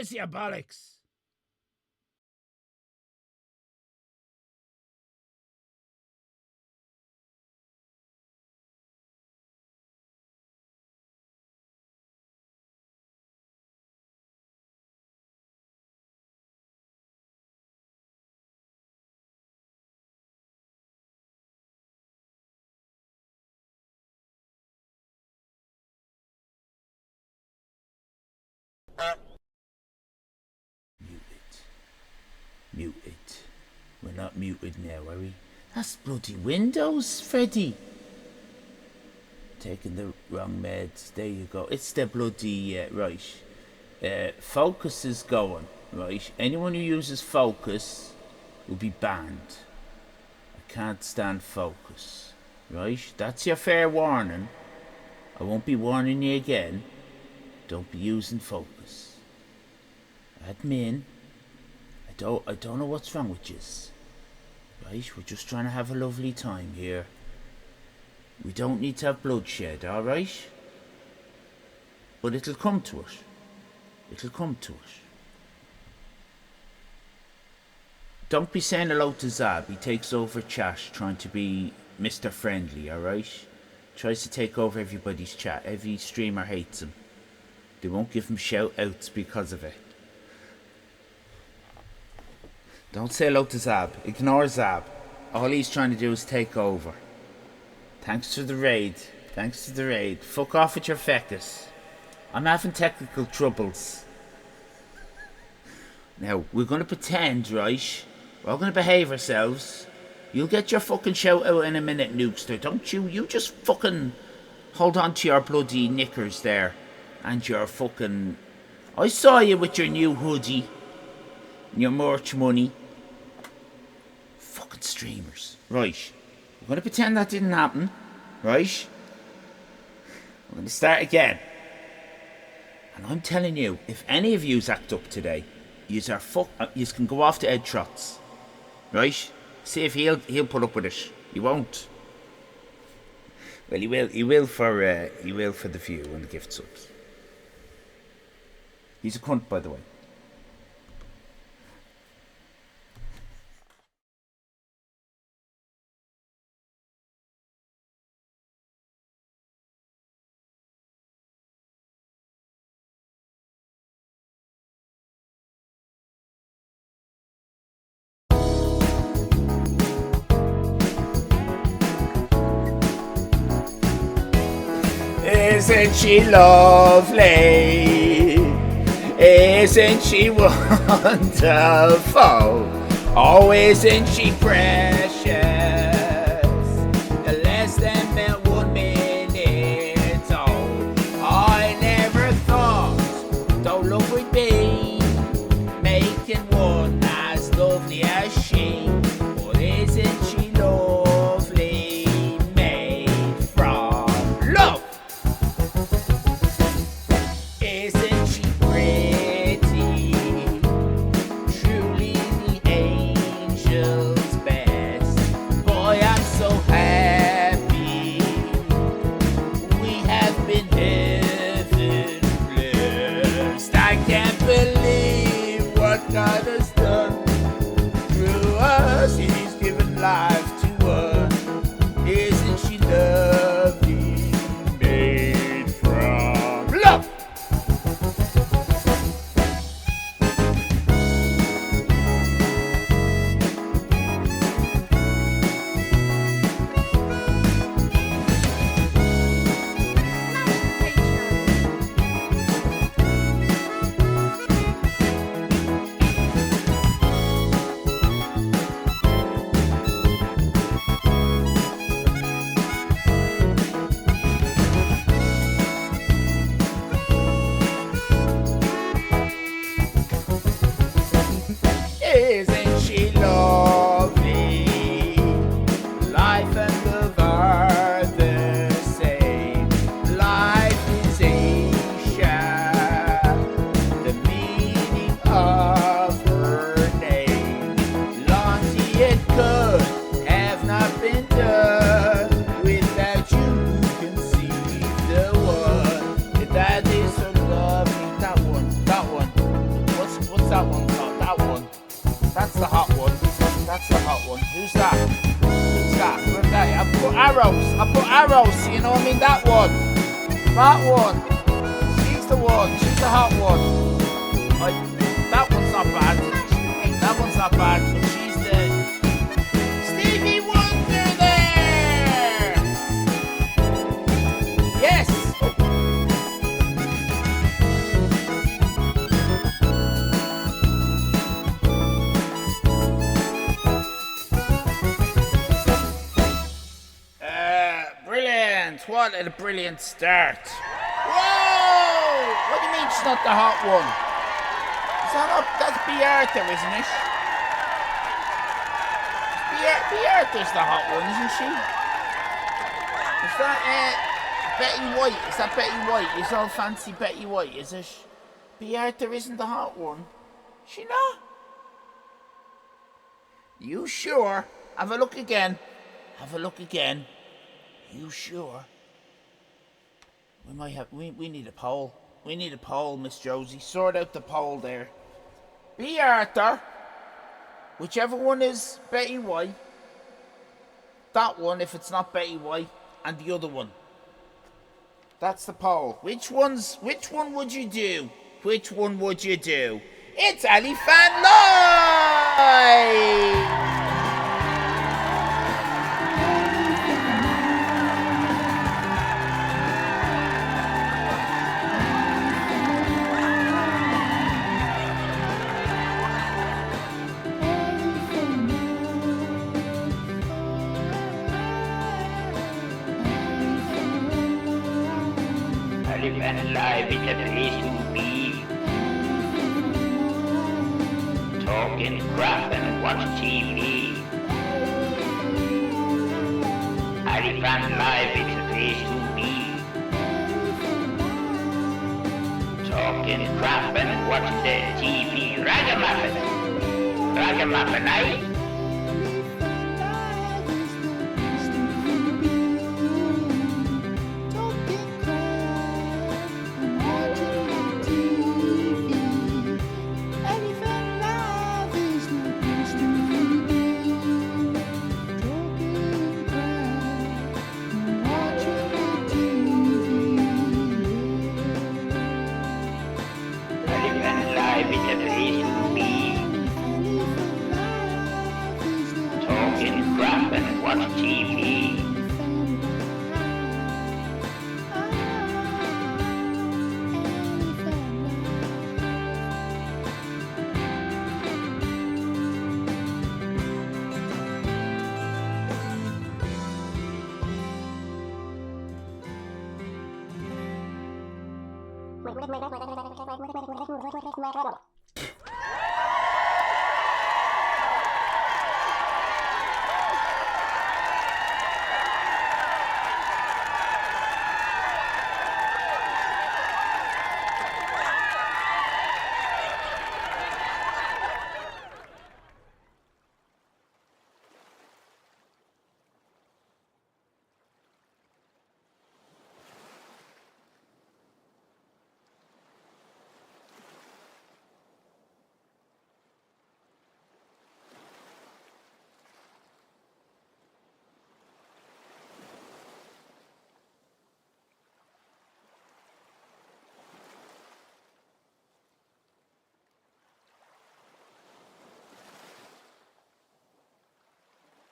this, you bollocks? Muted. We're not muted now, are we? That's bloody Windows, Freddy. Taking the wrong meds. There you go. It's the bloody, right. Focus is going, right? Anyone who uses focus will be banned. I can't stand focus, right? That's your fair warning. I won't be warning you again. Don't be using focus. Admin, I don't know what's wrong with yous. Right, we're just trying to have a lovely time here. We don't need to have bloodshed, alright? But it'll come to us. It'll come to us. Don't be saying hello to Zab. He takes over chat trying to be Mr. Friendly, alright? Tries to take over everybody's chat. Every streamer hates him. They won't give him shout outs because of it. Don't say hello to Zab. Ignore Zab. All he's trying to do is take over. Thanks for the raid. Thanks for the raid. Fuck off with your fecus. I'm having technical troubles. Now, we're going to pretend, right? We're all going to behave ourselves. You'll get your fucking shout out in a minute, Nukester, don't you? You just fucking hold on to your bloody knickers there. And your fucking... I saw you with your new hoodie. And your merch money. Fucking streamers. Right. We're going to pretend that didn't happen. Right? We're going to start again. And I'm telling you, if any of yous act up today, yous can go off to Ed Trots. Right? See if he'll put up with it. He won't. Well, he will for the view and the gift subs. He's a cunt, by the way. Isn't she lovely? Isn't she wonderful? Oh, isn't she precious? Less than 1 minute. Oh, I never thought though love would be making one as lovely as she. But isn't she lovely? Made from love. Isn't she pretty? Truly the angel's best. That's the hot one. Who's that? Who's that? Good day. I put arrows. So you know what I mean? That one. That one. She's the one. She's the hot one. That one's not bad. That one's not bad. But she's the Stevie Wonder there. Yes. Brilliant. What a brilliant start. Whoa! What do you mean she's not the hot one? Is that up? That's B. Arthur, isn't it? B. Arthur's the hot one, isn't she? Is that Betty White? Is that Betty White? Is all fancy Betty White, is it? B. Arthur isn't the hot one. Is she not? You sure? Have a look again. Have a look again. You sure? We might have. We need a poll. We need a poll, Miss Josie. Sort out the poll there. B. Arthur. Whichever one is Betty White. That one, if it's not Betty White, and the other one. That's the poll. Which one would you do? Which one would you do? It's Allyfan Live! Allyfan Live is a place to be. Talking crap and watch TV. Allyfan Live is a place to be. Talking crap and watch the TV. Ragamuffin, eh?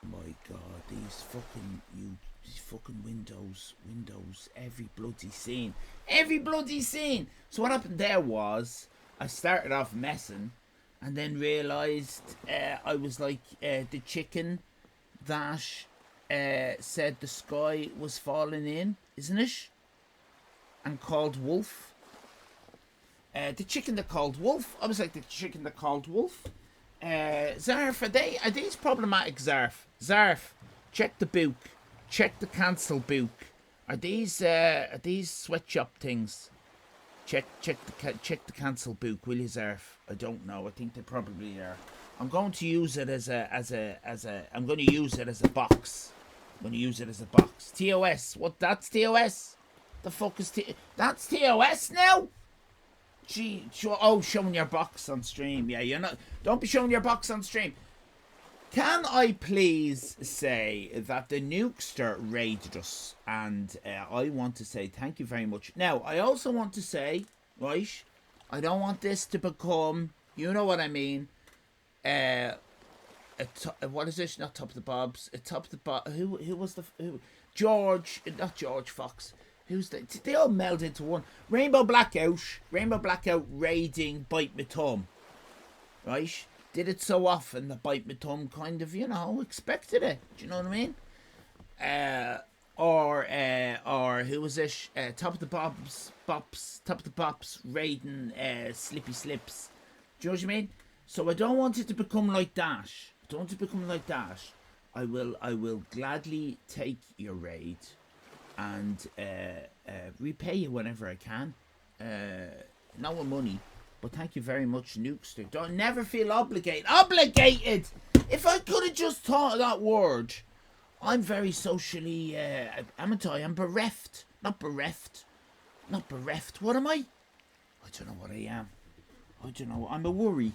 My God, these fucking windows, every bloody scene. So what happened there was, I started off messing, and then realised I was like the chicken that said the sky was falling in, isn't it? And called Wolf. The chicken that called Wolf. I was like the chicken that called Wolf. Zarf, are these problematic, Zarf? Zarf, check the book. Check the cancel book. Are these sweatshop things? Check the cancel book, will you, Zarf? I don't know. I think they probably are. I'm going to use it as a box. I'm going to use it as a box. TOS. What? That's TOS? The fuck is that's TOS now? Gee, showing your box on stream. Yeah, you're not. Don't be showing your box on stream. Can I please say that the Nukester raided us, and I want to say thank you very much. Now, I also want to say, right, I don't want this to become, you know what I mean, what is this? Not Top of the Bobs. Top of the Bob. Who was the George? Not George Fox. Who's the? They all meld into one. Rainbow Blackout. Rainbow Blackout raiding Bite Me Thumb. Right. Did it so often that Bite Me Thumb kind of, expected it. Do you know what I mean? Or who was it? Top of the Bobs, Top of the Pops raiding Slippy Slips. Do you know what I mean? So I don't want it to become like that. I will gladly take your raid and repay you whenever I can. Not with money. But thank you very much, Nukester. Don't never feel obligated. Obligated! If I could have just thought of that word. I'm very socially, I'm bereft. Not bereft. What am I? I don't know what I am. I don't know. I'm a worry.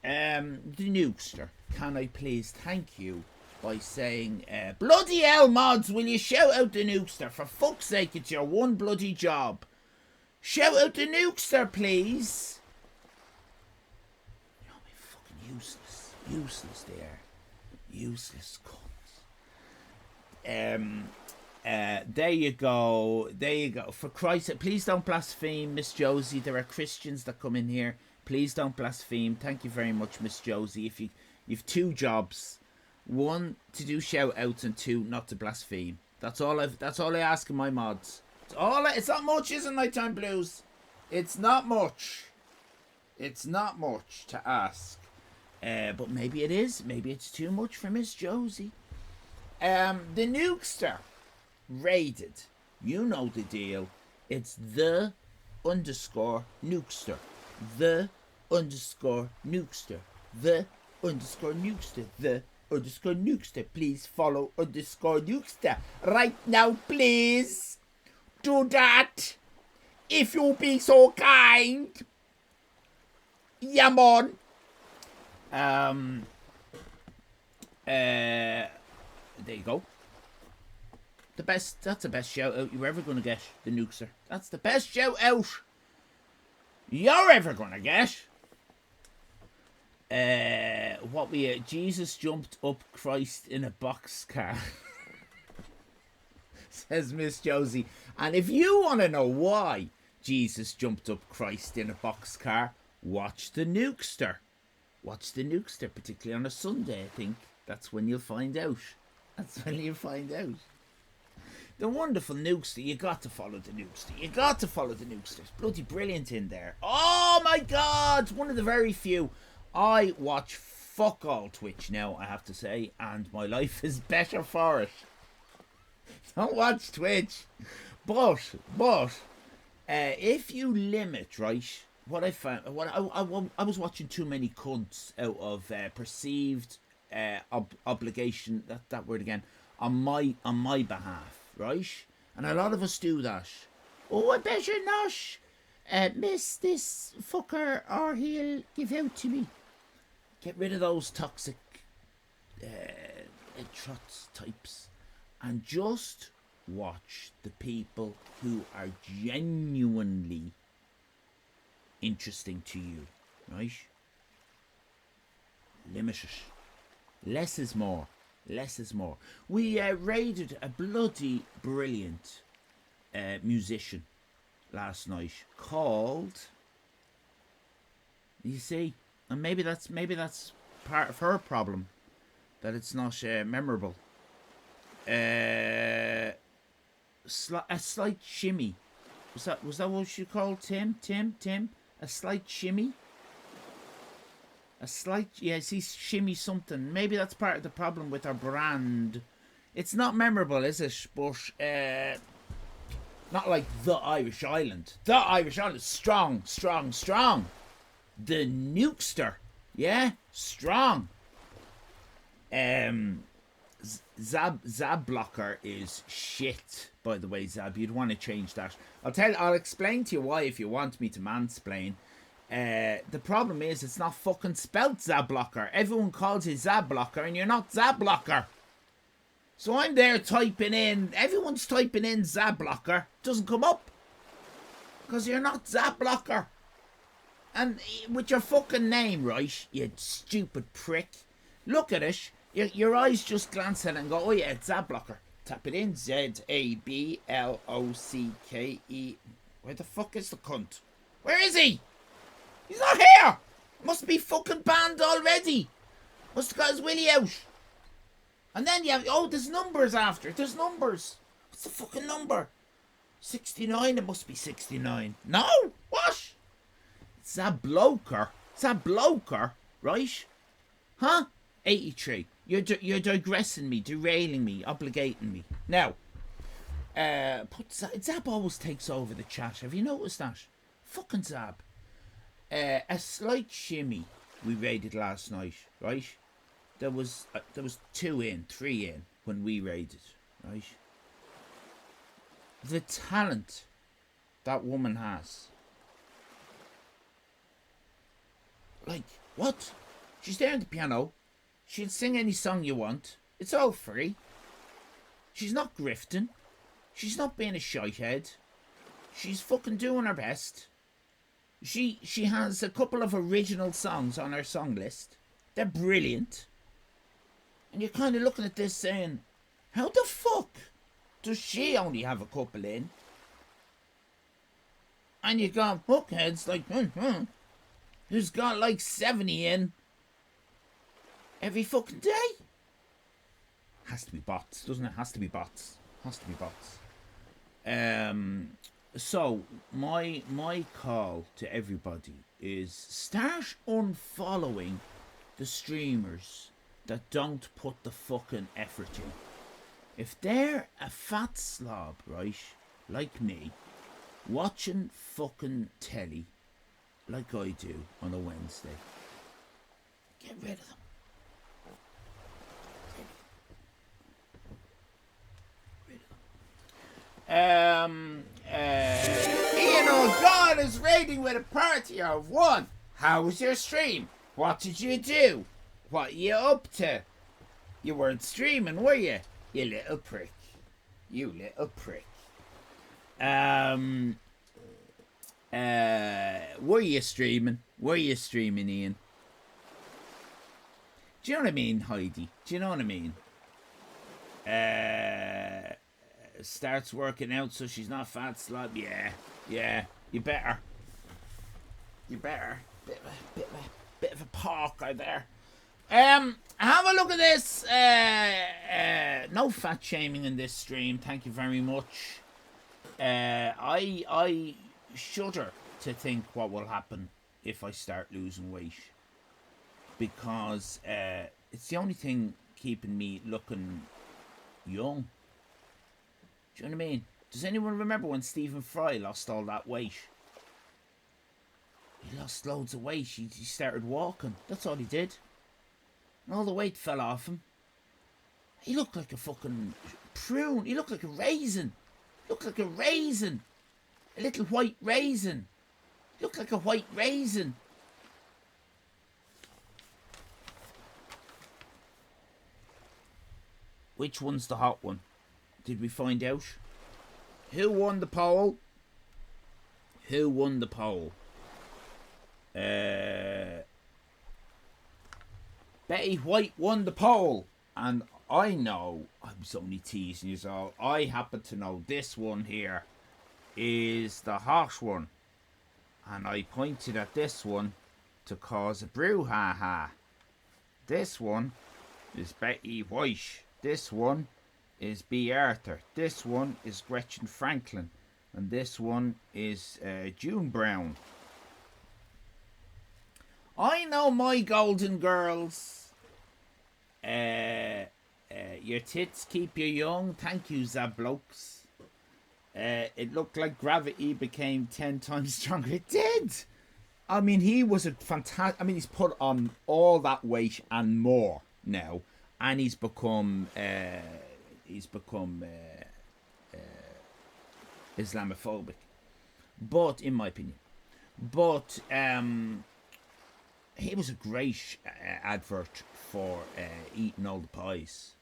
The Nukester, can I please thank you by saying, bloody hell, mods, will you shout out the Nukester? For fuck's sake, it's your one bloody job. Shout out the Nukester, please. You're fucking useless. Useless they are. Useless cunts. There you go. For Christ's sake, please don't blaspheme, Miss Josie. There are Christians that come in here. Please don't blaspheme. Thank you very much, Miss Josie. If you've two jobs. One, to do shout outs, and two, not to blaspheme. That's all I ask of my mods. It's not much, isn't Nighttime Blues? It's not much. It's not much to ask. But maybe it is. Maybe it's too much for Miss Josie. The Nukester raided. You know the deal. It's the _Nukester. The _Nukester. The _Nukester. The _Nukester. Please follow _Nukester right now, please. Do that, if you be so kind. Yeah, man. There you go. That's the best shout out you're ever gonna get, the Nukester. That's the best shout out you're ever gonna get. Jesus jumped up Christ in a boxcar. Says Miss Josie. And if you want to know why Jesus jumped up Christ in a boxcar, watch the Nukester. Watch the Nukester, particularly on a Sunday, I think. That's when you'll find out. The wonderful Nukester. You got to follow the Nukester. It's bloody brilliant in there. Oh my God! One of the very few. I watch fuck all Twitch now, I have to say, and my life is better for it. Don't watch Twitch. But if you limit, right, what I found, I was watching too many cunts out of perceived obligation, that word again, on my behalf, right? And a lot of us do that. Oh, I better not miss this fucker or he'll give out to me. Get rid of those toxic trots types and just watch the people who are genuinely interesting to you, right? Limit it. Less is more. We raided a bloody brilliant musician last night called, you see, and maybe that's part of her problem, that it's not memorable. A slight shimmy. Was that what she called Tim? A slight shimmy. He's shimmy something. Maybe that's part of the problem with our brand. It's not memorable, is it? But not like the Irish Island. The Irish Island, strong. The Nukester, yeah, strong. Zab blocker is shit, by the way, Zab. You'd want to change that. I'll explain to you why if you want me to mansplain. The problem is it's not fucking spelt Zabblocker. Everyone calls it Zabblocker and you're not Zabblocker. So I'm there typing in, everyone's typing in Zabblocker, doesn't come up. Because you're not Zabblocker. And with your fucking name, right, you stupid prick, look at it, your eyes just glance at it and go, oh yeah, it's Zabblocker. Tap it in, Zablocke. Where the fuck is the cunt? Where is he? He's not here! Must be fucking banned already. Must have got his willy out. And then you have, oh, there's numbers after. There's numbers. What's the fucking number? 69, it must be 69. No? What? Zabblocker? Zabblocker? Right? Huh? 83. You're digressing me, derailing me, obligating me. Now, Zab always takes over the chat. Have you noticed that? Fucking Zab. A slight shimmy we raided last night, right? There was 3 in when we raided, right? The talent that woman has. Like, what? She's there on the piano. She'll sing any song you want. It's all free. She's not grifting. She's not being a shithead. She's fucking doing her best. She has a couple of original songs on her song list. They're brilliant. And you're kind of looking at this saying, how the fuck does she only have a couple in? And you got bookheads like, who's got like 70 in every fucking day. Has to be bots, doesn't it? Has to be bots. Has to be bots. So my call to everybody is start unfollowing the streamers that don't put the fucking effort in. If they're a fat slob, right, like me, watching fucking telly like I do on a Wednesday, get rid of them. Ian O'God is raiding with a party of 1. How was your stream? What did you do? What you up to? You weren't streaming, were you? You little prick. You little prick. Were you streaming? Were you streaming, Ian? Do you know what I mean, Heidi? Do you know what I mean? Starts working out so she's not fat slob. Yeah, you better. Bit of a porker there. Have a look at this. No fat shaming in this stream. Thank you very much. I shudder to think what will happen if I start losing weight, because it's the only thing keeping me looking young. Do you know what I mean? Does anyone remember when Stephen Fry lost all that weight? He lost loads of weight. He started walking. That's all he did. And all the weight fell off him. He looked like a fucking prune. He looked like a raisin. He looked like a raisin. A little white raisin. He looked like a white raisin. Which one's the hot one? Did we find out? Who won the poll? Who won the poll? Betty White won the poll. And I know, I was only teasing you all, I happen to know this one here is the hot one. And I pointed at this one to cause a brouhaha. This one is Betty White. This one is B. Arthur. This one is Gretchen Franklin. And this one is June Brown. I know my golden girls. Your tits keep you young. Thank you, Zablokes. It looked like gravity became 10 times stronger. It did. I mean, he was a fantastic... I mean, he's put on all that weight and more now. And he's become Islamophobic, but in my opinion. But he was a great advert for eating all the pies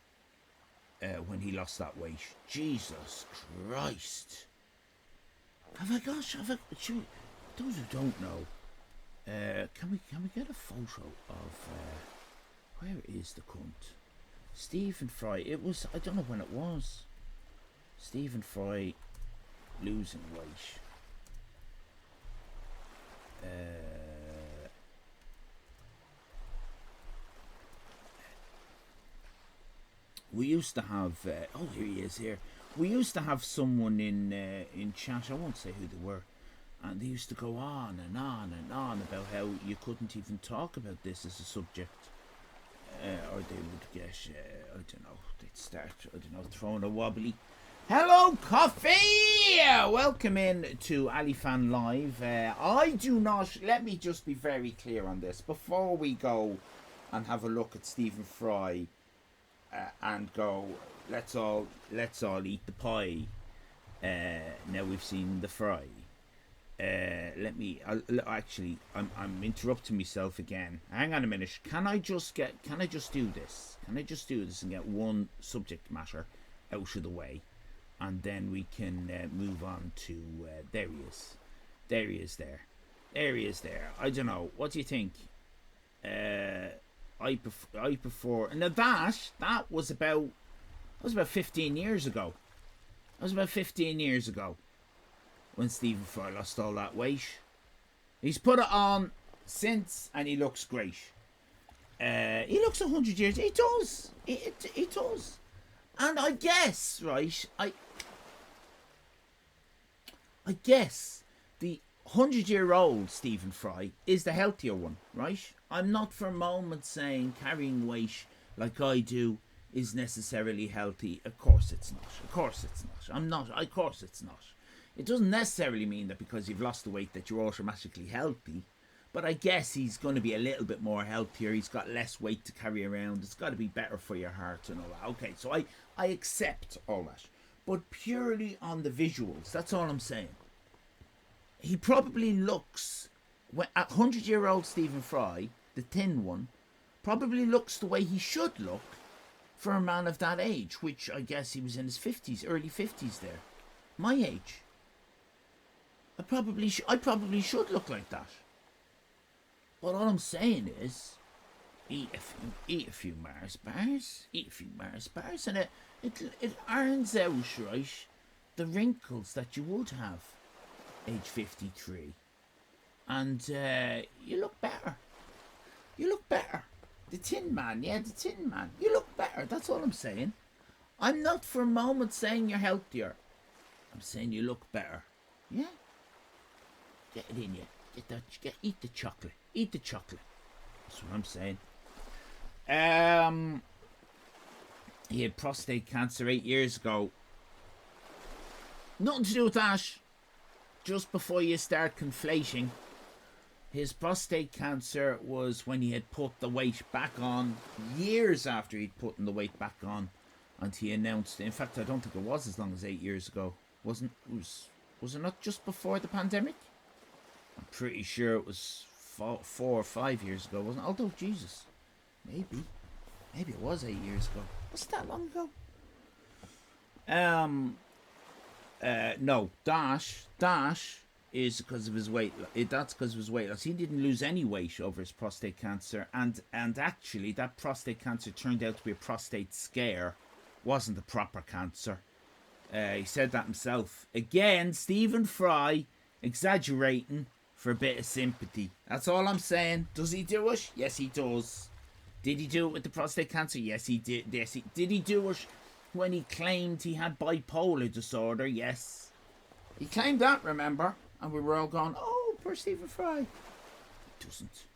when he lost that weight. Jesus Christ. Those who don't know, can we get a photo of where is the cunt? Stephen Fry. It was, I don't know when it was. Stephen Fry losing weight. We used to have. Oh, here he is. Here we used to have someone in chat. I won't say who they were, and they used to go on and on and on about how you couldn't even talk about this as a subject, or they would get. I don't know. They'd start. I don't know, throwing a wobbly. Hello, coffee! Welcome in to Allyfan Live. I do not. Let me just be very clear on this before we go and have a look at Stephen Fry. And go, let's all eat the pie. Now we've seen the fry. I'm interrupting myself again. Hang on a minute. Can I just do this? Can I just do this and get one subject matter out of the way, and then we can move on to there he is. There he is there. There he is there. I don't know. What do you think? I prefer. Now that was about 15 years ago. That was about 15 years ago when Stephen Fry lost all that weight. He's put it on since, and he looks great. He looks 100 years. He does. He does. And I guess, right? I guess the 100-year-old Stephen Fry is the healthier one, right? I'm not for a moment saying carrying weight like I do is necessarily healthy. Of course it's not. Of course it's not. Of course it's not. It doesn't necessarily mean that because you've lost the weight that you're automatically healthy. But I guess he's going to be a little bit more healthier. He's got less weight to carry around. It's got to be better for your heart and all that. Okay, so I accept all that. But purely on the visuals, that's all I'm saying. He probably looks, at 100-year-old Stephen Fry, the thin one, probably looks the way he should look for a man of that age, which I guess he was in his 50s, early 50s there. My age. I probably should look like that. But all I'm saying is, eat a few Mars bars, and it irons out, right, the wrinkles that you would have age 53, and you look better. The Tin Man, you look better. That's all I'm saying. I'm not for a moment saying you're healthier. I'm saying you look better. Yeah, get it in you. Eat the chocolate. That's what I'm saying. He had prostate cancer 8 years ago. Nothing to do with that. Just before you start conflating, his prostate cancer was when he had put the weight back on, years after he'd put the weight back on, and he announced, in fact I don't think it was as long as 8 years ago, was it not just before the pandemic? I'm pretty sure it was 4 or 5 years ago, wasn't it? Although, Jesus, maybe it was 8 years ago. Was it that long ago? No, Dash is because of his weight. That's because of his weight loss. He didn't lose any weight over his prostate cancer, and actually that prostate cancer turned out to be a prostate scare. Wasn't a proper cancer. He said that himself. Again, Stephen Fry exaggerating for a bit of sympathy. That's all I'm saying. Does he do it? Yes, he does. Did he do it with the prostate cancer? Yes, he did. Did he do it when he claimed he had bipolar disorder? Yes. He claimed that, remember? And we were all going, oh, poor Stephen Fry. He doesn't.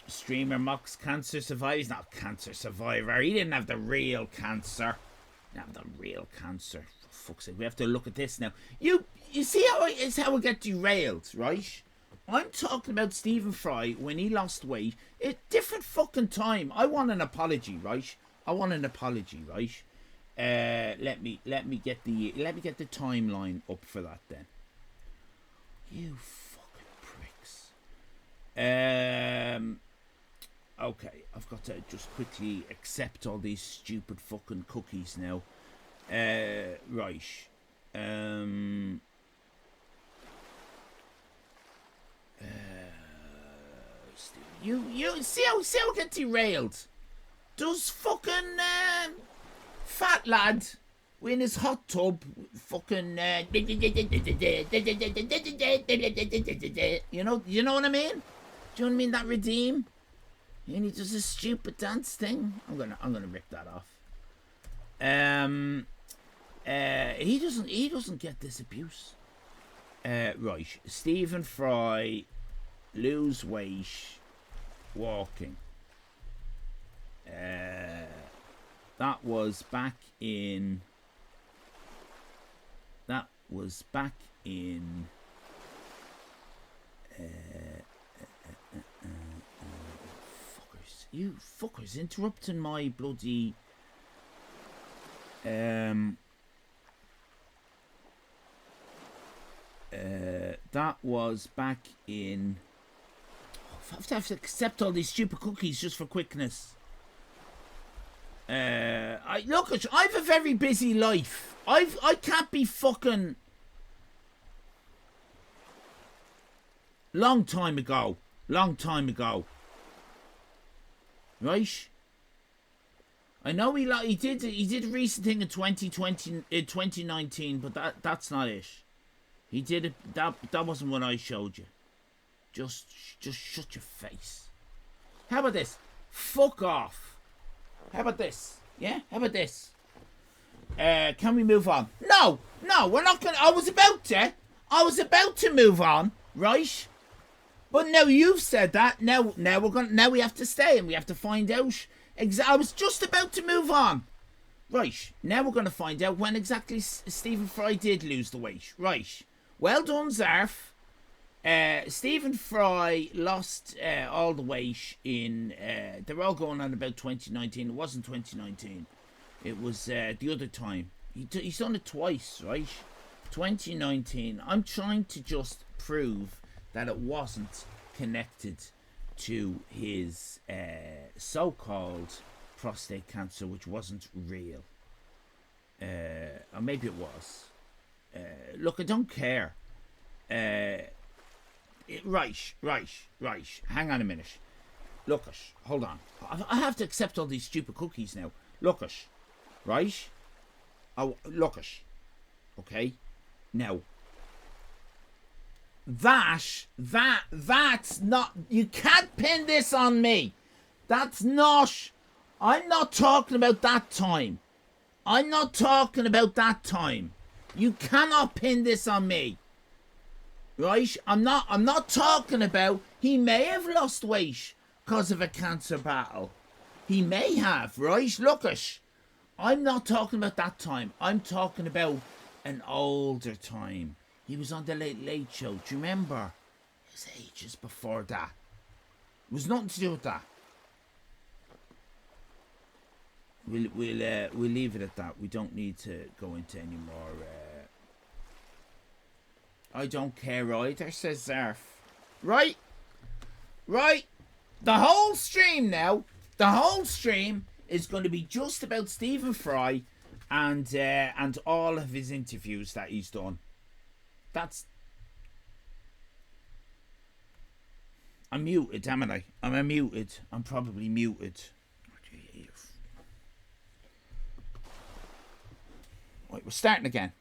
Streamer mocks cancer survivor. He's not cancer survivor. He didn't have the real cancer. For fuck's sake, we have to look at this now. You see how I get derailed, right? I'm talking about Stephen Fry when he lost weight. A different fucking time. I want an apology, right? Let me get the timeline up for that then. You fucking pricks. Okay, I've got to just quickly accept all these stupid fucking cookies now. Right. You see how I get derailed? Does fucking fat lad in his hot tub fucking you know what I mean? Do you know what I mean? That redeem? And he does a stupid dance thing. I'm gonna rip that off. He doesn't get this abuse. Right. Stephen Fry lose weight walking. That was back in fuckers. You fuckers interrupting my bloody that was back in I have to accept all these stupid cookies just for quickness. I have a very busy life. I can't be fucking. Long time ago. Right? I know he did a recent thing in 2019, but that's not it. He did it. That wasn't what I showed you. Just shut your face. How about this? Fuck off. How about this? Yeah? How about this? Can we move on? No, we're not gonna. I was about to move on, right? But now you've said that. Now we have to stay and we have to find out. I was just about to move on. Right, now we're gonna find out when exactly Stephen Fry did lose the weight. Right. Well done, Zarf. Stephen Fry lost all the weight in. They were all going on about 2019. It wasn't 2019. It was the other time. He's done it twice, right? 2019. I'm trying to just prove that it wasn't connected to his so-called prostate cancer, which wasn't real. Or maybe it was. Look, I don't care. Right. Hang on a minute. Look, hold on. I have to accept all these stupid cookies now. Look, right? Oh, look, okay? Now, that's not. You can't pin this on me. That's not. I'm not talking about that time. You cannot pin this on me. Right? I'm not talking about he may have lost weight because of a cancer battle. He may have, right? Look I'm not talking about that time. I'm talking about an older time. He was on the Late Late Show. Do you remember? It was ages before that. It was nothing to do with that. We'll leave it at that. We don't need to go into any more. I don't care either, says Zarf. Right. The whole stream now. The whole stream is going to be just about Stephen Fry and all of his interviews that he's done. I'm muted, haven't I? I'm muted. I'm probably muted. Right, we're starting again.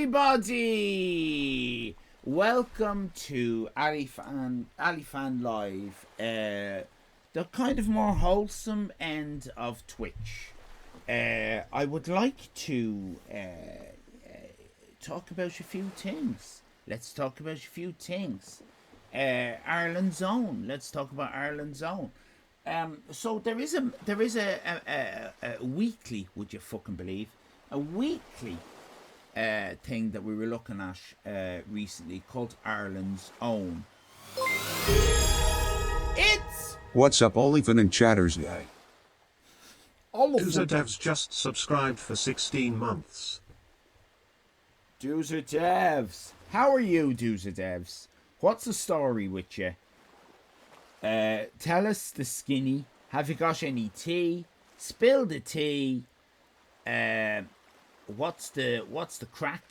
everybody! Welcome to Allyfan Live, the kind of more wholesome end of Twitch. I would like to talk about a few things. Let's talk about a few things. Ireland's Own. Let's talk about Ireland's Own. So there is a weekly, would you fucking believe, a weekly thing that we were looking at recently called Ireland's Own. It's What's up, Allyfan and chatters guy? Tues Devs just subscribed for 16 months. Tues Devs. How are you, Tues Devs? What's the story with you? Tell us the skinny. Have you got any tea? Spill the tea. What's the crack?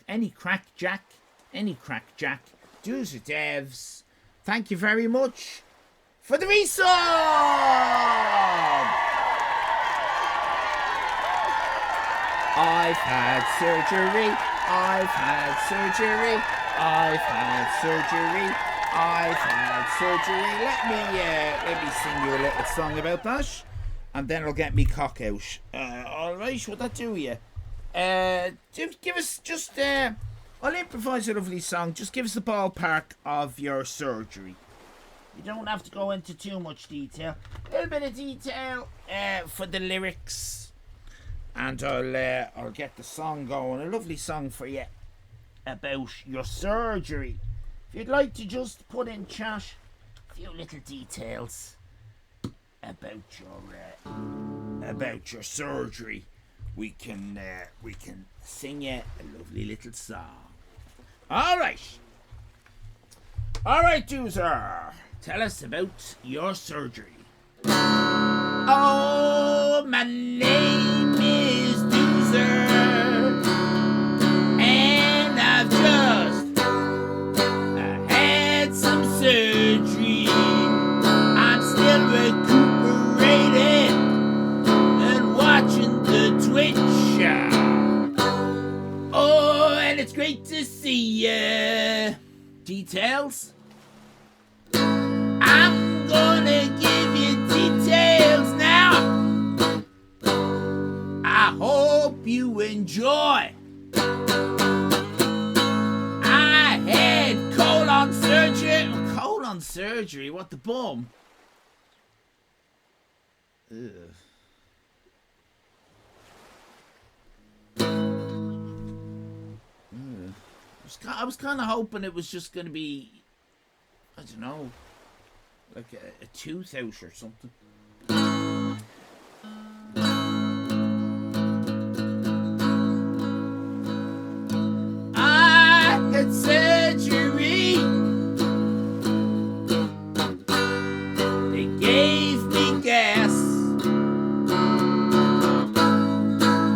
Any crack, Jack? Any crack, Jack? Tues Devs. Thank you very much for the resub. I've had surgery. I've had surgery. I've had surgery. I've had surgery. Let me sing you a little song about that, and then I'll get me cock out. All right, will that do you? Give us just. I'll improvise a lovely song. Just give us the ballpark of your surgery. You don't have to go into too much detail. A little bit of detail for the lyrics, and I'll get the song going. A lovely song for you about your surgery. If you'd like to just put in chat a few little details about your surgery, we can sing you a lovely little song. All right, Tueser, tell us about your surgery. Oh, my name is Tueser, and I've just had some surgery. I'm still recuperating and watching the Twitch. Oh, and it's great to see ya. Details? I'm gonna give you details now. I hope you enjoy. I had colon surgery. Colon surgery? What the bum? Ugh. I was kind of hoping it was just going to be, I don't know, like a tooth out or something. I had surgery. They gave me gas.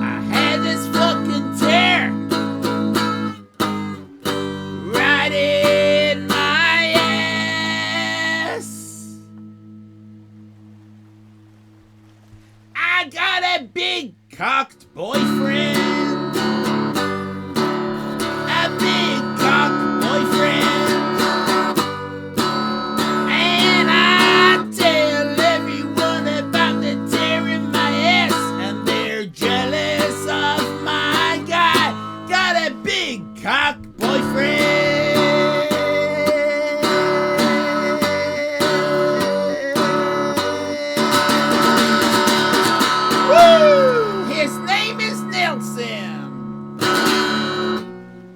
I had this fucking tear right in my ass. I got a big cocked boyfriend. A big cocked boyfriend. And I tell everyone about the tear in my ass, and they're jealous of my guy. Got a big cock boyfriend. Woo! His name is Nelson.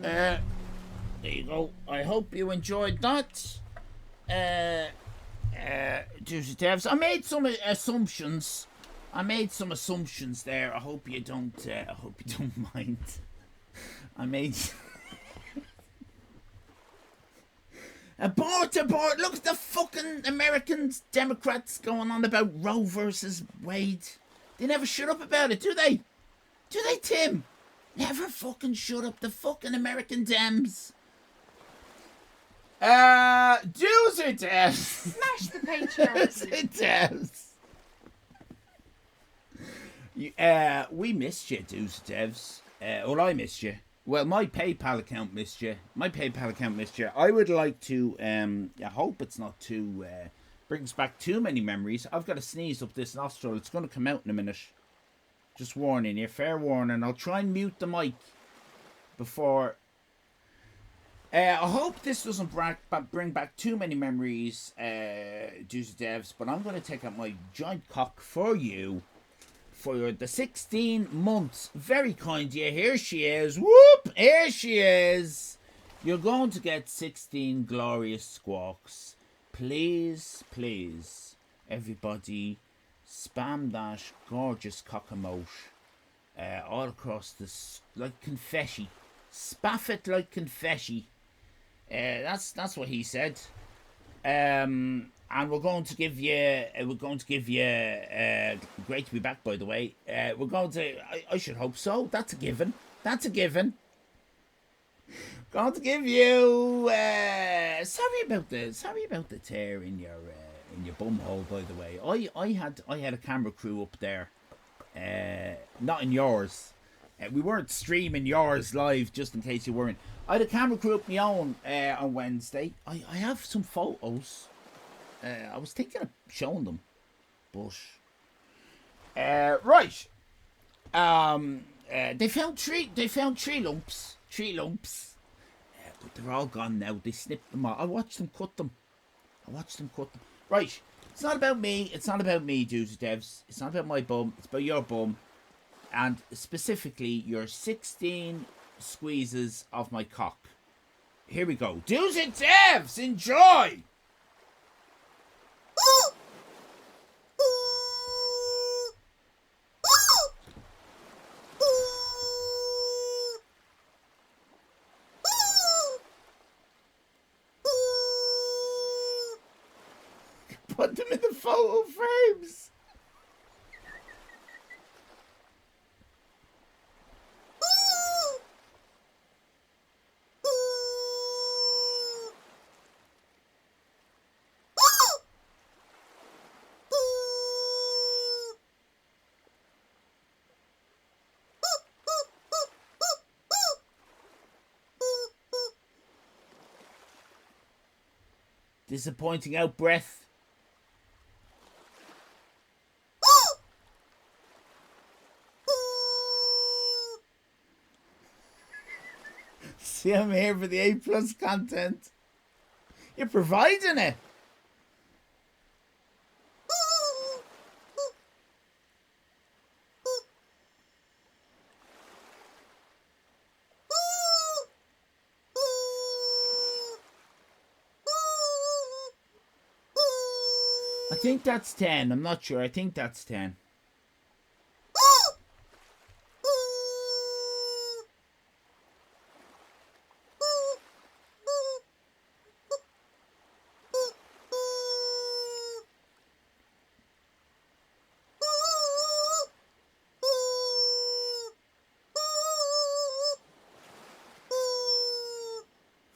There you go. I hope you enjoyed that. Tues Devs. I made some assumptions. There. I hope you don't mind. I made. Abort. Look at the fucking Americans, Democrats going on about Roe versus Wade. They never shut up about it, do they? Do they, Tim? Never fucking shut up, the fucking American Dems. Tues Devs. Smash the patriarchy. Devs. We missed you, Tues Devs. Well, I missed you. Well, my PayPal account missed you. I would like to. I hope it's not too. Brings back too many memories. I've got to sneeze up this nostril. It's going to come out in a minute. Just warning you, fair warning. I'll try and mute the mic before. I hope this doesn't bring back too many memories, Tues devs. But I'm going to take out my giant cock for you. For the 16 months. Very kind of you. Here she is. Whoop! Here she is. You're going to get 16 glorious squawks. Please, please, everybody, spam that gorgeous cock emote all across this like confetti. Spaff it like confetti. That's what he said. And we're going to give you. Great to be back, by the way. We're going to. I should hope so. That's a given. Going to give you. Sorry about the tear in your bum hole. By the way, I had a camera crew up there. Not in yours. We weren't streaming yours live, just in case you weren't. I had a camera crew up my own on Wednesday. I have some photos. I was thinking of showing them, but right. They found tree lumps, but they're all gone now. They snipped them all. I watched them cut them. Right. It's not about me. Tues devs. It's not about my bum. It's about your bum, and specifically your 16 squeezes of my cock. Here we go. Tues devs, enjoy. Put them in the photo frames. Disappointing out breath. See, I'm here for the A+ content. You're providing it. I think that's 10. I'm not sure. I think that's 10.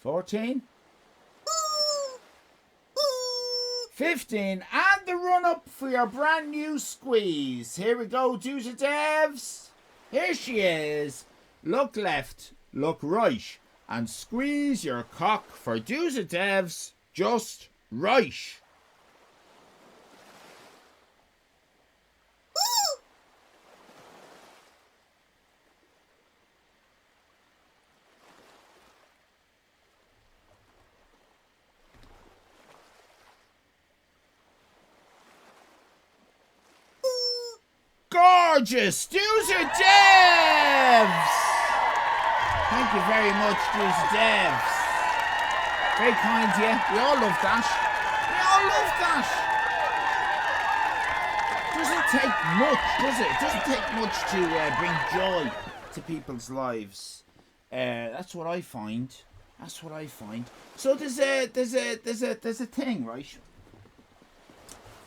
$14, $15, and the run-up for your brand new squeeze. Here we go, Tues devs. Here she is. Look left, look right, and squeeze your cock for Tues devs just right. Gorgeous, Tues devs! Thank you very much, Tues devs. Very kind of you. We all love that. Doesn't take much, does it? It doesn't take much to bring joy to people's lives. That's what I find. So there's a thing, right?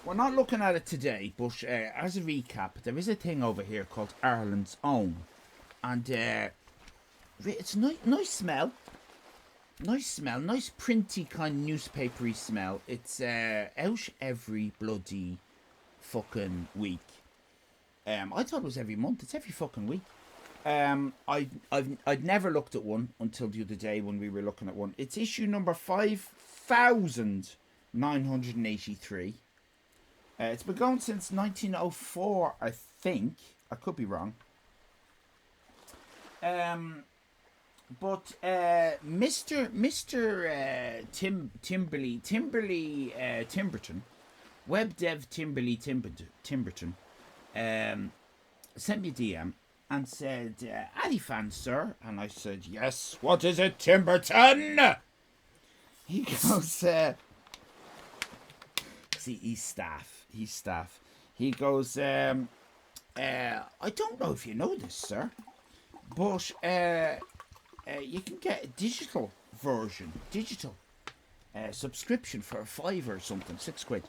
We're not looking at it today, but as a recap, there is a thing over here called Ireland's Own. And it's a nice smell. Nice printy kind of newspapery smell. It's out every bloody fucking week. I thought it was every month. It's every fucking week. I'd never looked at one until the other day when we were looking at one. It's issue number 5,983. It's been going since 1904, I think. I could be wrong. But Mr. Timberton, web dev Timberton, sent me a DM and said, Allyfan, sir. And I said, yes, what is it, Timberton? He goes, see, he's staff. He goes, I don't know if you know this, sir, but you can get a digital version, subscription for £5 or something, £6,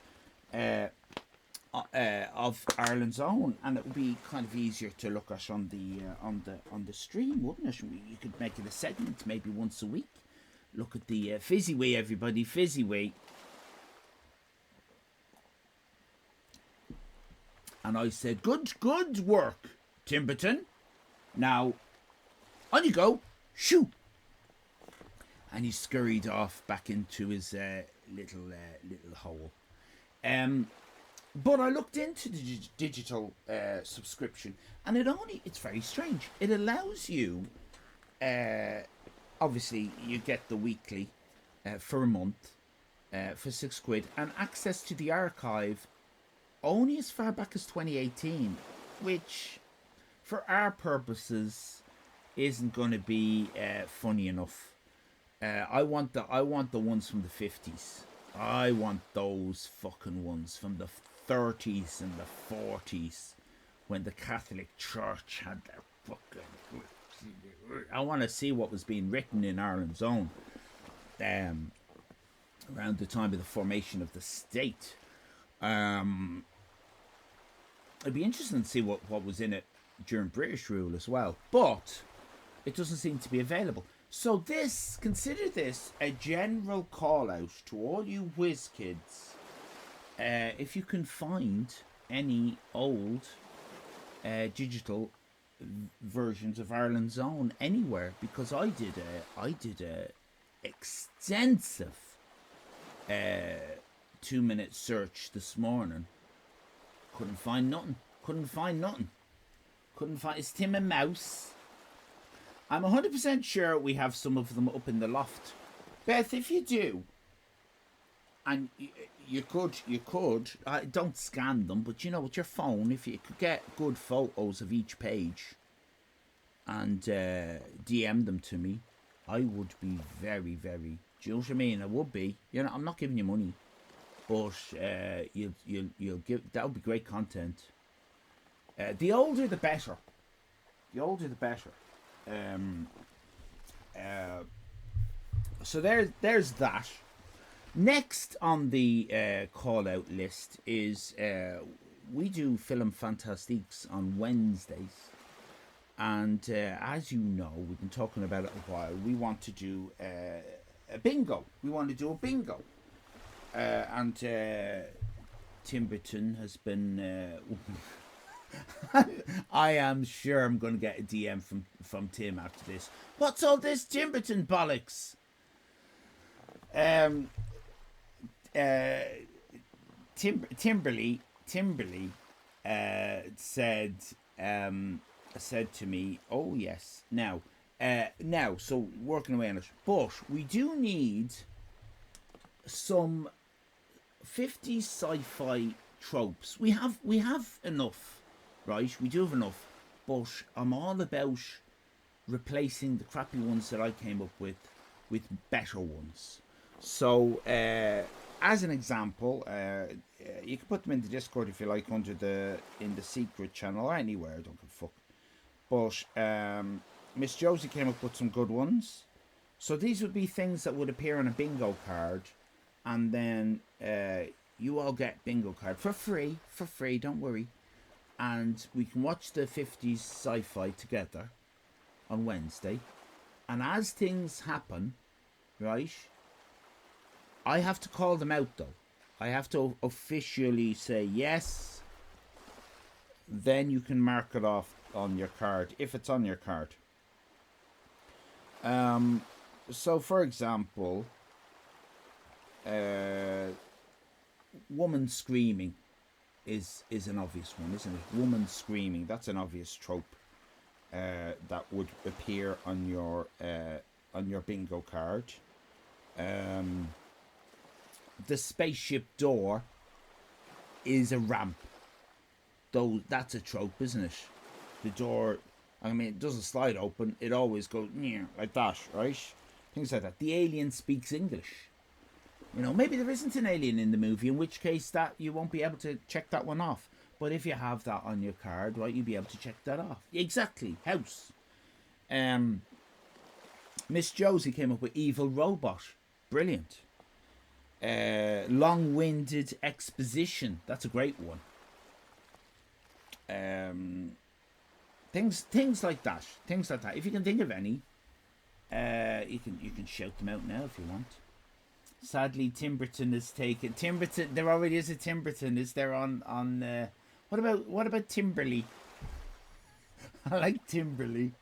of Ireland's Own, and it would be kind of easier to look at on the stream, wouldn't it? You could make it a segment, maybe once a week. Look at the fizzy way, everybody, fizzy way. And I said, good work, Timberton. Now, on you go, shoo. And he scurried off back into his little hole. But I looked into the digital subscription, and it's very strange. It allows you, obviously, you get the weekly for a month for £6, and access to the archive only as far back as 2018, which, for our purposes, isn't going to be funny enough. I want the ones from the 50s. I want those fucking ones from the 30s and the 40s, when the Catholic Church had their fucking... I want to see what was being written in Ireland's Own around the time of the formation of the state. It'd be interesting to see what was in it during British rule as well, but it doesn't seem to be available. So consider this a general call out to all you whiz kids. If you can find any old digital versions of Ireland's Own anywhere, because I did a extensive 2-minute search this morning. Couldn't find nothing. It's Tim and Mouse. I'm 100% sure we have some of them up in the loft. Beth, if you do, and you could, don't scan them, but with your phone, if you could get good photos of each page and DM them to me, I would be very, very, do you know what I mean? I would be. I'm not giving you money, but you'll give, that would be great content. The older the better. So there's that. Next on the call out list is we do Film Fantastiques on Wednesdays, and as you know, we've been talking about it a while. We want to do a bingo. And Timberton has been. I am sure I'm going to get a DM from Tim after this. What's all this Timberton bollocks? Timberly said to me, "Oh yes, now, so working away on it, but we do need some 50s sci-fi tropes. We have enough, right? We do have enough, but I'm all about replacing the crappy ones that I came up with better ones. So, as an example, you can put them in the Discord if you like, in the secret channel or anywhere. I don't give a fuck. But Miss Josie came up with some good ones. So these would be things that would appear on a bingo card, and then you all get bingo card for free. Don't worry, and we can watch the 50s sci-fi together on Wednesday. And as things happen, right, I have to call them out though. I have to officially say, yes, then you can mark it off on your card if it's on your card. So for example, woman screaming is an obvious one, isn't it? Woman screaming, that's an obvious trope that would appear on your bingo card. The spaceship door is a ramp. Though that's a trope, isn't it? The door, I mean, it doesn't slide open. It always goes like that, right? Things like that. The alien speaks English. You know, maybe there isn't an alien in the movie, in which case that you won't be able to check that one off. But if you have that on your card, right, you'll be able to check that off. Exactly. House. Miss Josie came up with evil robot. Brilliant. Long-winded exposition. That's a great one. Things like that. Things like that. If you can think of any, you can shout them out now if you want. Sadly, Timberton is taken. Timberton. There already is a Timberton. Is there on? What about Timberley? I like Timberley.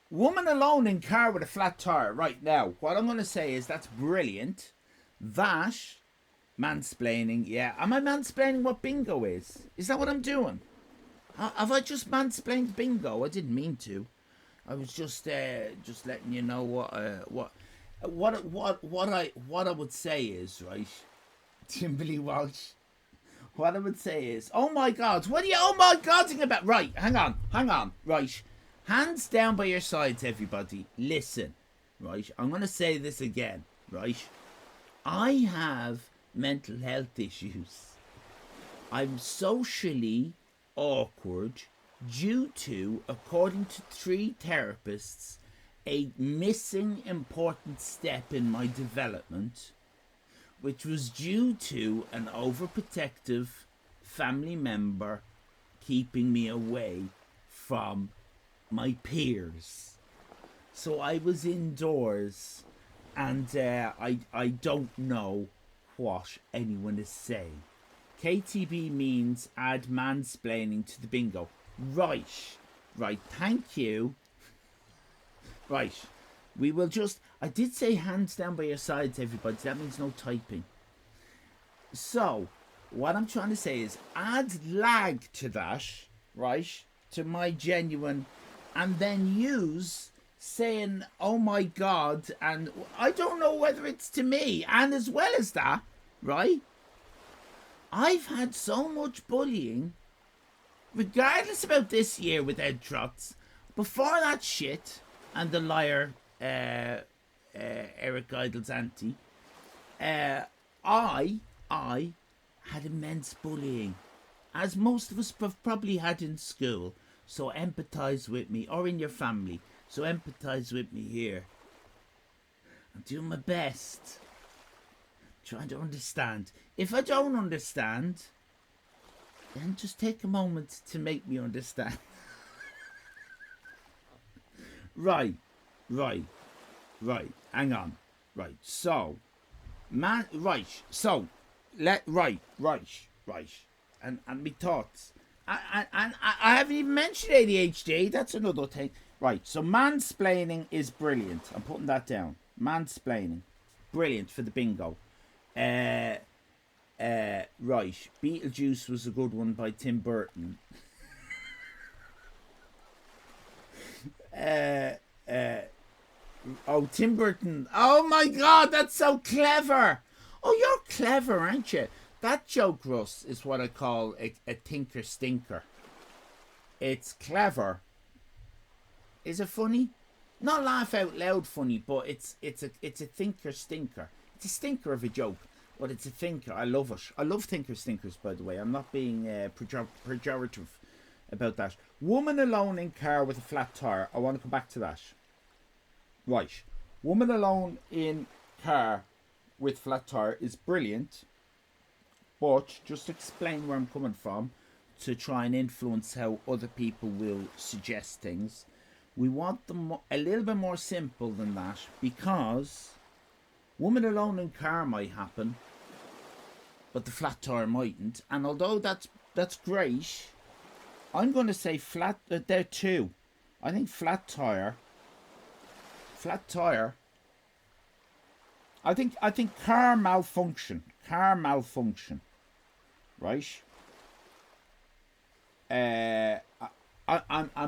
Woman alone in car with a flat tire. Right now, what I'm going to say is that's brilliant. That mansplaining. Yeah, am I mansplaining what bingo is? Is that what I'm doing? Have I just mansplained bingo? I didn't mean to. I was just letting you know what I would say is, right, Timberley Walsh. What I would say is, oh my God, what are you oh my Godding about? Right, hang on, right. Hands down by your sides, everybody. Listen, right. I'm gonna say this again, right. I have mental health issues. I'm socially awkward due to, according to 3 therapists, a missing important step in my development, which was due to an overprotective family member keeping me away from my peers. So I was indoors, and I don't know what anyone is saying. KTB means add mansplaining to the bingo. Right, thank you. Right, we will just... I did say hands down by your sides, everybody. That means no typing. So, what I'm trying to say is add lag to that, right, to my genuine, and then use saying, oh my God, and I don't know whether it's to me, and as well as that, right, I've had so much bullying, regardless about this year with Ed Trots, before that shit, and the liar, Eric Idle's auntie, I had immense bullying, as most of us have probably had in school. So empathise with me, or in your family. So empathise with me here. I'm doing my best, trying to understand. If I don't understand, then just take a moment to make me understand. Right. Hang on. Right. So, man. Right. So, right. And my thoughts. I haven't even mentioned ADHD. That's another thing. Right. So, mansplaining is brilliant. I'm putting that down. Mansplaining, brilliant for the bingo. Right. Beetlejuice was a good one by Tim Burton. Oh, Tim Burton. Oh my God, that's so clever. Oh, you're clever, aren't you? That joke, Russ, is what I call a tinker stinker. It's clever. Is it funny? Not laugh out loud funny, but it's a thinker stinker. It's a stinker of a joke, but it's a thinker. I love it. I love thinker stinkers, by the way. I'm not being pejorative about that. Woman alone in car with a flat tire. I want to come back to that. Right. Woman alone in car with flat tire is brilliant, but just explain where I'm coming from to try and influence how other people will suggest things. We want them a little bit more simple than that, because woman alone in car might happen, but the flat tire mightn't. And although that's great, I'm going to say flat. There too. I think flat tire. I think car malfunction, right? I'm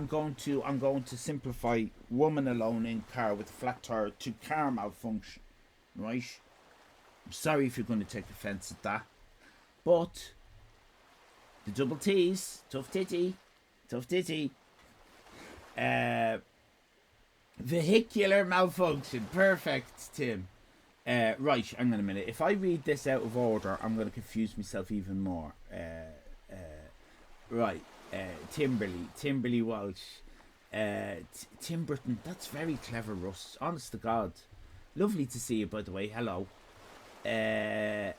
going to simplify woman alone in car with flat tire to car malfunction, right? I'm sorry if you're going to take offence at that, but the double T's, tough titty. Vehicular malfunction, perfect, Tim. Right, hang on a minute. If I read this out of order, I'm going to confuse myself even more. Right, Timberly Walsh, Timberton. That's very clever, Russ. Honest to God, lovely to see you. By the way, hello. I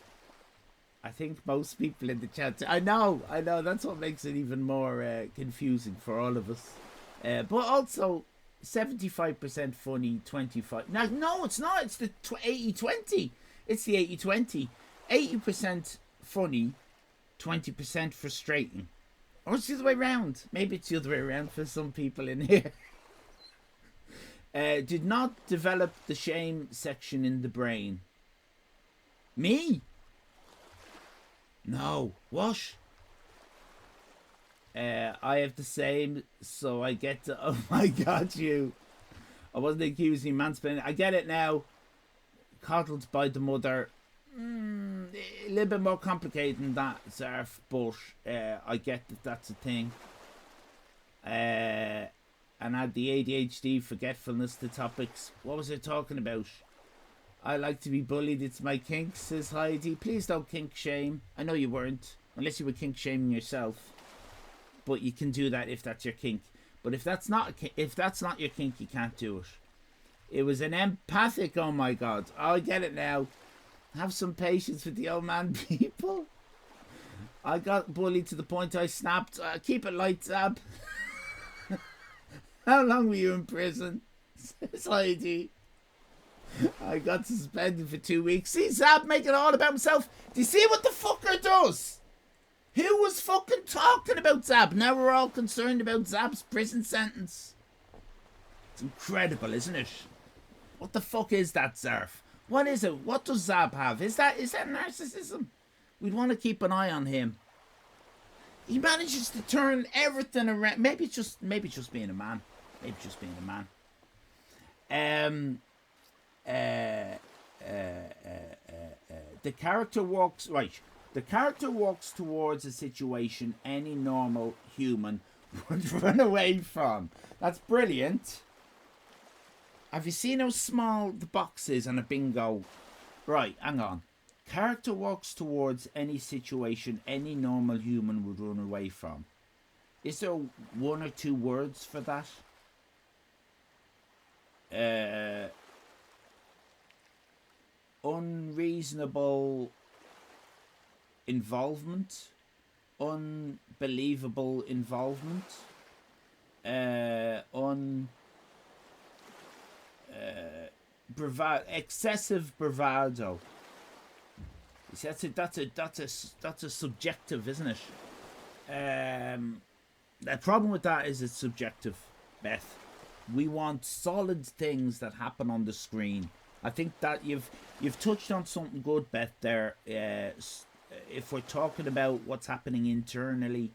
think most people in the chat. I know. That's what makes it even more confusing for all of us. But also 75% funny, 25. No, it's not. It's the 80-20. It's the 80-20. 80% funny, 20% frustrating. Or it's the other way around. Maybe it's the other way around for some people in here. Did not develop the shame section in the brain. Me? No. What? I have the same, so I get to. Oh my God, you! I wasn't accusing mansplaining. I get it now. Coddled by the mother. A little bit more complicated than that, Zarf, but I get that that's a thing. And add the ADHD, forgetfulness to topics. What was I talking about? I like to be bullied. It's my kink, says Heidi. Please don't kink shame. I know you weren't, unless you were kink shaming yourself. But you can do that if that's your kink. But if that's not your kink, you can't do it. It was an empathic. Oh my God! Oh, I get it now. Have some patience with the old man people. I got bullied to the point I snapped. Keep it light, Zab. How long were you in prison? Says Heidi. I got suspended for 2 weeks. See, Zab making it all about himself. Do you see what the fucker does? Who was fucking talking about Zab? Now we're all concerned about Zab's prison sentence. It's incredible, isn't it? What the fuck is that, Zarf? What is it? What does Zab have? Is that narcissism? We'd want to keep an eye on him. He manages to turn everything around. Maybe it's just being a man. The character walks right. The character walks towards a situation any normal human would run away from. That's brilliant. Have you seen how small the box is on a bingo? Right, hang on. Character walks towards any situation any normal human would run away from. Is there 1 or 2 words for that? Unreasonable involvement, unbelievable involvement, excessive bravado. See, that's a subjective, isn't it? The problem with that is it's subjective, Beth. We want solid things that happen on the screen. I think that you've touched on something good, Beth. There, if we're talking about what's happening internally,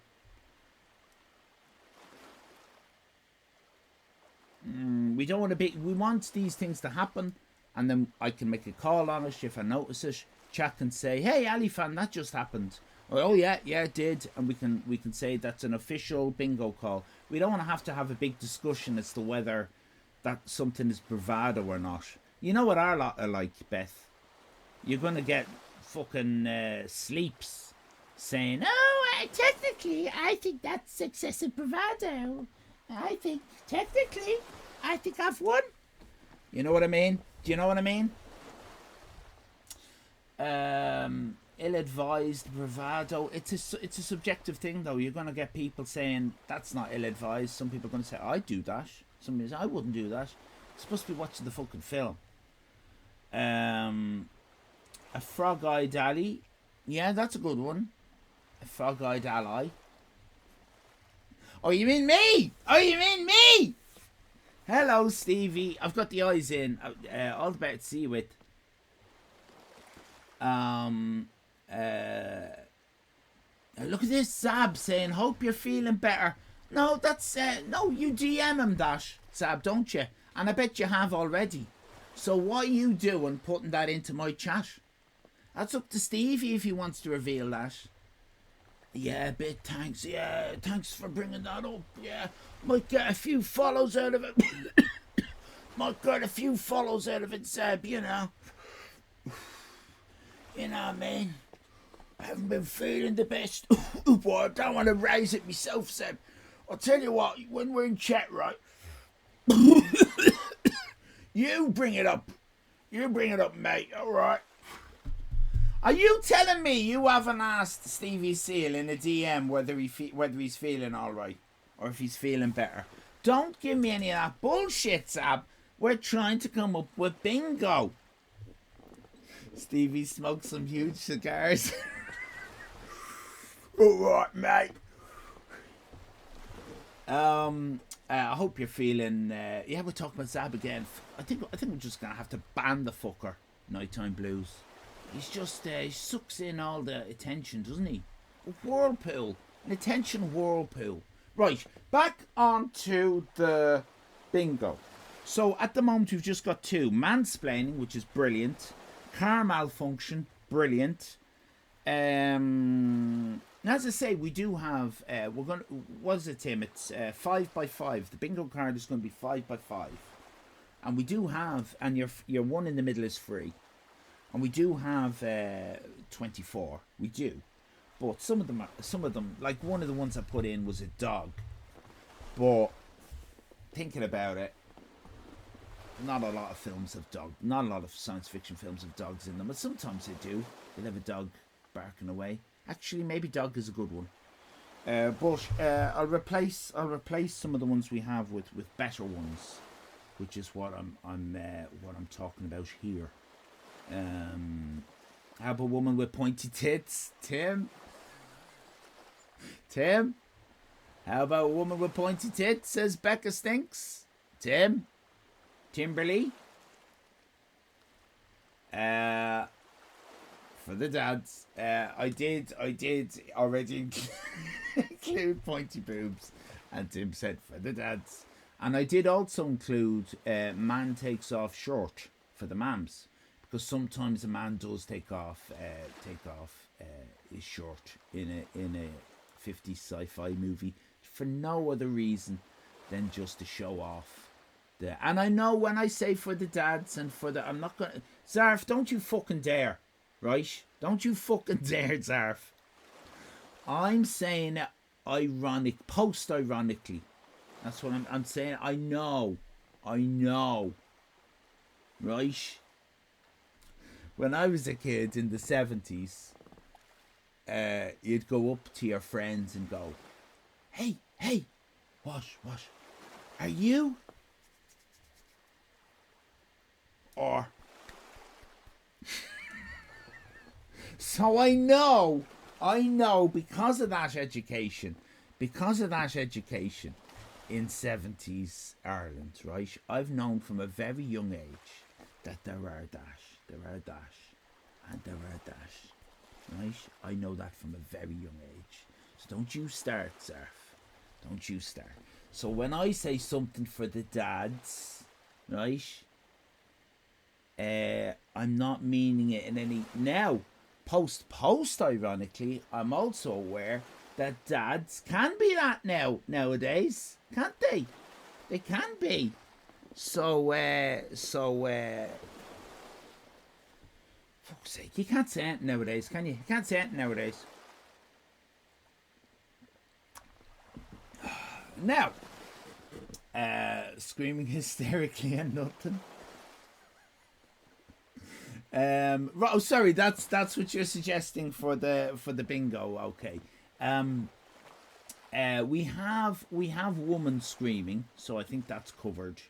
we don't want to be. We want these things to happen, and then I can make a call on it if I notice it. Chat can say, "Hey, Allyfan, that just happened." Or, "Oh yeah, it did," and we can say that's an official bingo call. We don't want to have a big discussion as to whether that something is bravado or not. You know what our lot are like, Beth. You're gonna get fucking sleeps saying, "Oh, technically, I think that's excessive bravado. I think I've won." You know what I mean? Do you know what I mean? Ill-advised bravado. It's a subjective thing, though. You're gonna get people saying that's not ill-advised. Some people are gonna say I do that. Some people say I wouldn't do that. You're supposed to be watching the fucking film. A frog-eyed alley. Yeah, that's a good one. A frog-eyed ally. Oh, you mean me? Oh, you mean me? Hello, Stevie. I've got the eyes in. All about to see you with. Look at this, Zab saying, "Hope you're feeling better." No, that's no. You DM him that, Zab, don't you? And I bet you have already. So what are you doing, putting that into my chat? That's up to Stevie if he wants to reveal that. Yeah, bit thanks. Yeah, thanks for bringing that up. Yeah, might get a few follows out of it. Might get a few follows out of it, Zeb, you know. You know what I mean? I haven't been feeling the best. Boy, I don't want to raise it myself, Zeb. I'll tell you what, when we're in chat, right? You bring it up. You bring it up, mate, alright? Are you telling me you haven't asked Stevie Seal in a DM whether he's feeling all right or if he's feeling better? Don't give me any of that bullshit, Zab. We're trying to come up with bingo. Stevie smoked some huge cigars. All right, mate. I hope you're feeling. Yeah, we're talking about Zab again. I think we're just gonna have to ban the fucker. Nighttime blues. He's just he sucks in all the attention, doesn't he? A whirlpool, an attention whirlpool. Right, back onto the bingo. So at the moment we've just got two: mansplaining, which is brilliant; car malfunction, brilliant. As I say, we do have. We're gonna. What is it, Tim? It's 5x5. The bingo card is going to be 5x5, and we do have. And your one in the middle is free. And we do have 24. We do, but some of them, like one of the ones I put in was a dog. But thinking about it, not a lot of films have dog. Not a lot of science fiction films have dogs in them. But sometimes they do. They'll have a dog barking away. Actually, maybe dog is a good one. But I'll replace some of the ones we have with better ones, which is what I'm talking about here. How about a woman with pointy tits, Tim? Tim? How about a woman with pointy tits, says Becca Stinks? Tim? Timberly? For the dads, I did already include pointy boobs, and Tim said for the dads. And I did also include man takes off short for the mams. Because sometimes a man does take off his short in a 50s sci-fi movie for no other reason than just to show off. And I know when I say for the dads and for the, I'm not gonna. Zarf, don't you fucking dare, right? Don't you fucking dare, Zarf. I'm saying it post-ironically. That's what I'm saying. I know, right? When I was a kid in the 70s, you'd go up to your friends and go, hey, what, are you? Or, so I know, because of that education in 70s Ireland, right, I've known from a very young age that there are a dash, and there are a dash, right? I know that from a very young age. So don't you start, Zarf. Don't you start. So when I say something for the dads, right, I'm not meaning it in any... Now, post-ironically, I'm also aware that dads can be that nowadays, can't they? They can be. So, fuck's sake, you can't say it nowadays, can you? You can't say it nowadays. Now, screaming hysterically and nothing. Oh, sorry, that's what you're suggesting for the bingo. Okay. We have woman screaming, so I think that's covered.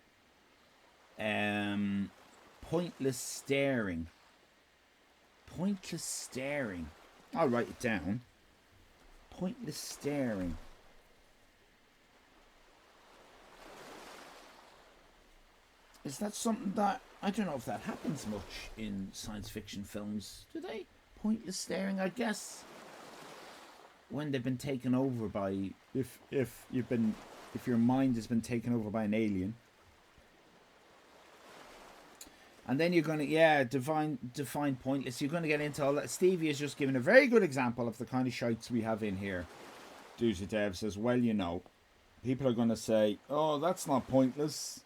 Pointless staring. I'll write it down. Pointless staring. Is that something that, I don't know if that happens much in science fiction films, do they? Pointless staring, I guess. When they've been taken over by, if your mind has been taken over by an alien. And then you're going to, define pointless. You're going to get into all that. Stevie has just given a very good example of the kind of shites we have in here. Doozy Dev says, well, you know, people are going to say, oh, that's not pointless.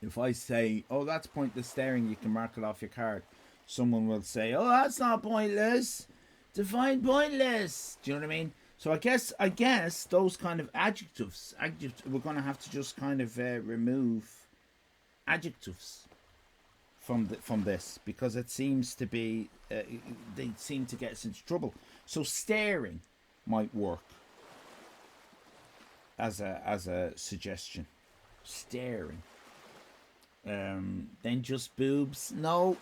If I say, oh, that's pointless staring, you can mark it off your card. Someone will say, oh, that's not pointless. Define pointless. Do you know what I mean? So I guess those kind of adjectives, we're going to have to just kind of remove adjectives from this, because it seems to be they seem to get us into trouble. So staring might work as a suggestion. Staring. Then just boobs. No,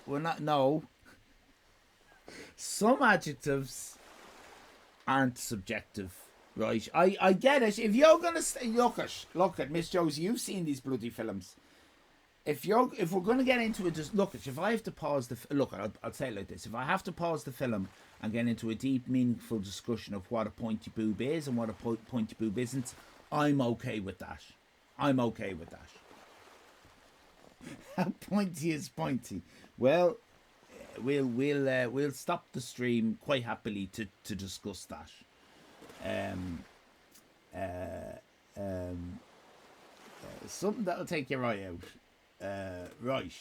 we're not. No. Some adjectives aren't subjective, right? I get it. If you're gonna look at Miss Josie, you've seen these bloody films. If we're gonna get into it, just look at. If I have to pause I'll say it like this: if I have to pause the film and get into a deep, meaningful discussion of what a pointy boob is and what a pointy boob isn't, I'm okay with that. I'm okay with that. How pointy is pointy? Well, we'll stop the stream quite happily to discuss that. Something that'll take your eye out. Right.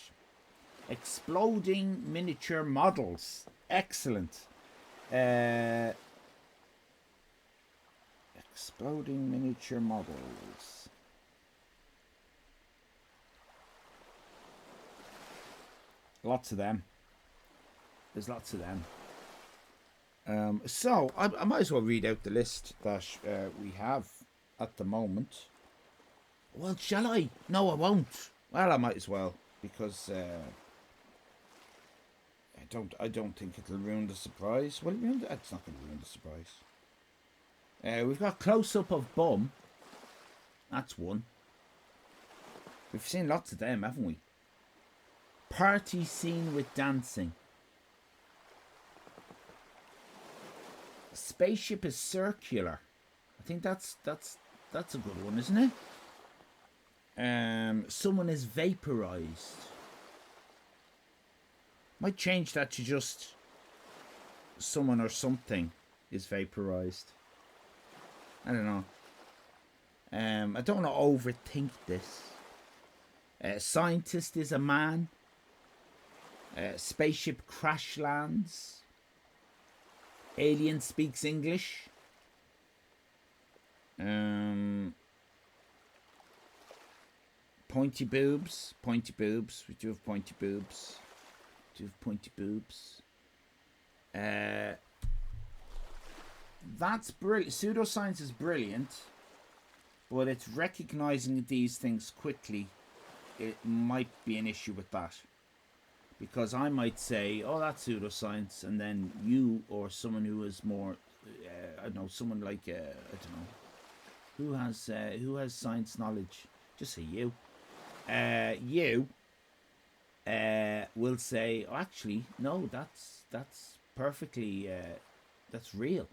Exploding miniature models. Excellent. Exploding miniature models. Lots of them. There's lots of them. So I might as well read out the list that we have at the moment. Well, shall I? No, I won't. Well, I might as well, because I don't think it'll ruin the surprise. Well, it's not going to ruin the surprise. We've got close up of bum. That's one. We've seen lots of them, haven't we? Party scene with dancing. Spaceship is circular. I think that's a good one, isn't it? Someone is vaporized. Might change that to just someone or something is vaporized. I don't know. I don't want to overthink this. Scientist is a man. Spaceship crash lands. Alien speaks English. Pointy boobs. Pointy boobs. We do have pointy boobs. That's brilliant. Pseudoscience is brilliant, but it's recognizing these things quickly. It might be an issue with that. Because I might say, oh, that's pseudoscience, and then you or someone who is more, I don't know, someone like, I don't know, who has science knowledge, just say you. You will say, oh, actually, no, that's perfectly, that's real.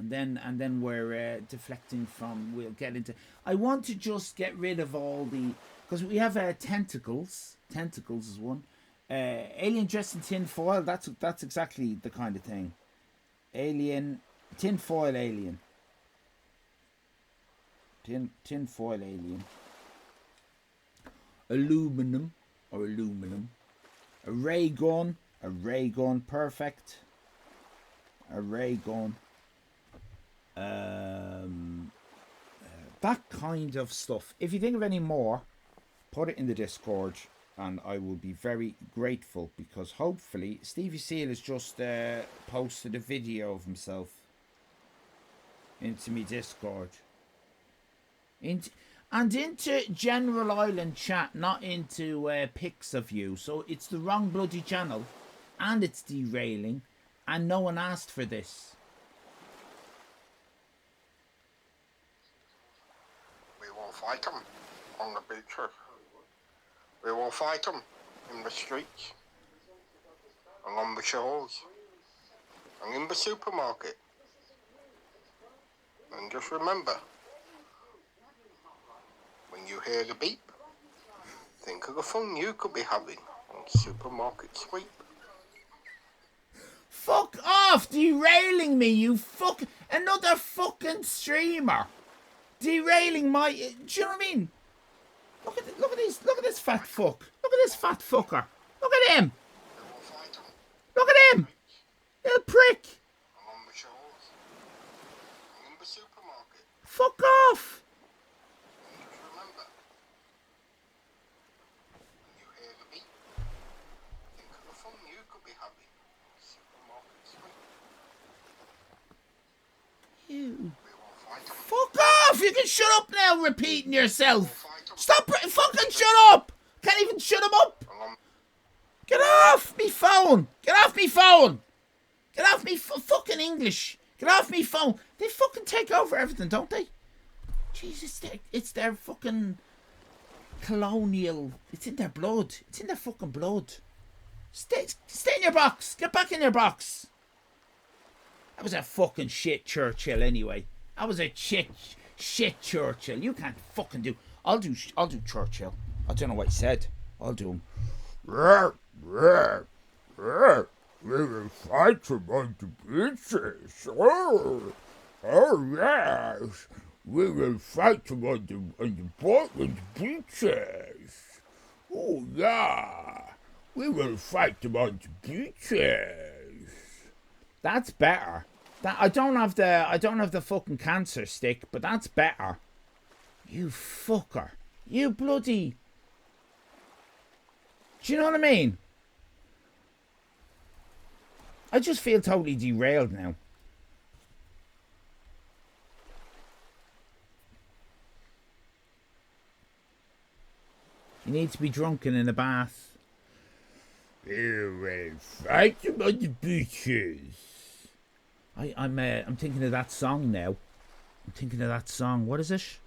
And then we're deflecting from, we'll get into, I want to just get rid of all the, because we have tentacles. Tentacles is one. Alien dressed in tin foil. That's exactly the kind of thing. Alien, tin foil alien. Tin foil alien. Aluminum or aluminum. A ray gun. A ray gun. Perfect. A ray gun. That kind of stuff. If you think of any more, put it in the Discord, and I will be very grateful, because hopefully Stevie Seal has just posted a video of himself into me Discord. Into General Island chat, not into pics of you. So it's the wrong bloody channel. and it's derailing, and no one asked for this. We will fight them on the beaches. We will fight them in the streets and on the shores and in the supermarket. And just remember, when you hear the beep, think of the fun you could be having on Supermarket Sweep. Fuck off, derailing me, you fuck... Another fucking streamer. Derailing my... Do you know what I mean? Look at this fat fuck. Look at this fat fucker. Look at him. We will fight them Look at him. Little prick. and on the shores and in the supermarket. Fuck off. And just remember, when you hear the beep, think of the fun you could be having on Supermarket Sweep. You... We will fight them. Fuck off. You can shut up now repeating yourself. Stop fucking shut up. Can't even shut him up. Get off me phone. Get off me phone. Get off me fucking English. Get off me phone. They fucking take over everything, don't they? Jesus, it's their fucking colonial. It's in their blood. It's in their fucking blood. Stay in your box. Get back in your box. That was a fucking shit Churchill anyway. That was a shit Churchill. You can't fucking do... I'll do Churchill. I don't know what he said. I'll do him. We will fight him on the beaches. Oh yes. We will fight him on the beaches. Oh yeah. We will fight him on the beaches. That's better. I don't have the fucking cancer stick, but that's better. You fucker. You bloody... Do you know what I mean? I just feel totally derailed now. You need to be drunken in a bath. You will fight him on the beaches. I'm thinking of that song now. I'm thinking of that song. What is it?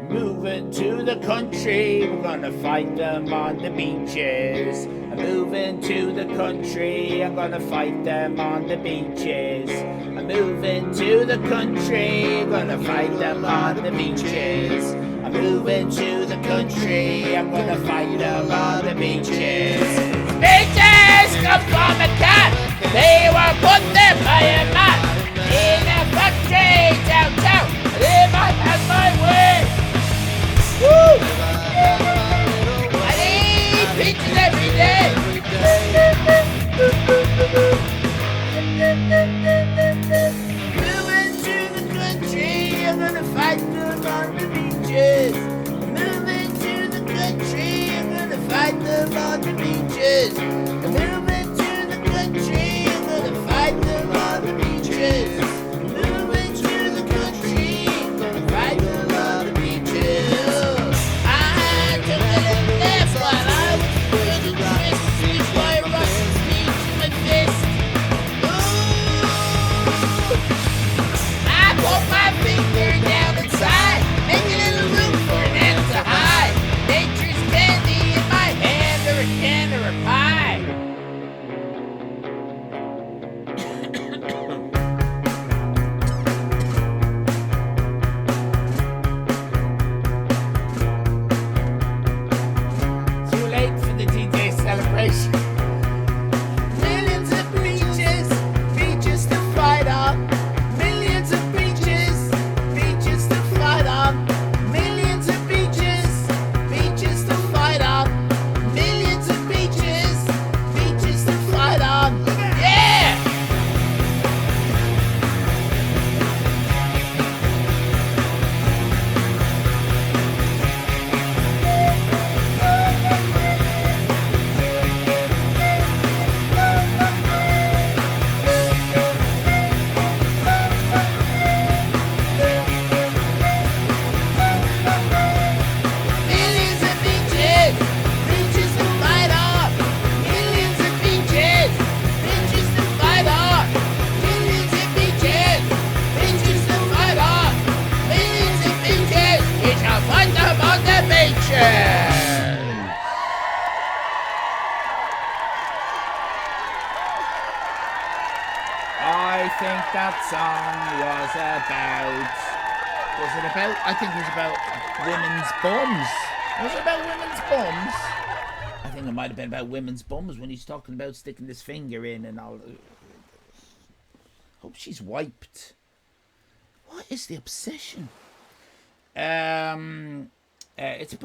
Moving to the country, we're gonna fight them on the beaches. I'm moving to the country, I'm gonna fight them on the beaches. I'm moving to the country, gonna fight them on the beaches. I'm moving to the country, I'm gonna fight them on the beaches. Beaches come from a cat, they were put there by a man. In a factory downtown, I live I have my way. Woo! I eat pizzas every day. Moving to the country, I'm gonna fight them on the beaches. Moving to the country, I'm gonna fight them on the beaches. Moving to the country, I'm gonna fight them on the beaches. Moving to the country, I'm gonna fight them on the beaches. Pie. think that song was about. Was it about? I think it was about women's bums. Was it about women's bums? I think it might have been about women's bums when he's talking about sticking his finger in and all. Hope she's wiped. What is the obsession? It's a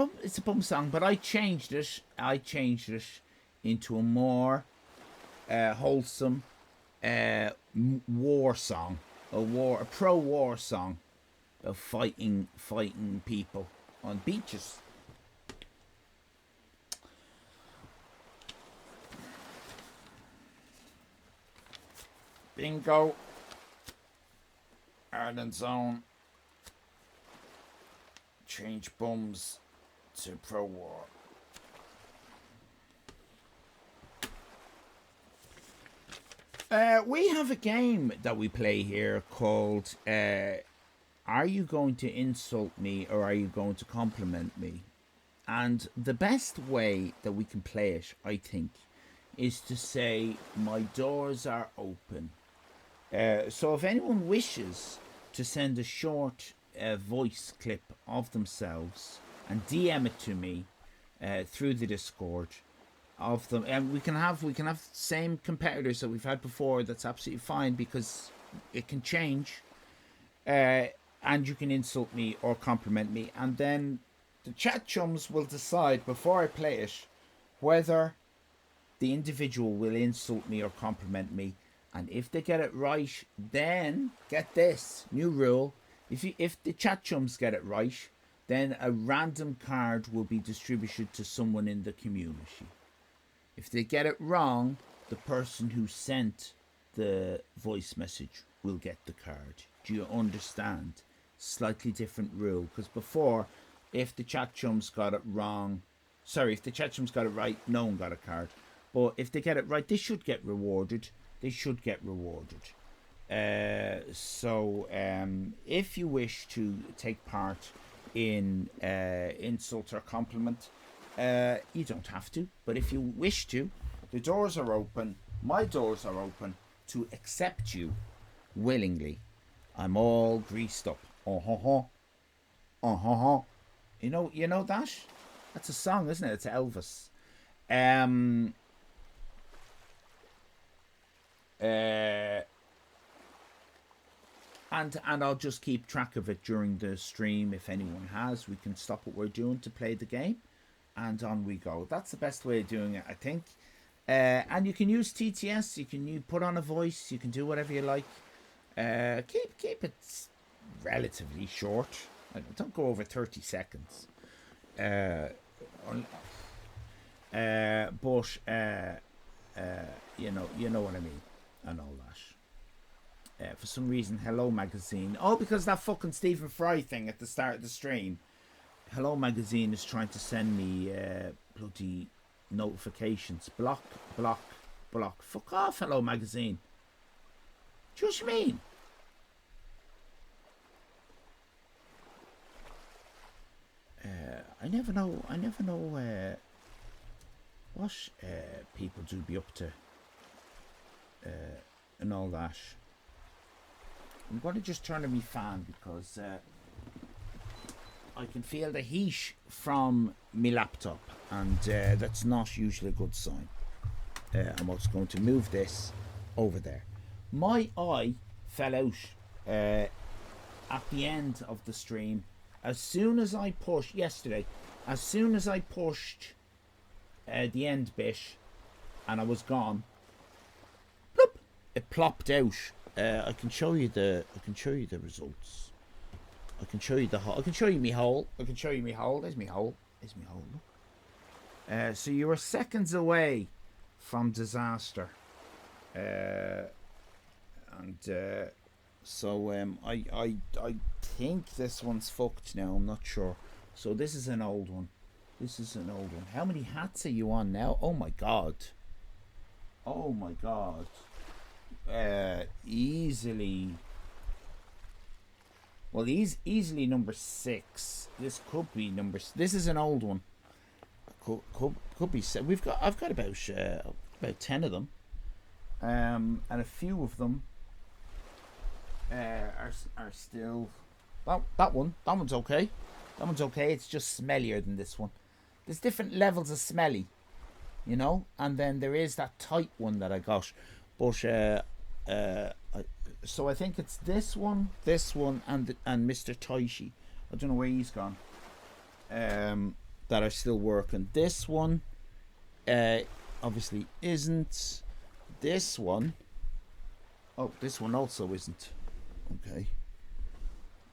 bum song, but I changed it. Into a more wholesome war song, a pro-war song of fighting people on beaches. Bingo. Ireland's own. Change bums to pro-war. We have a game that we play here called Are You Going to Insult Me or Are You Going to Compliment Me? And the best way that we can play it, I think, is to say, my doors are open. So if anyone wishes to send a short voice clip of themselves and DM it to me through the Discord of them, and we can have same competitors that we've had before. That's absolutely fine because it can change, and you can insult me or compliment me, and then the chat chums will decide before I play it whether the individual will insult me or compliment me. And if they get it right, then get this new rule: if the chat chums get it right, then a random card will be distributed to someone in the community. If they get it wrong, the person who sent the voice message will get the card. Do you understand? Slightly different rule, because before, if the chat chums got it wrong, if the chat chums got it right, no one got a card. But if they get it right, they should get rewarded. If you wish to take part in insult or compliment, you don't have to, but if you wish to, the doors are open. My doors are open to accept you willingly. I'm all greased up. You know that? That's a song, isn't it? It's Elvis. And I'll just keep track of it during the stream. If anyone has, we can stop what we're doing to play the game, and on we go. That's the best way of doing it, I think. And you can use TTS. You can put on a voice. You can do whatever you like. Keep it relatively short. Don't go over 30 seconds. But you know what I mean, and all that. For some reason, Hello Magazine. Oh, because that fucking Stephen Fry thing at the start of the stream. Hello Magazine is trying to send me bloody notifications. Block. Fuck off, Hello Magazine. Do you know what I mean? I never know what people do be up to and all that. I'm going to just turn on my fan because I can feel the heat from my laptop, and that's not usually a good sign. I'm also going to move this over there. My eye fell out at the end of the stream as soon as I pushed the end bit and I was gone. Bloop, it plopped out. I can show you the results. I can show you me hole. There's me hole. So you were seconds away from disaster. So I think this one's fucked now. I'm not sure. So this is an old one. How many hats are you on now? Oh my god. Easily. Well, he's easily number 6. This could be number. This is an old one. Could be. I've got about 10 of them, and a few of them are still. That one's okay. That one's okay. It's just smellier than this one. There's different levels of smelly, you know. And then there is that tight one that I got, but so I think it's this one, and Mr. Taishi. I don't know where he's gone. That are still working. This one, obviously isn't. This one. Oh, this one also isn't. Okay.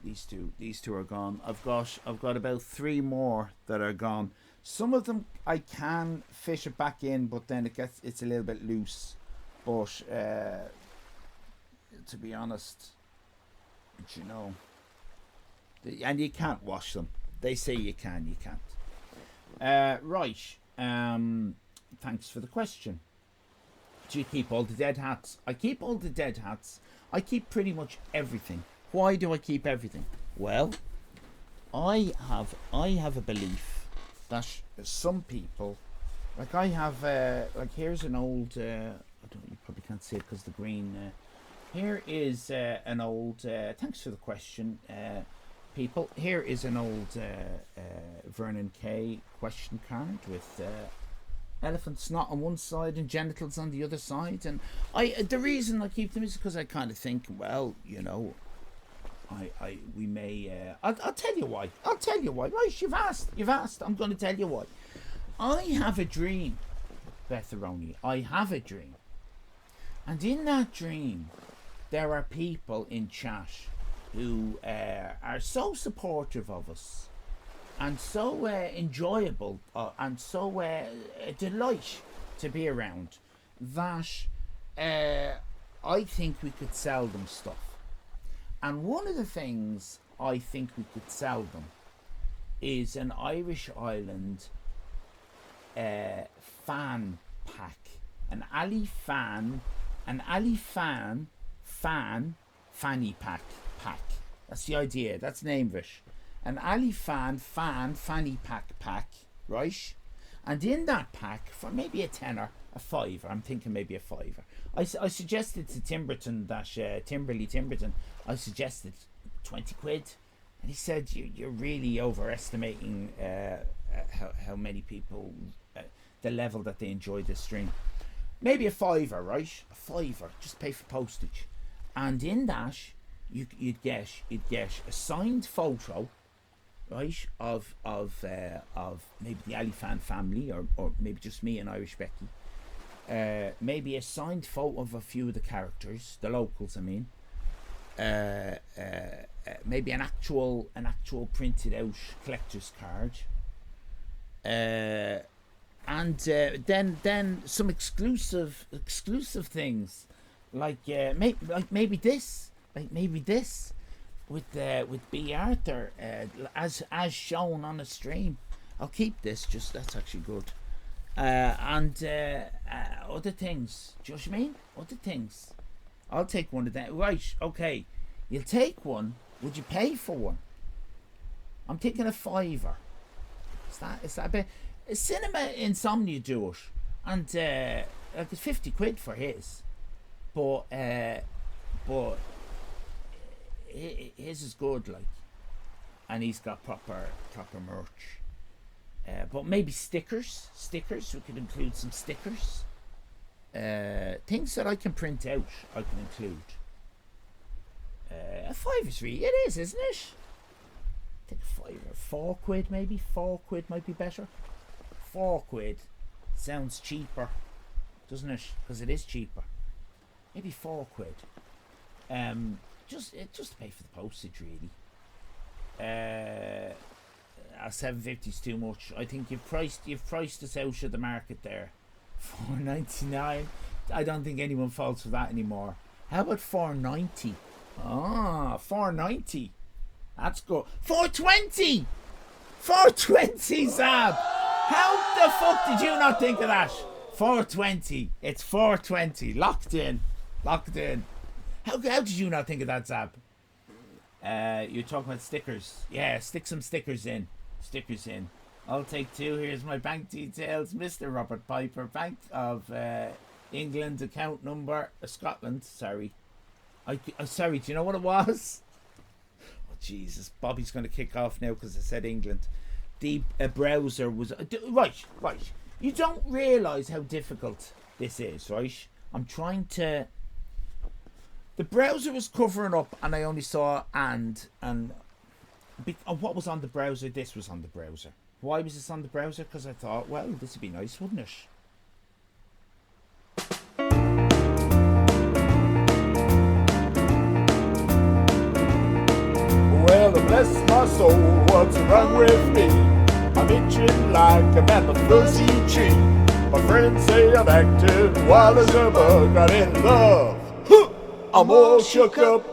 These two are gone. I've got about 3 more that are gone. Some of them I can fish it back in, but then it's a little bit loose. But to be honest, you know, and you can't wash them. They say you can, you can't. Right. Thanks for the question. Do you keep all the dead hats? I keep all the dead hats. I keep pretty much everything. Why do I keep everything? Well, I have a belief that some people, like I have, like here's an old, you probably can't see it because the green. Here is an old. Thanks for the question, people. Here is an old Vernon Kay question card with elephant snot on one side and genitals on the other side, and the reason I keep them is because I kind of think, well, you know, we may. I'll tell you why. Right, you've asked. I'm going to tell you why. I have a dream, Betharoni. I have a dream, and in that dream, there are people in chat who are so supportive of us, and so enjoyable, and so a delight to be around, that I think we could sell them stuff. And one of the things I think we could sell them is an Irish Island fan pack, an Allyfan fanny pack. That's the idea. That's the name of it. An Allyfan fanny pack, right? And in that pack, for maybe a tenner, a fiver, I'm thinking maybe a fiver. I suggested to Timberton that Timberton, I suggested 20 quid, and he said you're really overestimating how many people, the level that they enjoy this stream. Maybe a fiver, right? A fiver, just pay for postage, and in that you'd get a signed photo, right, of maybe the Allyfan family, or maybe just me and Irish Becky. Maybe a signed photo of a few of the characters, the locals, I mean. Maybe an actual printed out collector's card. And then some exclusive things, like maybe this with B. Arthur, as shown on the stream. I'll keep this. Just that's actually good. And other things. Do you know what I mean? Other things. I'll take one of them. Right, okay. You'll take one. Would you pay for one? I'm taking a fiver. Is that a bit? Cinema Insomnia do it, and like it's 50 quid for his, but his is good, like, and he's got proper merch. But maybe stickers. We could include some stickers. Things that I can print out, I can include. A five is really, it is, isn't it? I think a five or 4 quid maybe. 4 quid might be better. 4 quid sounds cheaper, doesn't it? Because it is cheaper. Maybe 4 quid. Just to pay for the postage, really. 750 is too much. I think you've priced us out of the market there. $4.99. I don't think anyone falls for that anymore. How about $4.90? $4.90. That's good. $4.20. $4.20, Zab. How the fuck did you not think of that? $4.20. It's $4.20. Locked in. How did you not think of that, Zab? You're talking about stickers. Yeah, stick some stickers in. I'll take 2. Here's my bank details. Mr. Robert Piper, Bank of England, account number, Scotland, sorry. Sorry, do you know what it was? Oh, Jesus. Bobby's going to kick off now because I said England. The browser was... Right. You don't realise how difficult this is, right? I'm trying to... The browser was covering up and I only saw and what was on the browser? This was on the browser. Why was this on the browser? Because I thought, well, this would be nice, wouldn't it? Well, bless my soul, what's wrong with me? I'm itching like a man with fuzzy tree. My friends say I'm acting wild as a bug, not in love. I'm all shook up,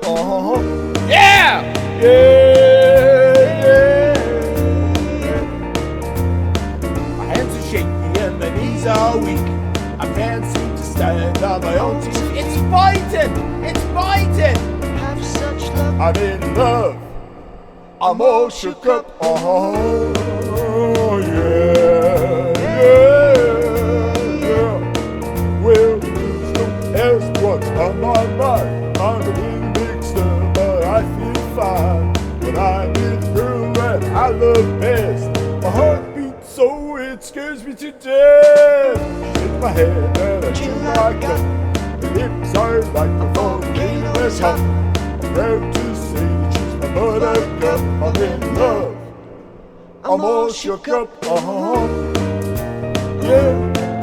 Yeah! My hands are shaky and my knees are weak. I can't seem to stand on my own two feet. It's biting! Have such love. I'm in love. I'm all shook up, Well, don't ask what's on my mind. I'm a little mixed up, but I feel fine. When I'm with her that I love best, my heart beats so it scares me to death. In my head and I chew my gut. The lips are like a volcano that's hot. I'm proud to say she's my buttercup. I'm in love. I'm all shook up,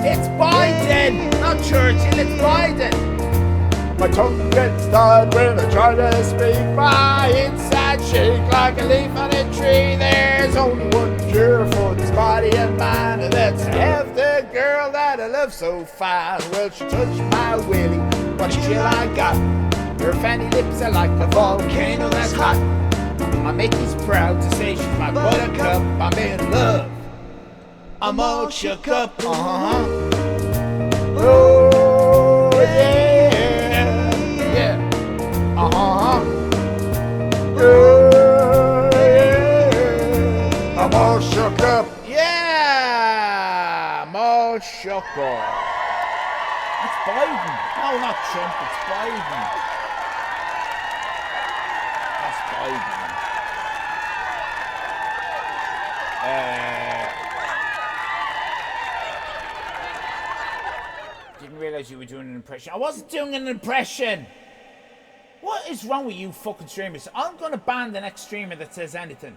It's Biden! Not Churchill, it's Biden! My tongue gets tied when I try to speak. My inside shake like a leaf on a tree. There's only one cure for this body and mind, and that's to have the girl that I love so fine. Well, she touched my willy, what a chill I got. Her fanny lips are like a volcano that's hot. My Mickey's proud to say she's my buttercup. I'm in love. I'm all shook up, Oh, yeah, I'm all shook up. Yeah! I'm all shook up. That's Biden. No, not Trump, it's Biden. That's Biden. Didn't realise you were doing an impression. I wasn't doing an impression! What is wrong with you fucking streamers? I'm gonna ban the next streamer that says anything.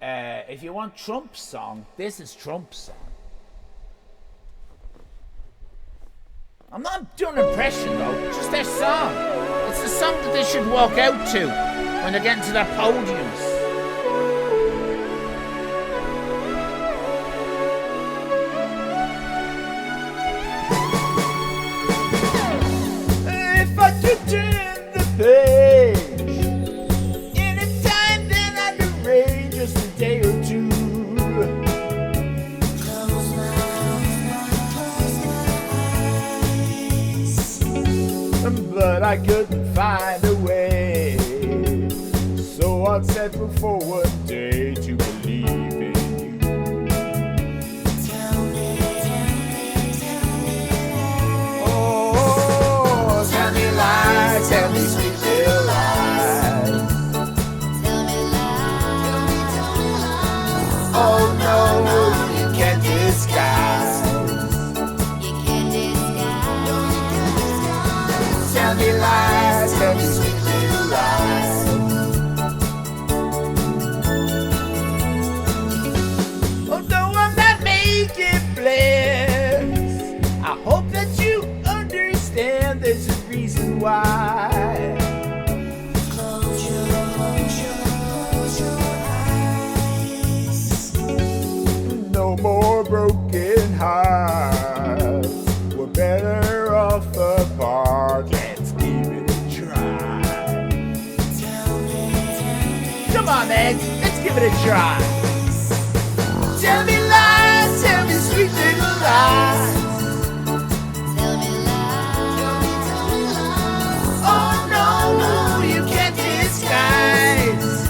If you want Trump's song, this is Trump's song. I'm not doing an impression though, it's just their song. It's the song that they should walk out to when they're getting to their podiums. If I could turn the page anytime, then I'd arrange just a day or two. But I couldn't find a way, so I'd settle for one day to believe in you. Oh, tell me lies, tell me sweet little lies. Oh no, you can't disguise. Tell me lies, tell me sweet little lies. Although I'm not making plans, I hope that you understand there's a reason why. Close your eyes. No more broken hearts. We're better off apart. Let's give it a try. Come on, man. Let's give it a try. Tell me lies, tell me sweet little lies. Oh no, you can't disguise.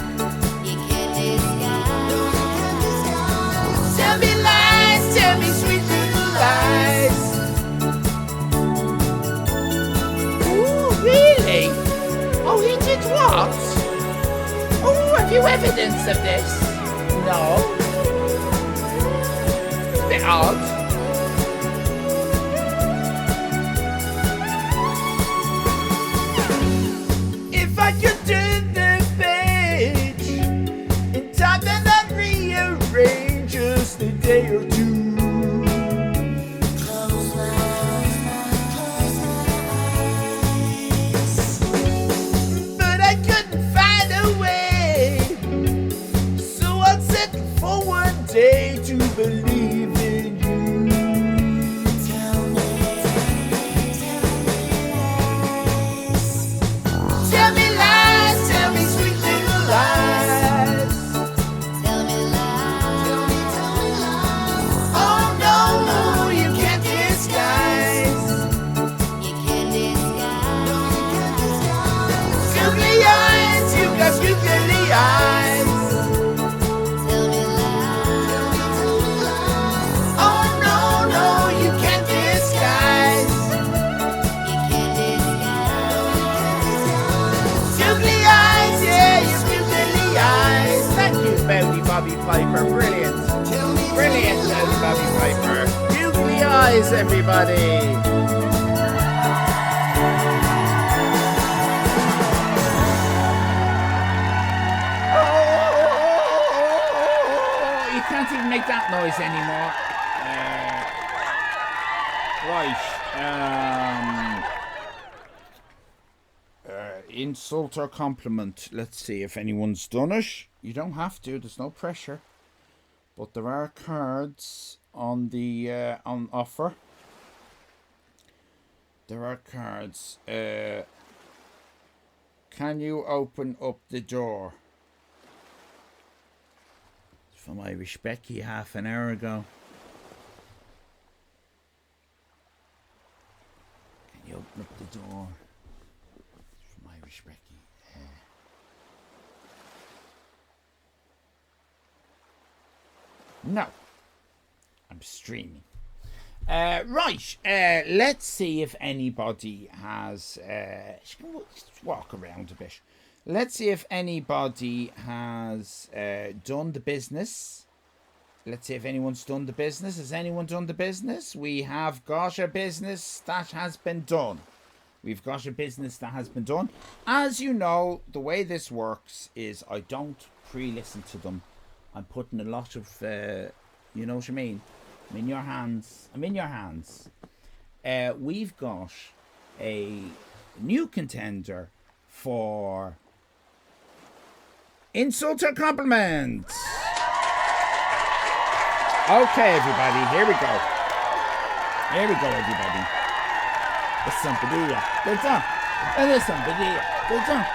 Tell me lies, tell me sweet little lies. Ooh, Oh, he did what? Oh, have you evidence of this? No. It's a bit odd. If I could turn the page in time, then I'd rearrange just a day or two. But I couldn't find a way, so I'd settle for one day to believe in you. Tell me lies, tell me sweet little lies. Oh no, you can't disguise. Googly eyes, you got googly eyes. Oh no, you can't disguise. Googly eyes, yeah, you googly eyes. Thank you, Bowdy Bobby Piper. Brilliant. Brilliant, Bowdy Bobby Piper. Googly eyes, everybody. Oh, you can't even make that noise anymore. Insult or compliment. Let's see if anyone's done it. You don't have to. There's no pressure. But there are cards on the on offer. There are cards. Can you open up the door? It's from Irish Becky half an hour ago. Can you open up the door? It's from Irish Becky. No. I'm streaming. Right. Let's see if anybody has... just walk around a bit. Let's see if anybody has done the business. Let's see if anyone's done the business. Has anyone done the business? We have got a business that has been done. We've got a business that has been done. As you know, the way this works is I don't pre-listen to them. I'm putting a lot of, you know what I mean? I'm in your hands. I'm in your hands. We've got a new contender for insult or compliment. Okay, everybody, here we go. Here we go, everybody. There's somebody here. There's some. And there's somebody here. There's some.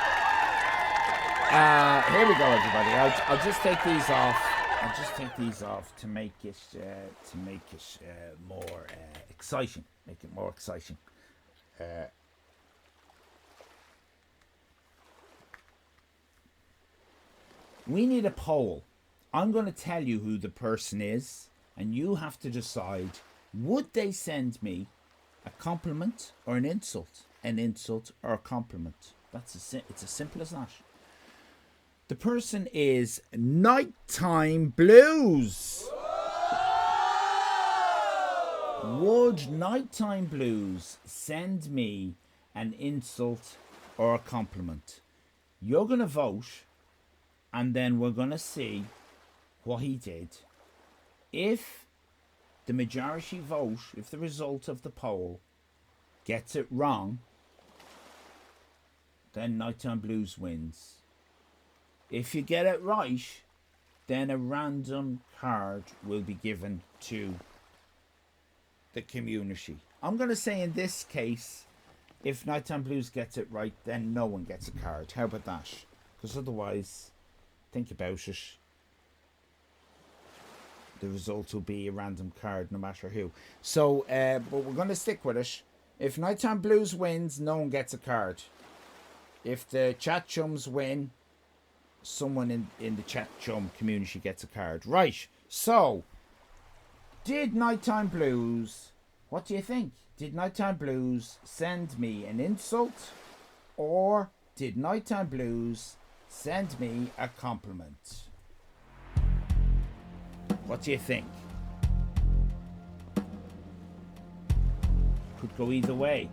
Here we go, everybody. I'll just take these off. I'll just take these off to make it more exciting. Make it more exciting. We need a poll. I'm going to tell you who the person is, and you have to decide: would they send me a compliment or an insult? An insult or a compliment? It's as simple as that. The person is Nighttime Blues. Would Nighttime Blues send me an insult or a compliment? You're going to vote, and then we're going to see what he did. If the majority vote, if the result of the poll gets it wrong, then Nighttime Blues wins. If you get it right, then a random card will be given to the community. I'm going to say in this case, if Nighttime Blues gets it right, then no one gets a card. How about that? Because otherwise, think about it, the result will be a random card no matter who. So, but we're going to stick with it. If Nighttime Blues wins, no one gets a card. If the chat chums win, someone in the chat chum community gets a card. Right, so did Nighttime Blues, what do you think? Did Nighttime Blues send me an insult, or did Nighttime Blues send me a compliment? What do you think? Could go either way.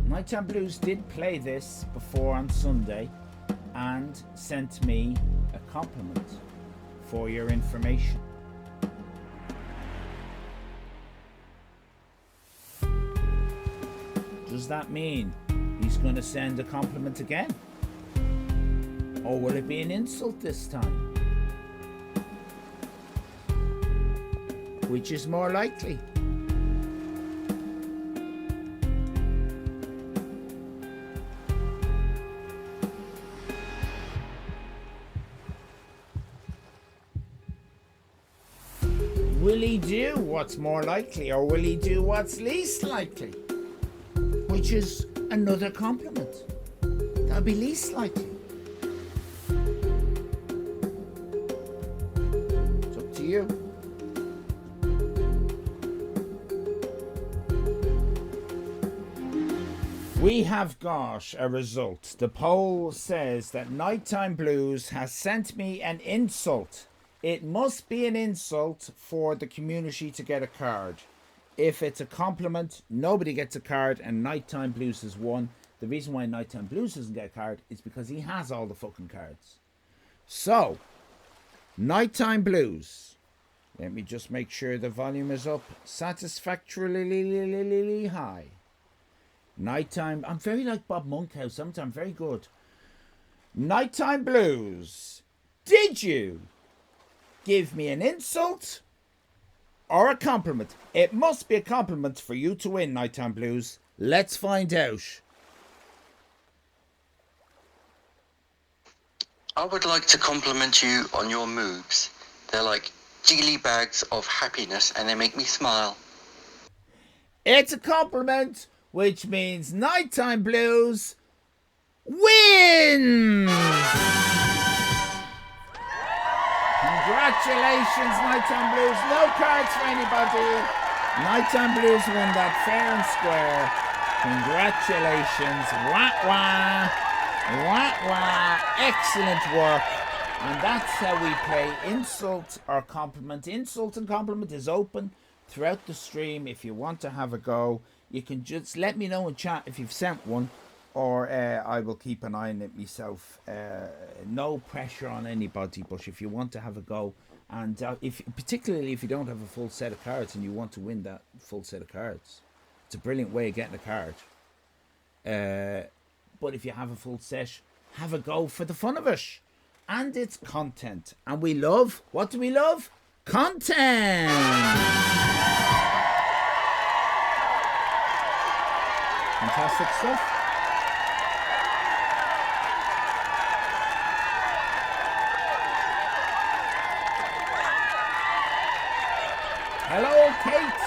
Nighttime Blues did play this before on Sunday and sent me a compliment for your information. Does that mean he's going to send a compliment again? Or will it be an insult this time? Which is more likely? Will he do what's more likely, or will he do what's least likely? Which is another compliment. That'll be least likely. It's up to you. We have got a result. The poll says that Nighttime Blues has sent me an insult. It must be an insult for the community to get a card. If it's a compliment, nobody gets a card, and Nighttime Blues has won. The reason why Nighttime Blues doesn't get a card is because he has all the fucking cards. So, Nighttime Blues. Let me just make sure the volume is up satisfactorily high. Nighttime. I'm very like Bob Monkhouse. Sometimes I'm very good. Nighttime Blues. Did you give me an insult or a compliment? It must be a compliment for you to win, Nighttime Blues. Let's find out. I would like to compliment you on your moves. They're like jiggly bags of happiness and they make me smile. It's a compliment, which means Nighttime Blues wins! Congratulations, Nighttime Blues. No cards for anybody. Nighttime Blues won that fair and square. Congratulations. Wah wah. Wah wah. Excellent work. And that's how we play insult or compliment. Insult and compliment is open throughout the stream. If you want to have a go, you can just let me know in chat if you've sent one, or I will keep an eye on it myself. No pressure on anybody, but if you want to have a go, and particularly if you don't have a full set of cards and you want to win that full set of cards, it's a brilliant way of getting a card. But if you have a full set, have a go for the fun of it. And it's content. And we love, what do we love? Content! Fantastic stuff. Hello, Kate.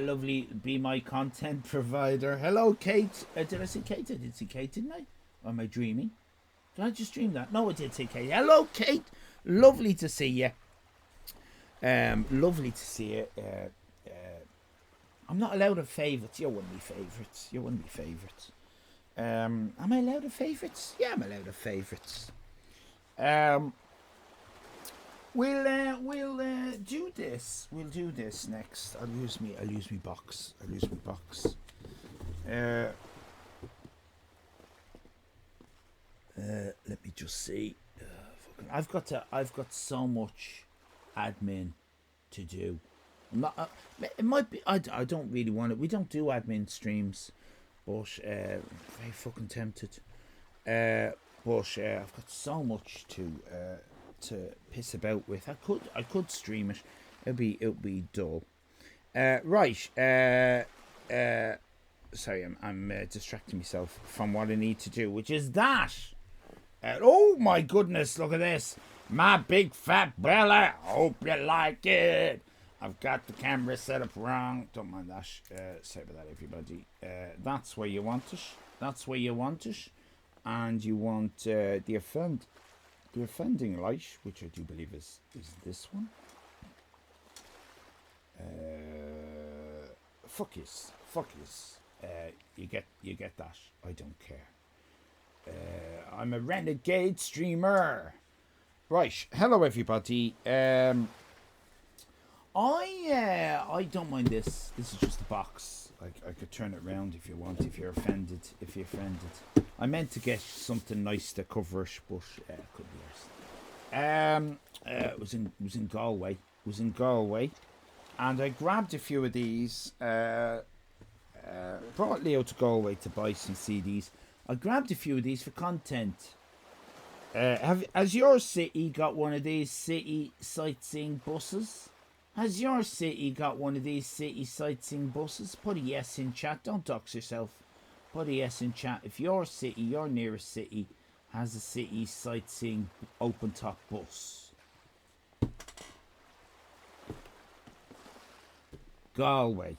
Lovely, be my content provider. Hello, Kate. Did I see Kate? I did see Kate, didn't I? Or am I dreaming? Did I just dream that? No, I did see Kate. Hello, Kate. Lovely to see you. Lovely to see you. I'm not allowed a favourites. You're one of my favourites. You're one of my favourites. Am I allowed a favourites? Yeah, I'm allowed a favourites. We'll do this. We'll do this next. I'll use me box. Let me just see. I've got so much admin to do. I'm not, it might be. I don't really want it. We don't do admin streams, but very fucking tempted. But I've got so much to piss about with. I could stream it. It'll be dull. Right. Sorry, I'm distracting myself from what I need to do, which is that. Oh my goodness! Look at this. My big fat belly. Hope you like it. I've got the camera set up wrong. Don't mind that. Sorry about that, everybody. That's where you want it. That's where you want it. And you want the offending light, which I do believe is this one. Fuck yes. you get that. I don't care. I'm a renegade streamer. Right, hello everybody. I don't mind this. This is just a box. I could turn it around if you want. If you're offended. I meant to get something nice to cover it, but could be worse. It was in Galway. And I grabbed a few of these. Brought Leo to Galway to buy some CDs. I grabbed a few of these for content. Has your city got one of these city sightseeing buses? Has your city got one of these city sightseeing buses? Put a yes in chat. Don't dox yourself. Put a yes in chat if your city, your nearest city, has a city sightseeing open top bus. Galway.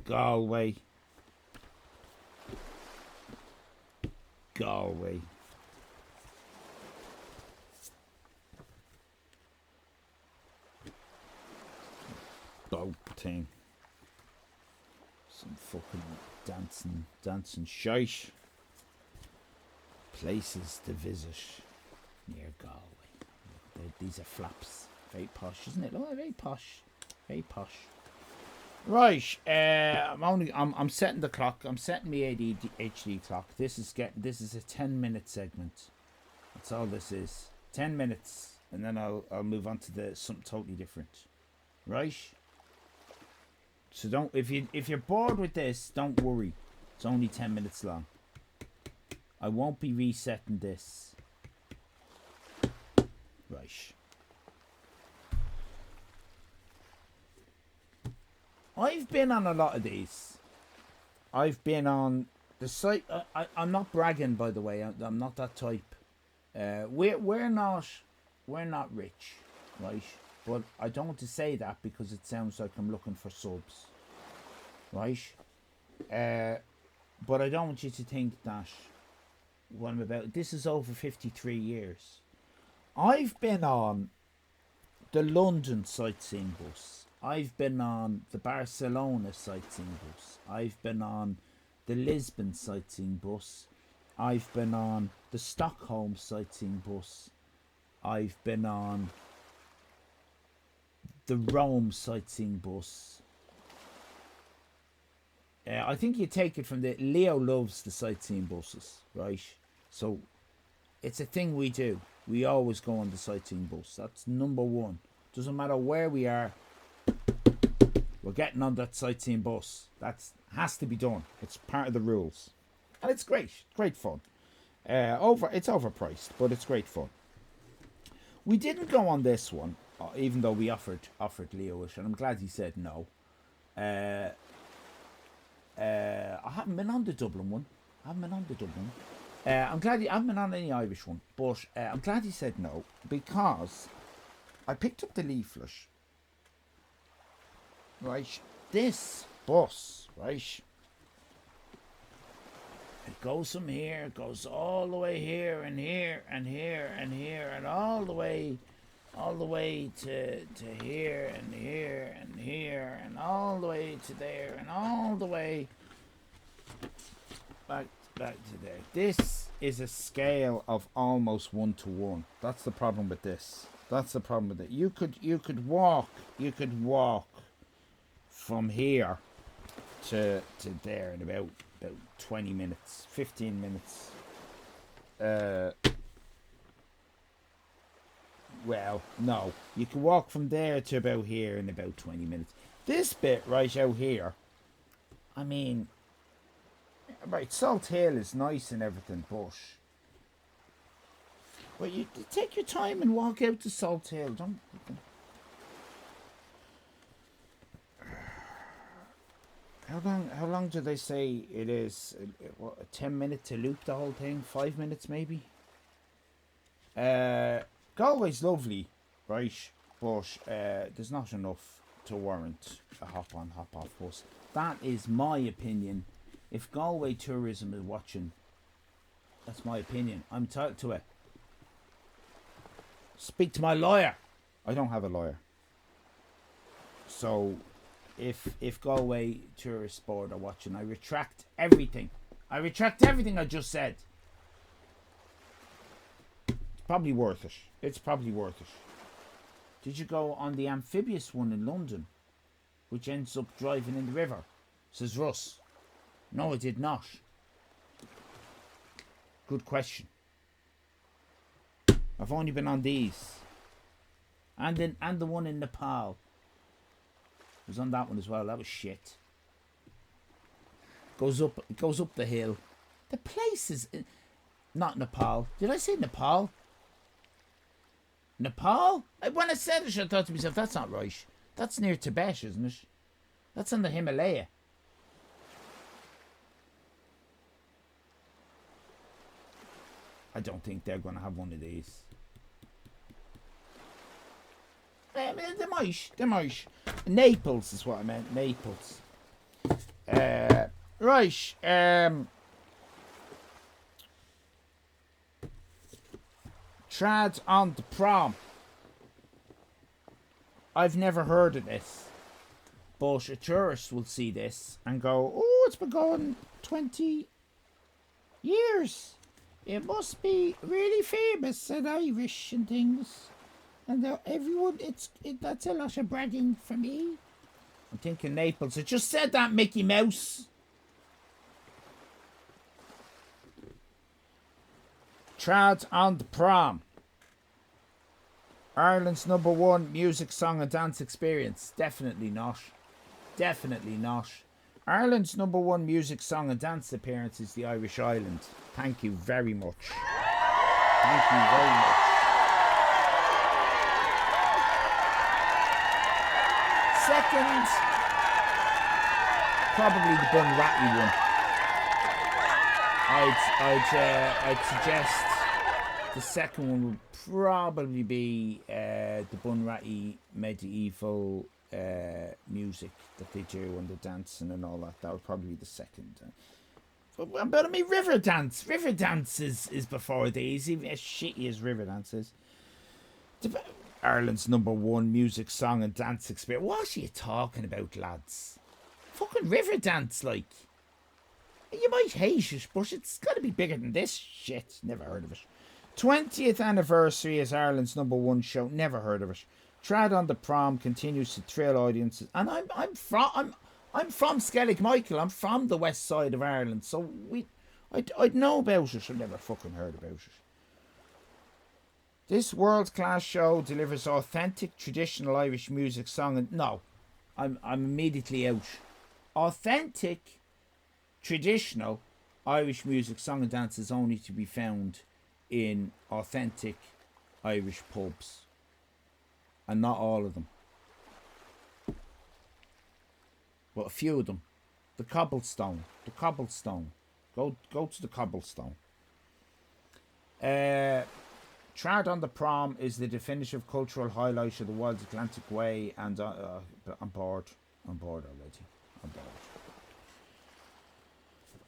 Galway. Boat thing. Some fucking dancing shite. Places to visit near Galway. These are flaps. Very posh, isn't it? Oh, very posh. Right, I'm setting the clock. I'm setting my ADHD clock. This is a 10-minute segment. That's all this is. 10 minutes, and then I'll move on to something totally different. Right? So don't if you're bored with this, don't worry. It's only 10 minutes long. I won't be resetting this. Right. I've been on a lot of these. I've been on the site. I'm not bragging, by the way. I'm not that type. We're not rich, right? But I don't want to say that because it sounds like I'm looking for subs, right? But I don't want you to think that what I'm about. This is over 53 years. I've been on the London sightseeing bus. I've been on the Barcelona sightseeing bus. I've been on the Lisbon sightseeing bus. I've been on the Stockholm sightseeing bus. I've been on the Rome sightseeing bus. I think you take it from Leo loves the sightseeing buses, right? So it's a thing we do. We always go on the sightseeing bus. That's number one. Doesn't matter where we are. We're getting on that sightseeing bus. That has to be done. It's part of the rules. And it's great. Great fun. It's overpriced, but it's great fun. We didn't go on this one, even though we offered Leo it, and I'm glad he said no. I haven't been on the Dublin one. I'm glad I haven't been on any Irish one, but I'm glad he said no, because I picked up the leaflet. Right, this bus, right, it goes from here, it goes all the way here and here and here and here and all the way to here and here and here and all the way to there and all the way back to there. This is a scale of almost 1-to-1. That's the problem with this. You could walk from here to there in about 20 minutes, 15 minutes. Well, no. You can walk from there to about here in about 20 minutes. This bit right out here, I mean, right, Salt Hill is nice and everything, but well, you take your time and walk out to Salt Hill. Don't. How long do they say it is? What, 10 minutes to loop the whole thing? 5 minutes maybe? Galway's lovely, right? But there's not enough to warrant a hop on, hop off bus. That is my opinion. If Galway Tourism is watching, that's my opinion. I'm entitled to it. Speak to my lawyer. I don't have a lawyer. So if Galway Tourist Board are watching, I retract everything. I retract everything I just said. It's probably worth it. It's probably worth it. Did you go on the amphibious one in London, which ends up driving in the river? Says Russ. No, I did not. Good question. I've only been on these. And the one in Nepal. I was on that one as well. That was shit. It goes up the hill. The place is not Nepal. Did I say Nepal? Nepal? When I said it, I thought to myself, that's not right. That's near Tibet, isn't it? That's on the Himalaya. I don't think they're going to have one of these. They might. Naples is what I meant. Naples. Right. Trad on the prom. I've never heard of this, but a tourist will see this and go, "Oh, it's been going 20 years. It must be really famous and Irish and things." And everyone, that's a lot of bragging for me. I'm thinking Naples. I just said that, Mickey Mouse. Trad on the prom. Ireland's #1 music, song and dance experience. Definitely not. Definitely not. Ireland's #1 music, song and dance appearance is the Irish Island. Thank you very much. Thank you very much. Second, probably the Bunratty one. I'd suggest the second one would probably be the Bunratty medieval music that they do and the dancing and all that. That would probably be the second. But I mean, Riverdance. Riverdance is before these, even as shitty as Riverdance is. Ireland's #1 music, song and dance experience. What are you talking about, lads? Fucking Riverdance, like. You might hate it, but it's got to be bigger than this shit. Never heard of it. 20th anniversary is Ireland's #1 show. Never heard of it. Trad on the prom continues to thrill audiences, and I'm from Skellig Michael. I'm from the west side of Ireland, so I'd know about it. I've never fucking heard about it. This world-class show delivers authentic traditional Irish music, song and... No, I'm immediately out. Authentic traditional Irish music, song and dance is only to be found in authentic Irish pubs. And not all of them. But a few of them. The Cobblestone. Go to the Cobblestone. Trad on the prom is the definitive cultural highlight of the Wild Atlantic Way, and I'm bored already. I'm bored.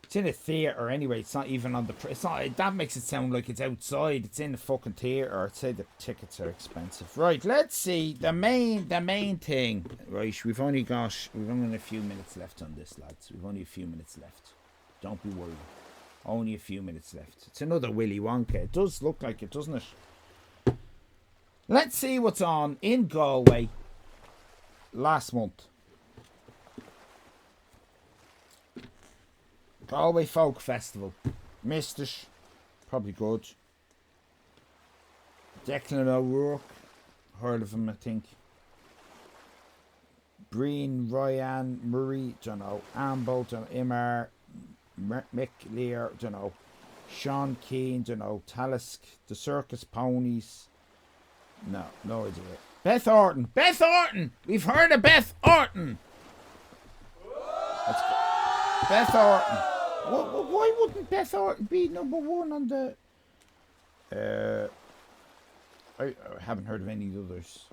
It's in a theatre anyway. It's not even on the. It's not. That makes it sound like it's outside. It's in the fucking theatre. I'd say the tickets are expensive. Right. Let's see the main thing. Right. We've only a few minutes left on this, lads. We've only a few minutes left. Don't be worried. Only a few minutes left. It's another Willy Wonka. It does look like it, doesn't it? Let's see what's on in Galway last month. Galway Folk Festival. Missed it. Probably good. Declan O'Rourke. Heard of him, I think. Breen, Ryan, Murray, don't know. Amble, don't know. Imar, Mick Lear, don't know. Sean Keane, don't know. Talisk, the Circus Ponies. No idea. Beth Orton. We've heard of Beth Orton. Beth Orton. Why wouldn't Beth Orton be #1 on the... I haven't heard of any others.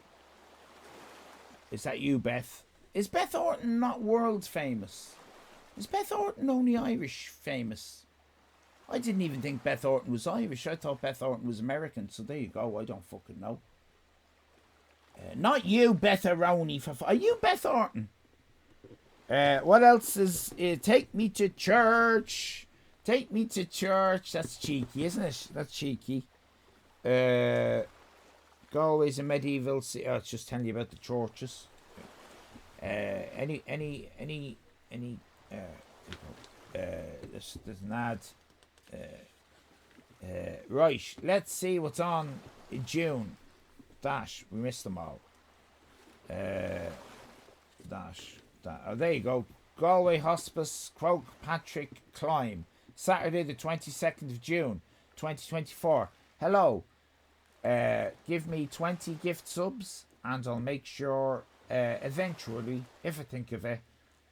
Is that you, Beth? Is Beth Orton not world famous? Is Beth Orton only Irish famous? I didn't even think Beth Orton was Irish. I thought Beth Orton was American. So there you go. I don't fucking know. Not you, Beth Aroni. Are you Beth Orton? What else is take me to church? Take me to church. That's cheeky, isn't it? That's cheeky. Galway's a medieval city. Oh, it's just telling you about the churches. Any there's an ad. Right, let's see what's on in June. Dash, we missed them all. Oh, there you go. Galway Hospice, Croke Patrick Climb, Saturday the 22nd of June, 2024. Hello. Give me 20 gift subs, and I'll make sure eventually, if I think of it,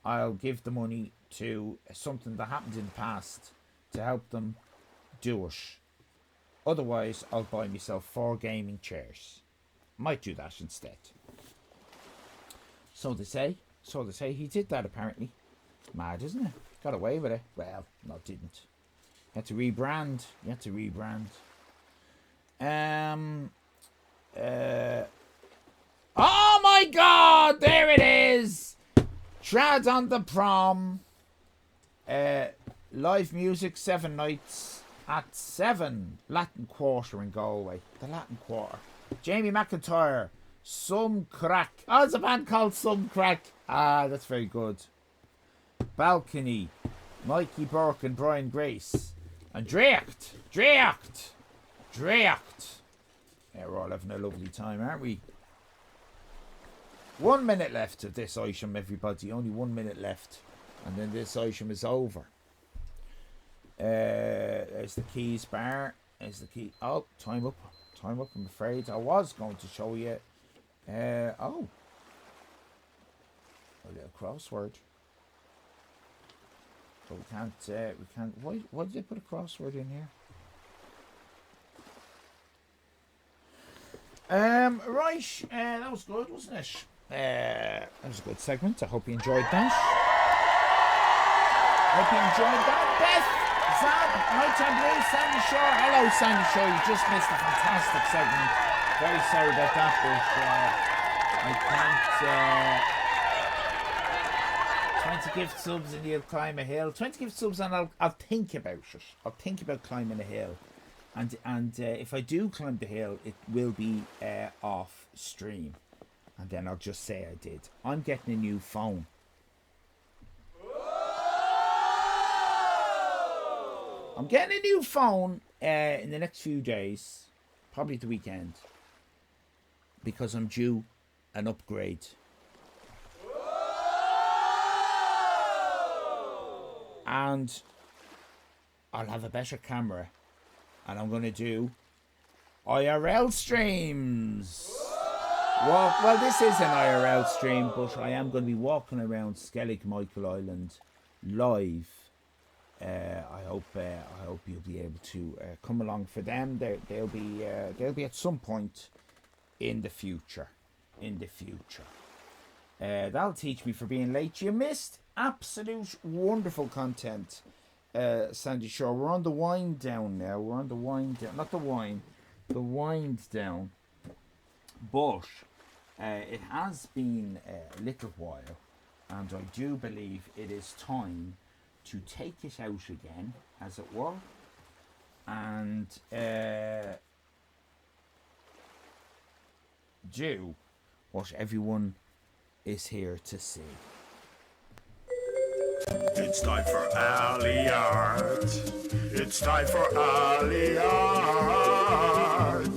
I'll give the money to something that happened in the past to help them do it. Otherwise, I'll buy myself 4 gaming chairs. Might do that instead. So they say. He did that apparently. Mad, isn't it? Got away with it. Well, no, didn't. You had to rebrand. Oh my God! There it is. Trad on the prom. Live music 7 nights at 7 Latin Quarter in Galway. The Latin Quarter. Jamie McIntyre. Some Crack. Oh, it's a band called Some Crack. Ah, that's very good. Balcony. Mikey Burke and Brian Grace. And Dracht. Yeah, we're all having a lovely time, aren't we? 1 minute left of this item, everybody. Only 1 minute left. And then this item is over. There's the keys bar. There's the key. Oh, time up, I'm afraid. I was going to show you. A little crossword. But we can't. Why did they put a crossword in here? Right. That was good, wasn't it? That was a good segment. I hope you enjoyed that. Beth, Zab, Nighttime Blue, Sandy Shore. Hello, Sandy Shore. You just missed a fantastic segment. Very sorry about that, but I can't. 20 gift subs and you'll climb a hill. 20 gift subs and I'll think about it. I'll think about climbing a hill. And if I do climb the hill, it will be off stream. And then I'll just say I did. I'm getting a new phone. I'm getting a new phone in the next few days. Probably the weekend. Because I'm due an upgrade. And I'll have a better camera. And I'm going to do IRL streams. Well, this is an IRL stream, but I am going to be walking around Skellig Michael Island live. I hope you'll be able to come along for them. They'll be at some point in the future. That'll teach me for being late. You missed absolute wonderful content. Sandy Shore, we're on the wind down now. Not the wine, the wind down. But it has been a little while, and I do believe it is time to take it out again, as it were, and do what everyone is here to see. It's time for Alley Art. It's time for Alley Art.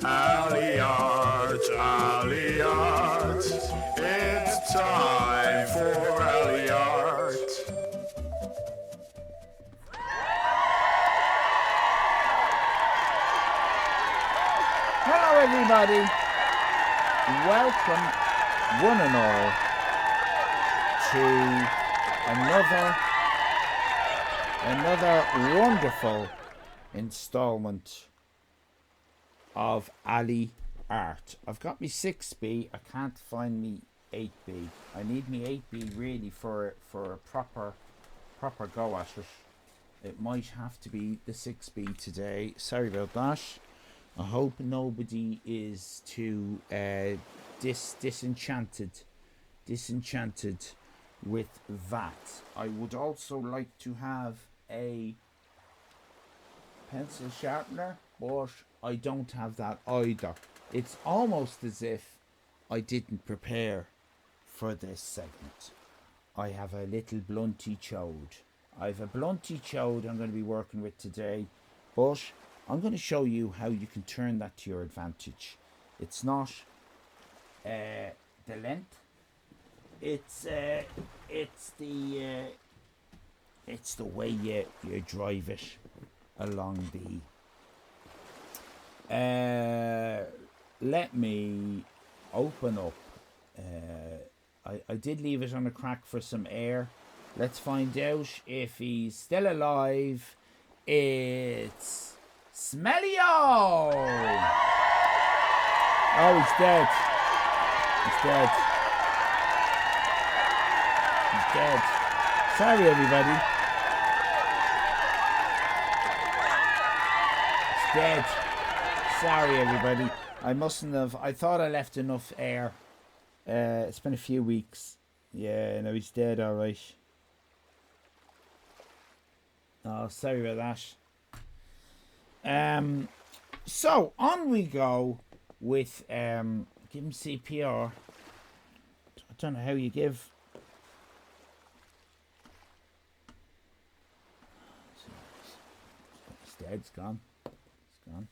Alley Art, Alley Art. It's time for Alley Art. Hello, everybody. Welcome, one and all, to another wonderful installment of Alley Art. I've got me 6B. I can't find me 8B. I need me 8B really for a proper go at it. It might have to be the 6B today. Sorry about that. I hope nobody is too disenchanted disenchanted with that. I would also like to have a pencil sharpener, but I don't have that either. It's almost as if I didn't prepare for this segment. I have a little blunty chode. I have a blunty chode I'm going to be working with today, but I'm going to show you how you can turn that to your advantage. It's not the length. It's the way you drive it along the. Let me open up. I did leave it on a crack for some air. Let's find out if he's still alive. It's Smelly-O! Oh, he's dead. He's dead. He's dead. Sorry, everybody. He's dead. Sorry, everybody. I mustn't have. I thought I left enough air. It's been a few weeks. Yeah, no, he's dead, alright. Oh, sorry about that. So, on we go with, give him CPR. I don't know how you give. He's dead, it's gone. It's gone.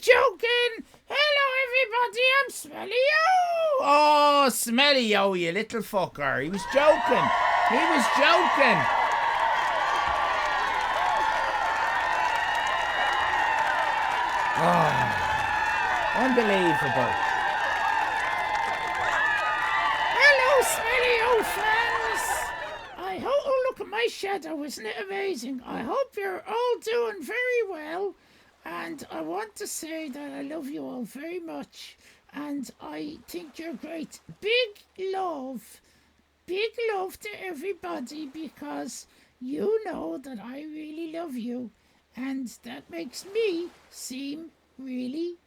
Joking! Hello, everybody. I'm Smelly-O. Oh, Smelly-O, you little fucker. He was joking. He was joking. Oh, unbelievable. Hello, Smelly-O fans. I hope. Oh, look at my shadow. Isn't it amazing? I hope you're all doing very well. And I want to say that I love you all very much. And I think you're great. Big love to everybody, because you know that I really love you. And that makes me seem really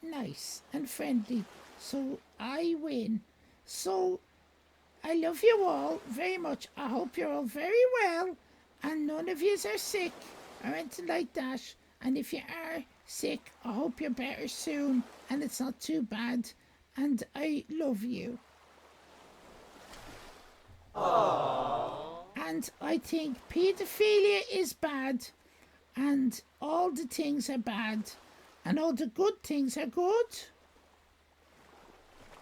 nice and friendly. So I win. So I love you all very much. I hope you're all very well. And none of yous are sick or anything like that. And if you are sick, I hope you're better soon and it's not too bad. And I love you. Aww. And I think pedophilia is bad, and all the things are bad, and all the good things are good.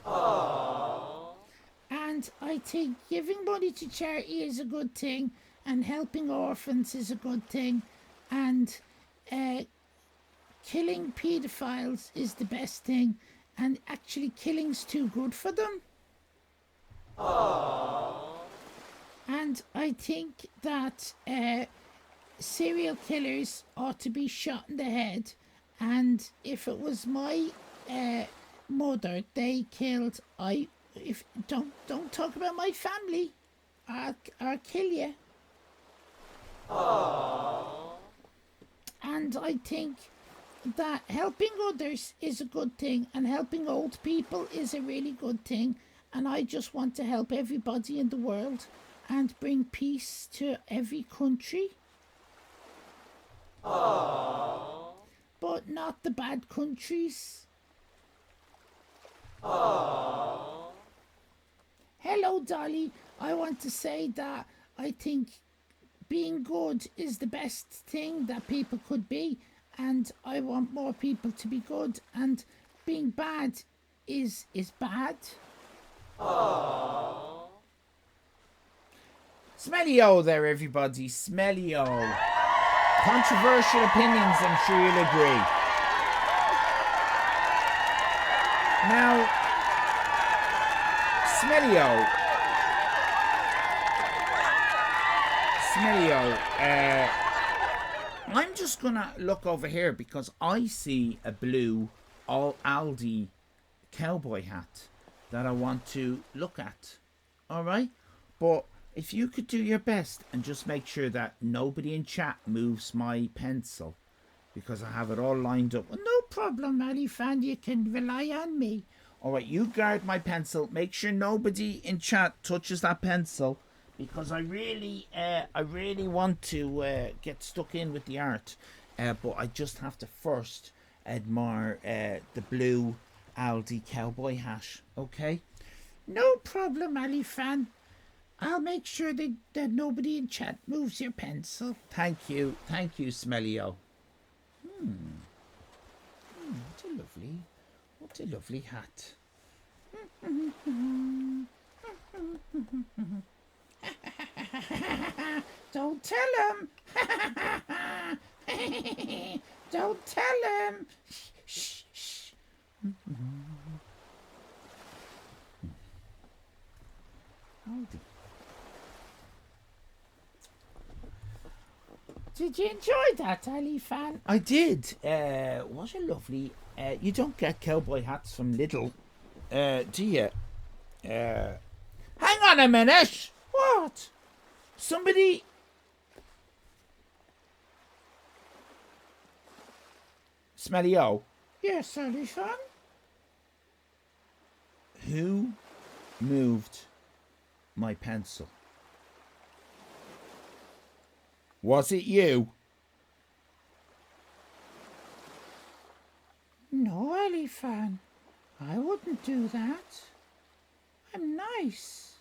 Aww. And I think giving money to charity is a good thing, and helping orphans is a good thing, and killing paedophiles is the best thing, and actually killing's too good for them. Aww. And I think that serial killers ought to be shot in the head, and if it was my mother they killed, don't talk about my family, I'll kill you. Aww. And I think that helping others is a good thing, and helping old people is a really good thing, and I just want to help everybody in the world and bring peace to every country. Aww. But not the bad countries. Aww. Hello, Dolly. I want to say that I think being good is the best thing that people could be, and I want more people to be good, and being bad is bad. Aww. Smelly-O there, everybody. Smelly-O. Controversial opinions, I'm sure you'll agree. Now, Smelly-O, I'm just gonna look over here because I see a blue Aldi cowboy hat that I want to look at. Alright? But if you could do your best and just make sure that nobody in chat moves my pencil, because I have it all lined up. No problem, Allyfan. You can rely on me. All right, you guard my pencil. Make sure nobody in chat touches that pencil, because I really want to get stuck in with the art. But I just have to first admire the blue Aldi cowboy hat. Okay? No problem, Allyfan. I'll make sure that nobody in chat moves your pencil. Thank you, Smellio. What a lovely hat. Don't tell him. Don't tell him. Shh, shh. Aldi. Did you enjoy that, Allyfan? I did. What a lovely... you don't get cowboy hats from Lidl, do you? Hang on a minute! What? Somebody... Smelly-o? Yes, Allyfan? Who moved my pencil? Was it you? No, Allyfan. I wouldn't do that. I'm nice.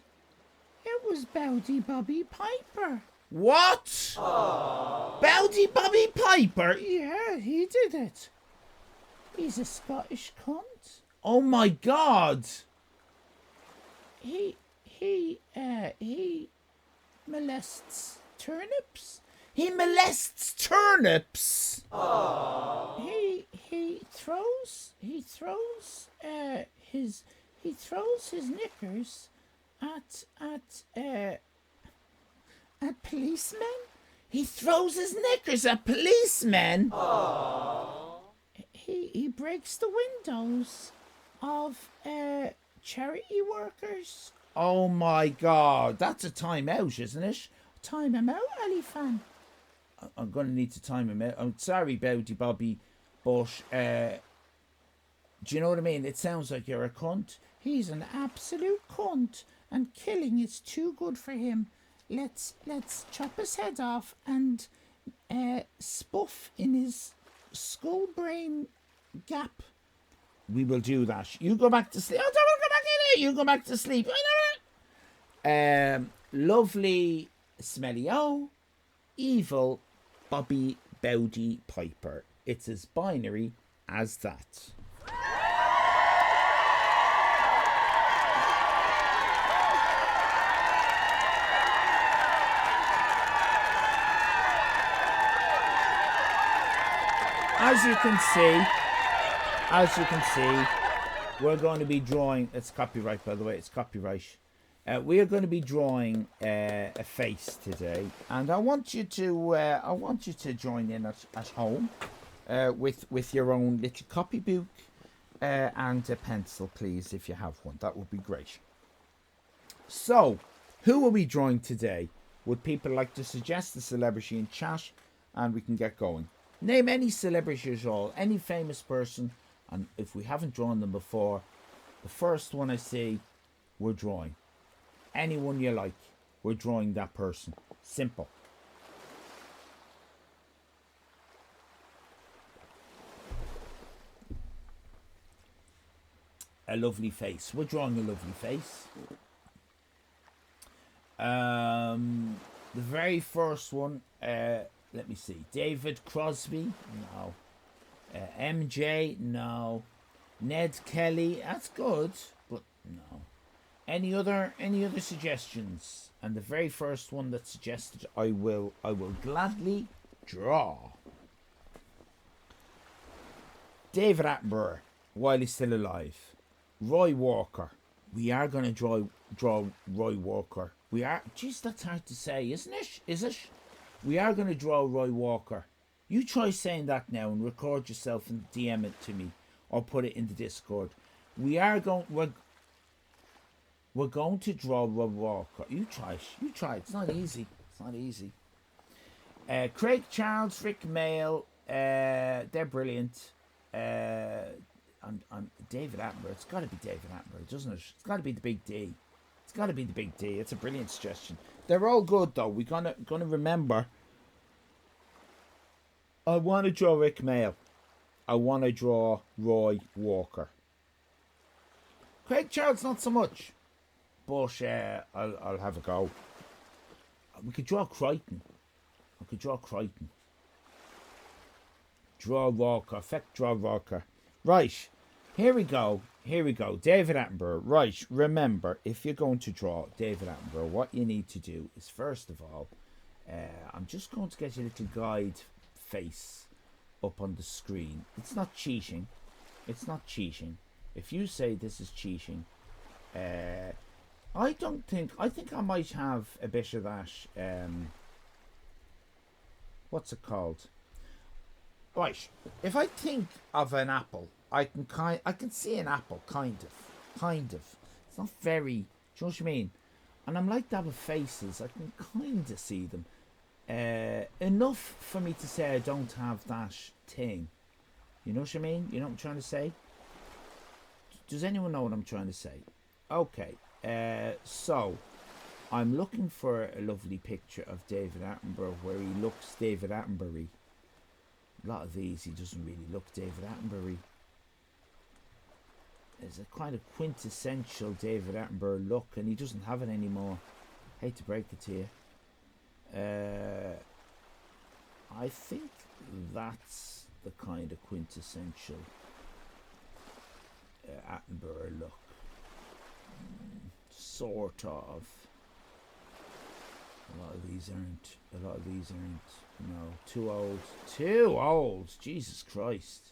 It was Bowdy Bobby Piper. What? Aww. Bowdy Bobby Piper? Yeah, he did it. He's a Scottish cunt. Oh my God. He molests turnips. He molests turnips. Aww. He throws his knickers at policemen. He throws his knickers at policemen. Aww. He breaks the windows of charity workers. Oh my God, that's a timeout, isn't it? Time him out, Allyfan. I'm going to need to time him out. I'm sorry, Bowdy Bobby, but do you know what I mean? It sounds like you're a cunt. He's an absolute cunt, and killing is too good for him. Let's chop his head off and spuff in his skull brain gap. We will do that. You go back to sleep. Oh, don't go back in here. You go back to sleep. Lovely Smelly-o, evil Bobby Bowdy Piper. It's as binary as that. As you can see, we're going to be drawing. It's copyright, by the way. It's copyright. We are going to be drawing a face today, and I want you to join in at home with your own little copybook and a pencil, please, if you have one. That would be great. So, who are we drawing today? Would people like to suggest a celebrity in chat, and we can get going? Name any celebrity at all, any famous person, and if we haven't drawn them before, the first one I see, we're drawing. Anyone you like, we're drawing that person. Simple. A lovely face. We're drawing a lovely face. The very first one, let me see. David Crosby? No. MJ? No. Ned Kelly? That's good, but no. Any other suggestions? And the very first one that's suggested, I will gladly draw. David Attenborough, while he's still alive. Roy Walker. We are going to draw Roy Walker. We are. Jeez, that's hard to say, isn't it? Is it? We are going to draw Roy Walker. You try saying that now and record yourself and DM it to me, or put it in the Discord. We're going to draw Roy Walker. You try. It's not easy. Craig Charles, Rick Mail. They're brilliant. I'm David Attenborough. It's got to be David Attenborough, doesn't it? It's got to be the Big D. It's got to be the Big D. It's a brilliant suggestion. They're all good though. We're gonna remember. I want to draw Rick Mail. I want to draw Roy Walker. Craig Charles, not so much, but I'll have a go. We could draw Crichton. I could draw Crichton. Draw Walker. Effect draw Walker. Right. Here we go. David Attenborough. Right. Remember, if you're going to draw David Attenborough, what you need to do is, first of all, I'm just going to get your little guide face up on the screen. It's not cheating. If you say this is cheating, I think I might have a bit of that, what's it called? Right, if I think of an apple, I can see an apple, kind of. It's not very, do you know what I mean? And I'm like that with faces, I can kind of see them. Enough for me to say I don't have that thing. You know what I mean? You know what I'm trying to say? Does anyone know what I'm trying to say? Okay, so I'm looking for a lovely picture of David Attenborough where he looks David Attenborough. A lot of these he doesn't really look David Attenborough. There's a kind of quintessential David Attenborough look, and he doesn't have it anymore. Hate to break it to you. I think that's the kind of quintessential Attenborough look. Sort of. A lot of these aren't. No, too old. Jesus Christ.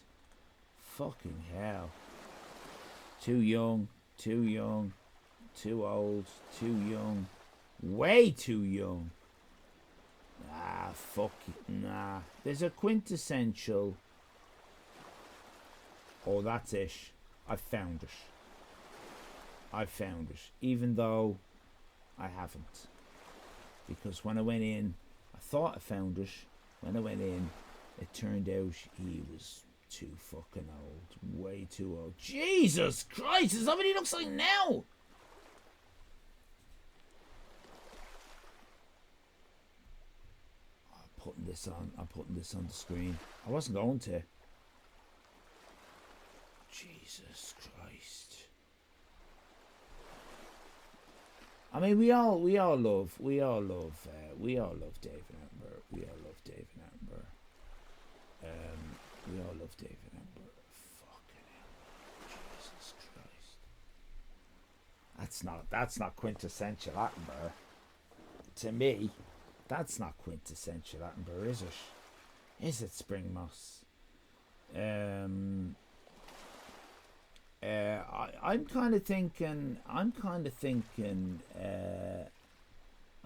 Fucking hell. Too young. Too old. Too young. Way too young. Ah, fuck it. Nah. There's a quintessential. Oh, that's it. I found it. Even though I haven't. Because when I went in, I thought I found it. When I went in, it turned out he was too fucking old. Way too old. Jesus Christ, is that what he looks like now? I'm putting this on the screen. I wasn't going to. Jesus Christ. I mean, we all love David Attenborough. We all love David Attenborough. Fucking hell. Jesus Christ. That's not quintessential Attenborough. To me, that's not quintessential Attenborough, is it? Is it, Spring Moss? I'm kind of thinking. I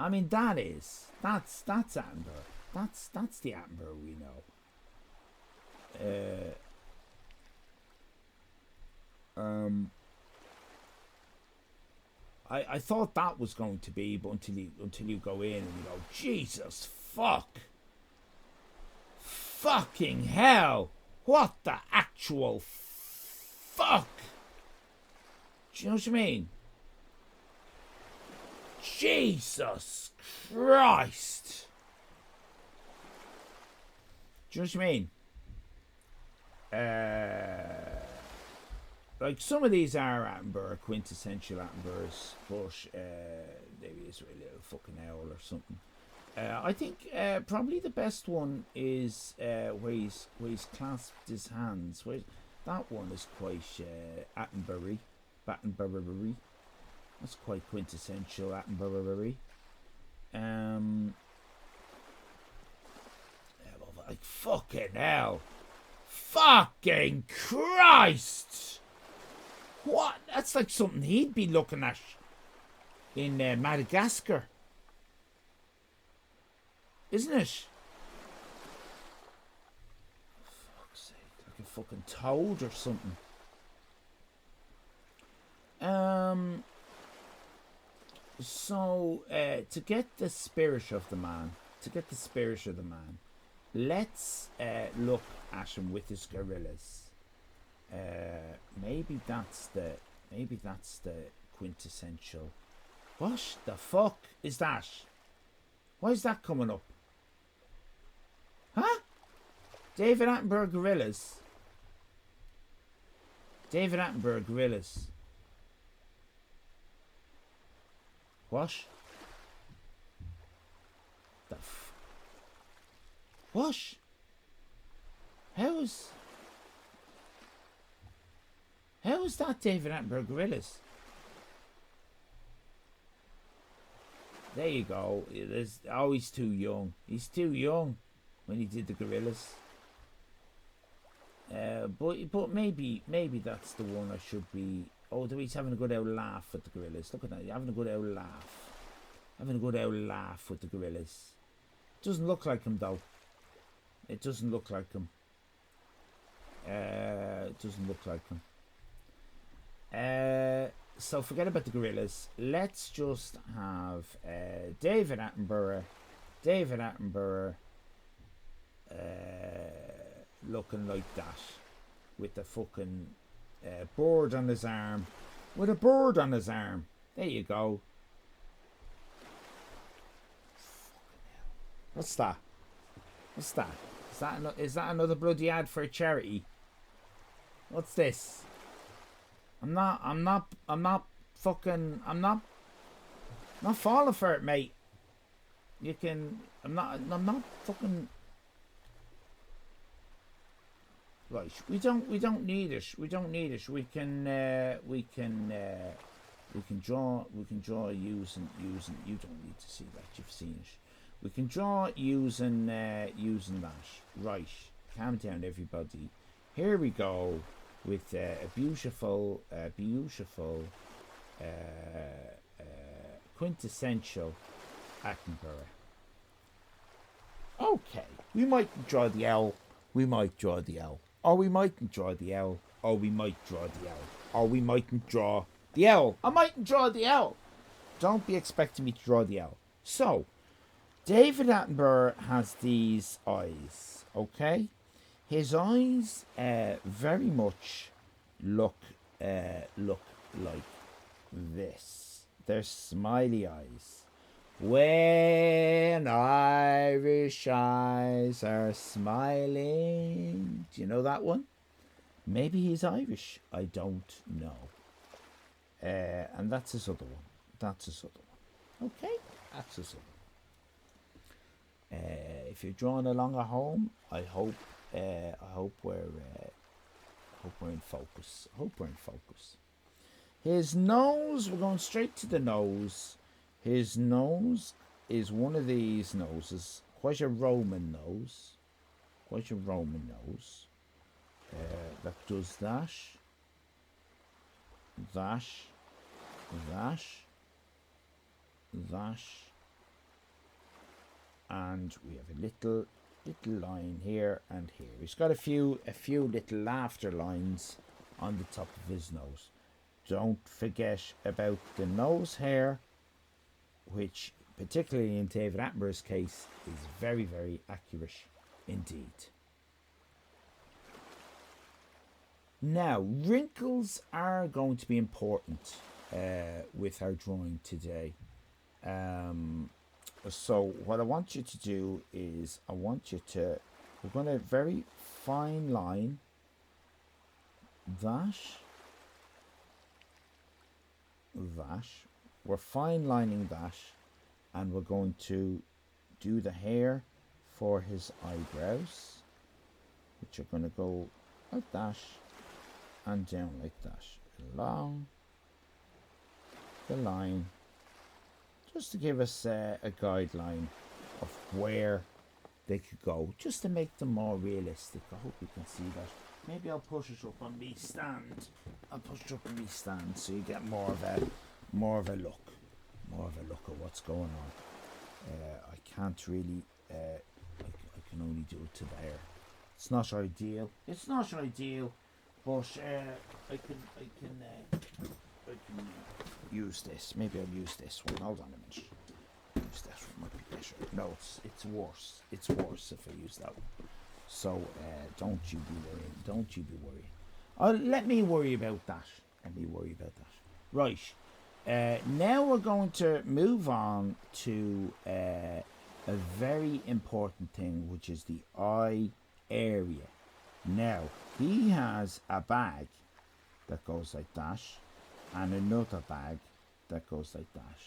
mean, that's Attenborough. That's the Attenborough we know. I thought that was going to be, but until you go in and you go, Jesus fucking hell, what the actual fuck? Do you know what I mean? Jesus Christ. Do you know what I mean? Like, some of these are Attenborough, quintessential Attenboroughs, but maybe it's really a fucking owl or something. I think probably the best one is where he's clasped his hands. That one is quite Attenborough. That's quite quintessential Attenborough. Like, fucking hell. Fucking Christ! What? That's like something he'd be looking at in Madagascar. Isn't it? For fuck's sake, like a fucking toad or something. So, to get the spirit of the man, let's look at him with his gorillas. Maybe that's the quintessential. What the fuck is that? Why is that coming up? Huh? David Attenborough gorillas. David Attenborough gorillas. What? What? How is that David Attenborough gorillas? There you go. He's too young. He's too young when he did the gorillas. But maybe that's the one I should be. Oh, he's having a good old laugh with the gorillas. Look at that. He's having a good old laugh. Having a good old laugh with the gorillas. Doesn't look like him though. It doesn't look like him. It doesn't look like him. So forget about the gorillas. Let's just have David Attenborough. Looking like that with the fucking bird on his arm. With a bird on his arm. There you go. What's that? What's that? Is that another bloody ad for a charity? What's this? I'm not falling for it, mate. I'm not fucking. Right, we don't need it. We can draw using. You don't need to see that. You've seen it. We can draw using that. Right, calm down, everybody. Here we go with a beautiful quintessential Attenborough. Okay, we might draw the L. We might draw the L. Or we mightn't draw the L. Or we might draw the L. Or we mightn't draw the L. I mightn't draw the L. Don't be expecting me to draw the L. So, David Attenborough has these eyes, okay? His eyes very much look like this. They're smiley eyes. When Irish eyes are smiling. Do you know that one? Maybe he's Irish. I don't know. And that's his other one. Okay? That's his other one. If you're drawing along at home, I hope we're in focus. His nose, we're going straight to the nose. His nose is one of these noses, quite a Roman nose. That does that, and we have a little line here and here. He's got a few little laughter lines on the top of his nose. Don't forget about the nose hair, which particularly in David Attenborough's case is very, very accurate indeed. Now, wrinkles are going to be important with our drawing today. So what I want you to do is we're going to very fine line that. We're fine lining that, and we're going to do the hair for his eyebrows, which are going to go like that and down like that, along the line, just to give us a guideline of where they could go, just to make them more realistic. I hope you can see that. Maybe I'll push it up on me stand. So you get more of a look at what's going on. I can't really. I can only do it to there. It's not ideal. But I can use this. Maybe I'll use this one. Hold on a minute. Use that one, might be better. No, it's worse. It's worse if I use that one. So don't you be worrying. Let me worry about that. Right. Now we're going to move on to a very important thing, which is the eye area. Now, he has a bag that goes like that, and another bag that goes like that.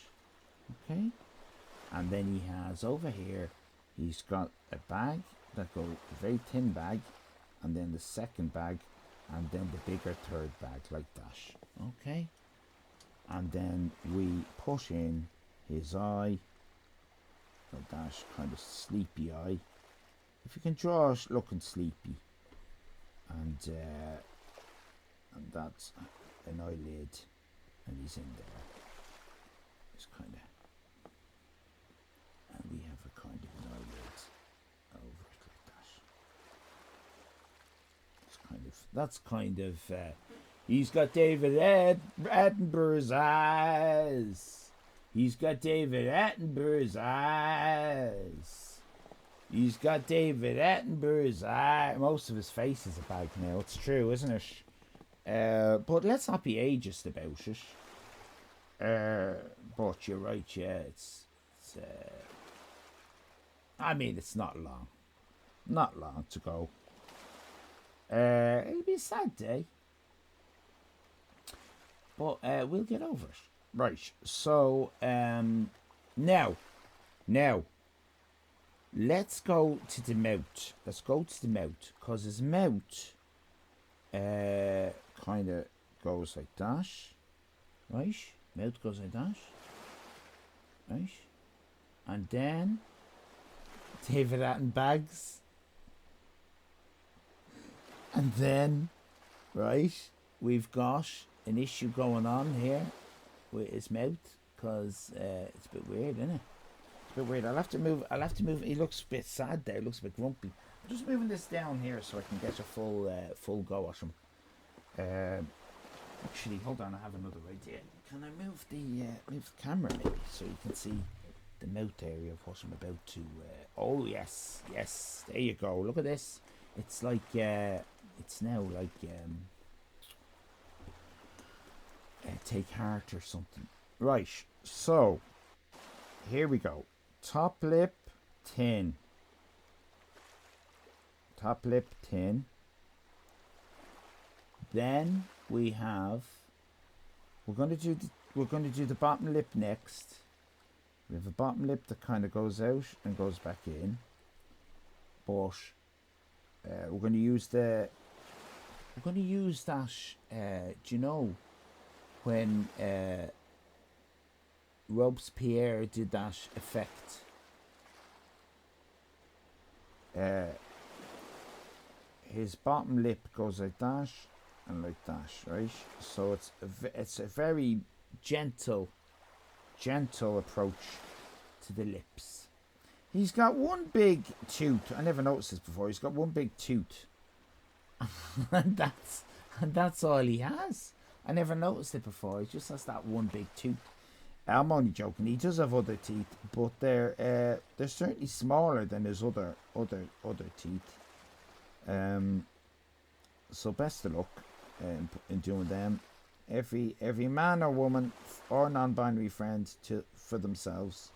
Okay? And then he has over here, he's got a bag that goes, a very thin bag, and then the second bag, and then the bigger third bag like that. Okay? And then we push in his eye, like that, kind of sleepy eye. If you can draw it looking sleepy. And that's an eyelid, and he's in there. It's kind of, and we have a kind of an eyelid over it like that. That's kind of. He's got David Attenborough's eyes. He's got David Attenborough's eyes. He's got David Attenborough's eye. Most of his face is a bag now. It's true, isn't it? But let's not be ageist about it. But you're right, yeah. It's I mean, it's not long. Not long to go. It'll be a sad day. But we'll get over it. Right, so now, let's go to the mouth. Because his mouth kind of goes like that. Right? Mouth goes like that. Right? And then David Attenbags. And then, right, we've got an issue going on here with his mouth, because it's a bit weird, isn't it? It's a bit weird. I'll have to move. He looks a bit sad there. He looks a bit grumpy. I'm just moving this down here so I can get a full go at him. Actually, hold on. I have another idea. Can I move the camera maybe so you can see the mouth area of what I'm about to? Oh yes. There you go. Look at this. It's like it's now like Take Heart or something. Right, so here we go. Top lip thin. Then we have. We're going to do the bottom lip next. We have a bottom lip that kind of goes out and goes back in. But we're going to use that. Do you know when Robespierre did that effect? His bottom lip goes like that and like that, right? So it's a very gentle approach to the lips. He's got one big tooth. I never noticed this before. He's got one big tooth, and that's all he has. I never noticed it before. He just has that one big tooth. I'm only joking. He does have other teeth, but they're certainly smaller than his other teeth. So best of luck in doing them. Every man or woman or non-binary friend for themselves.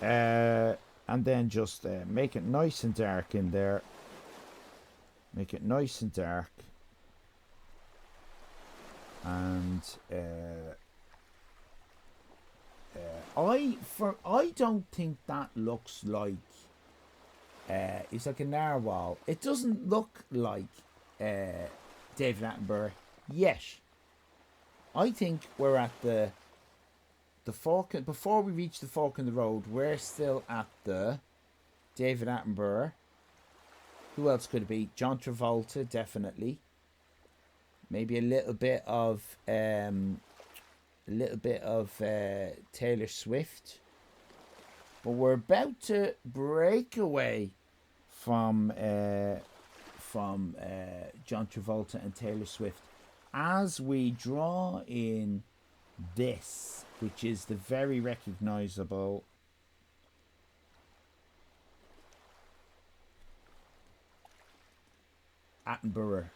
And then just make it nice and dark in there. Make it nice and dark. And I don't think that looks like it's like a narwhal. It doesn't look like David Attenborough yet. I think we're at the fork. Before we reach the fork in the road, we're still at the David Attenborough. Who else could it be? John Travolta, definitely. Maybe a little bit of Taylor Swift. But we're about to break away from John Travolta and Taylor Swift as we draw in this, which is the very recognizable Attenborough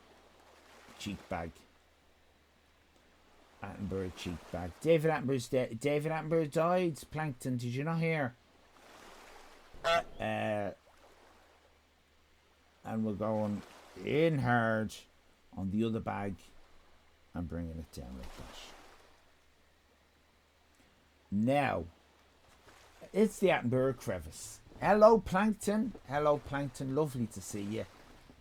cheek bag. Attenborough cheek bag. David Attenborough's dead. David Attenborough died. Plankton, did you not hear? And we're going in hard on the other bag and bringing it down like that. Now, it's the Attenborough crevice. Hello, Plankton. Hello, Plankton. Lovely to see you.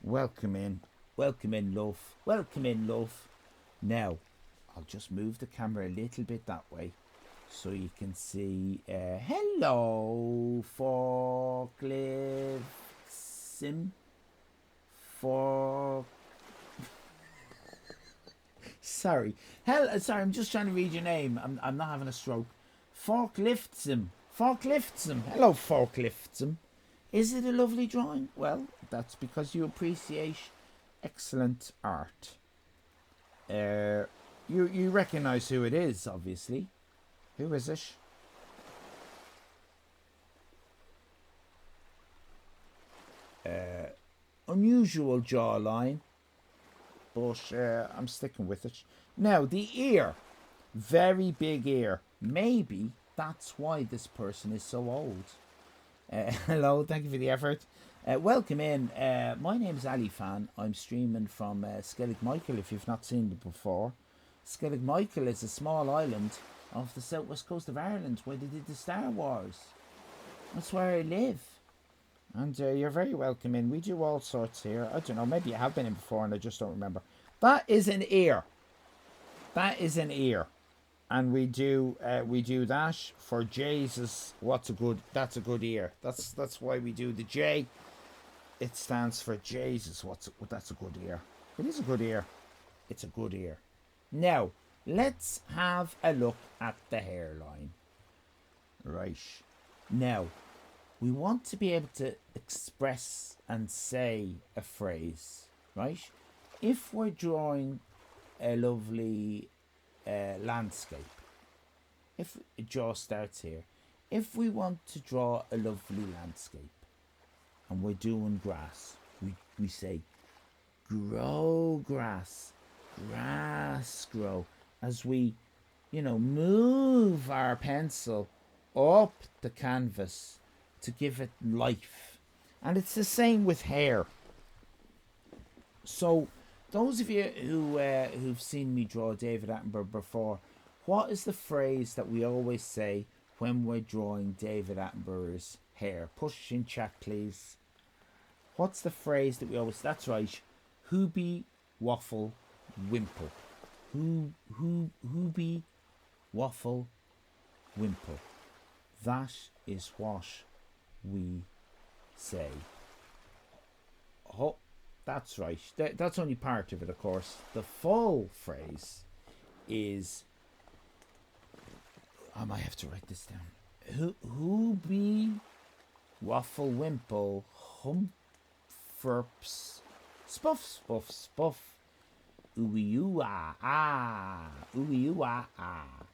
Welcome in. Welcome in, love. Welcome in, love. Now, I'll just move the camera a little bit that way so you can see. Hello, Forklift Sim. Sorry. Sorry, I'm just trying to read your name. I'm not having a stroke. Forkliftsum. Forkliftsum. Hello, Forkliftsum. Is it a lovely drawing? Well, that's because you appreciate excellent art. You recognise who it is, obviously. Who is it? Unusual jawline, but I'm sticking with it. Now, the ear. Very big ear. Maybe that's why this person is so old. Hello, thank you for the effort. Welcome in. My name's Allyfan. I'm streaming from Skellig Michael, if you've not seen it before. Skellig Michael is a small island off the southwest coast of Ireland where they did the Star Wars. That's where I live. And you're very welcome in. We do all sorts here. I don't know, maybe you have been in before and I just don't remember. That is an ear. That is an ear. And we do that for Jesus. That's a good ear. That's why we do the J. It stands for Jesus. That's a good ear. It is a good ear. It's a good ear. Now, let's have a look at the hairline. Right. Now, we want to be able to express and say a phrase, right? If we're drawing a lovely landscape, if a jaw starts here, if we want to draw a lovely landscape and we're doing grass, we say grow grass, grass grow, as we move our pencil up the canvas to give it life. And it's the same with hair. So those of you who've seen me draw David Attenborough before, what is the phrase that we always say when we're drawing David Attenborough's hair? Push in chat, please. What's the phrase that we always... That's right. Hoobie, waffle, wimple. Hoobie, waffle, wimple. That is what we say. Oh, that's right. That's only part of it, of course. The full phrase is... I might have to write this down. Hoobie, waffle, wimple, humfurps, spuff, spuff, spuff, ooey oo ah ah, ooey oo ah ah.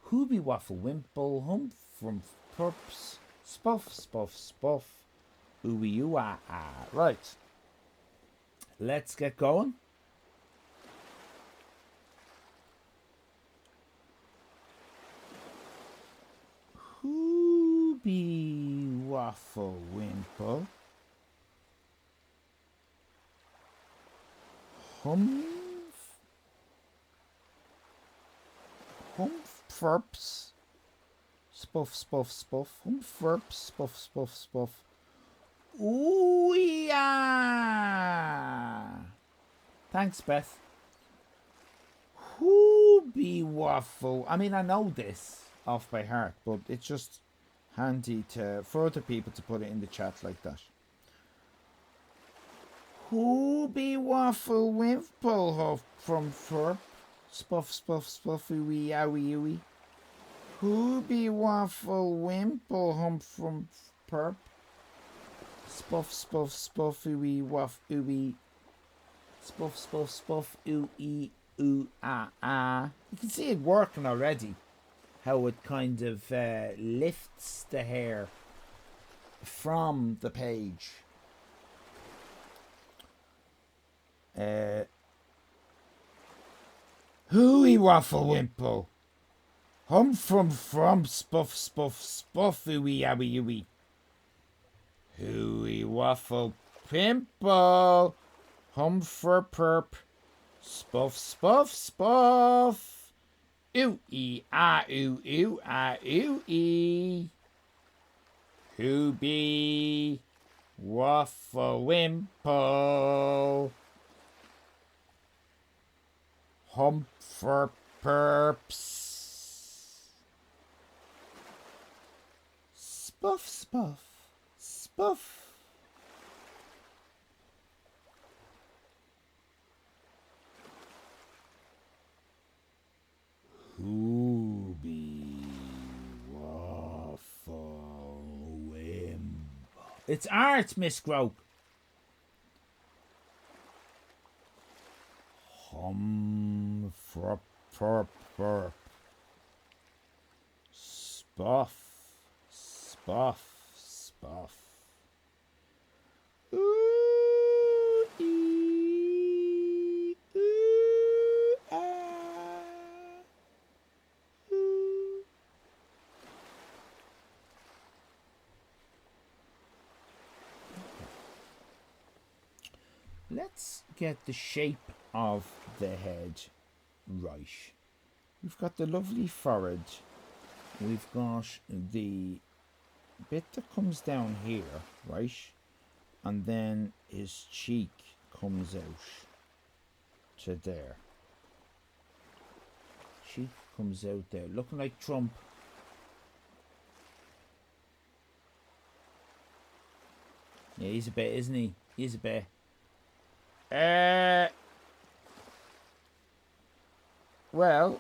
Hoobie, waffle, wimple, humfurps, spuff, spuff, spuff, ooey oo ah ah. Right. Let's get going. Hoobie, waffle, wimple, humfurps, spuff, spuff, spuff, humfurps, spuff, spuff, spuff, ooh yeah. Thanks, Beth. Hoobie, waffle. I mean, I know this off by heart, but it's just handy for other people to put it in the chat like that. Hoobie, waffle, wimple, huff from furp, spuff, spuff, spuffy wee owie ooey. Hoobie, waffle, wimple, hump from perp, spuff, spuff, spuffy wee waff ooey. Spuff, spuff, spuff, ooey ooh ah ah. You can see it working already. How it kind of lifts the hair from the page. Hooey waffle wimple. Hum from spuff spuff ooey owie ooey. Hooey waffle pimple. Hum for perp. Spuff spuff. Ooh ah ooh ah ooh. Hooby waffle wimple. Hum for perps. Spuff spuff. Hooby waffle wimple. It's art, Miss Grope. Hum for perp. Spuff spuff. Ooh ee ooh ah. Ooh. Let's get the shape of the head right. We've got the lovely forehead. We've got the bit that comes down here, right? And then his cheek comes out to there. Cheek comes out there, looking like Trump. Yeah, he's a bit, isn't he? He's a bit. Well,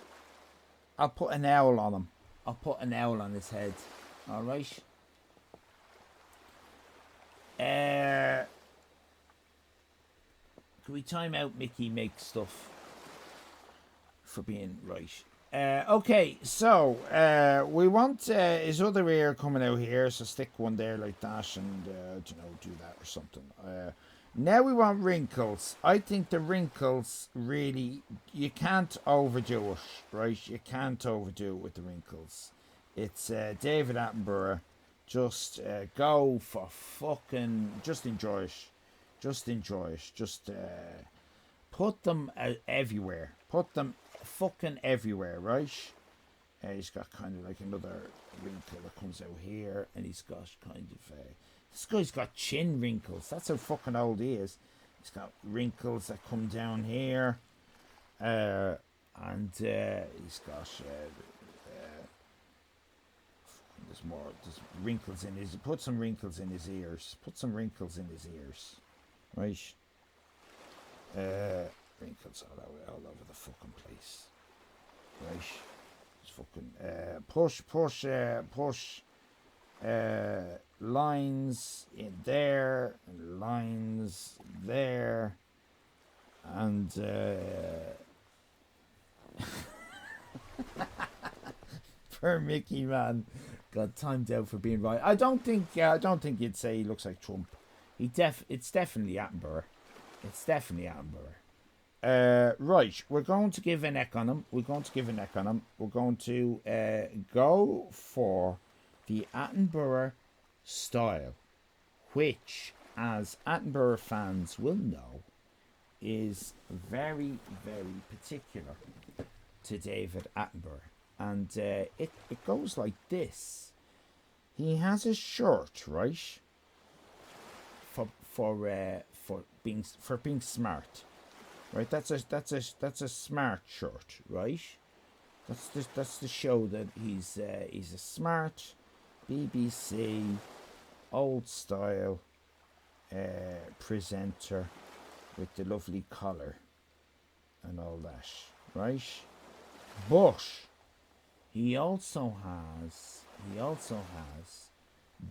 I'll put an owl on him. I'll put an owl on his head. Alright. Can we time out Mickey makes stuff for being right? Okay, so we want his other ear coming out here, so stick one there like that and do that or something. Now we want wrinkles. I think the wrinkles really, you can't overdo it, right? You can't overdo it with the wrinkles. It's David Attenborough. Just go for fucking, just enjoy it. Just enjoy it. Just put them everywhere. Put them fucking everywhere, right? He's got kind of like another wrinkle that comes out here, and he's got kind of this guy's got chin wrinkles. That's how fucking old he is. He's got wrinkles that come down here, and he's got there's wrinkles in his. Put some wrinkles in his ears. Put some wrinkles in his ears, right? Wrinkles all over the fucking place, right? Just fucking push. Lines in there, and lines there, and poor Mickey, man, got timed out for being right. I don't think you'd say he looks like Trump. It's definitely Attenborough. It's definitely Attenborough. Right, we're going to give a neck on him. We're going to go for the Attenborough style, which, as Attenborough fans will know, is very, very particular to David Attenborough. And it goes like this. He has a shirt, right, for being smart, right? That's a smart shirt, right? That's to show that he's a smart BBC old style presenter with the lovely collar and all that, right? But he also has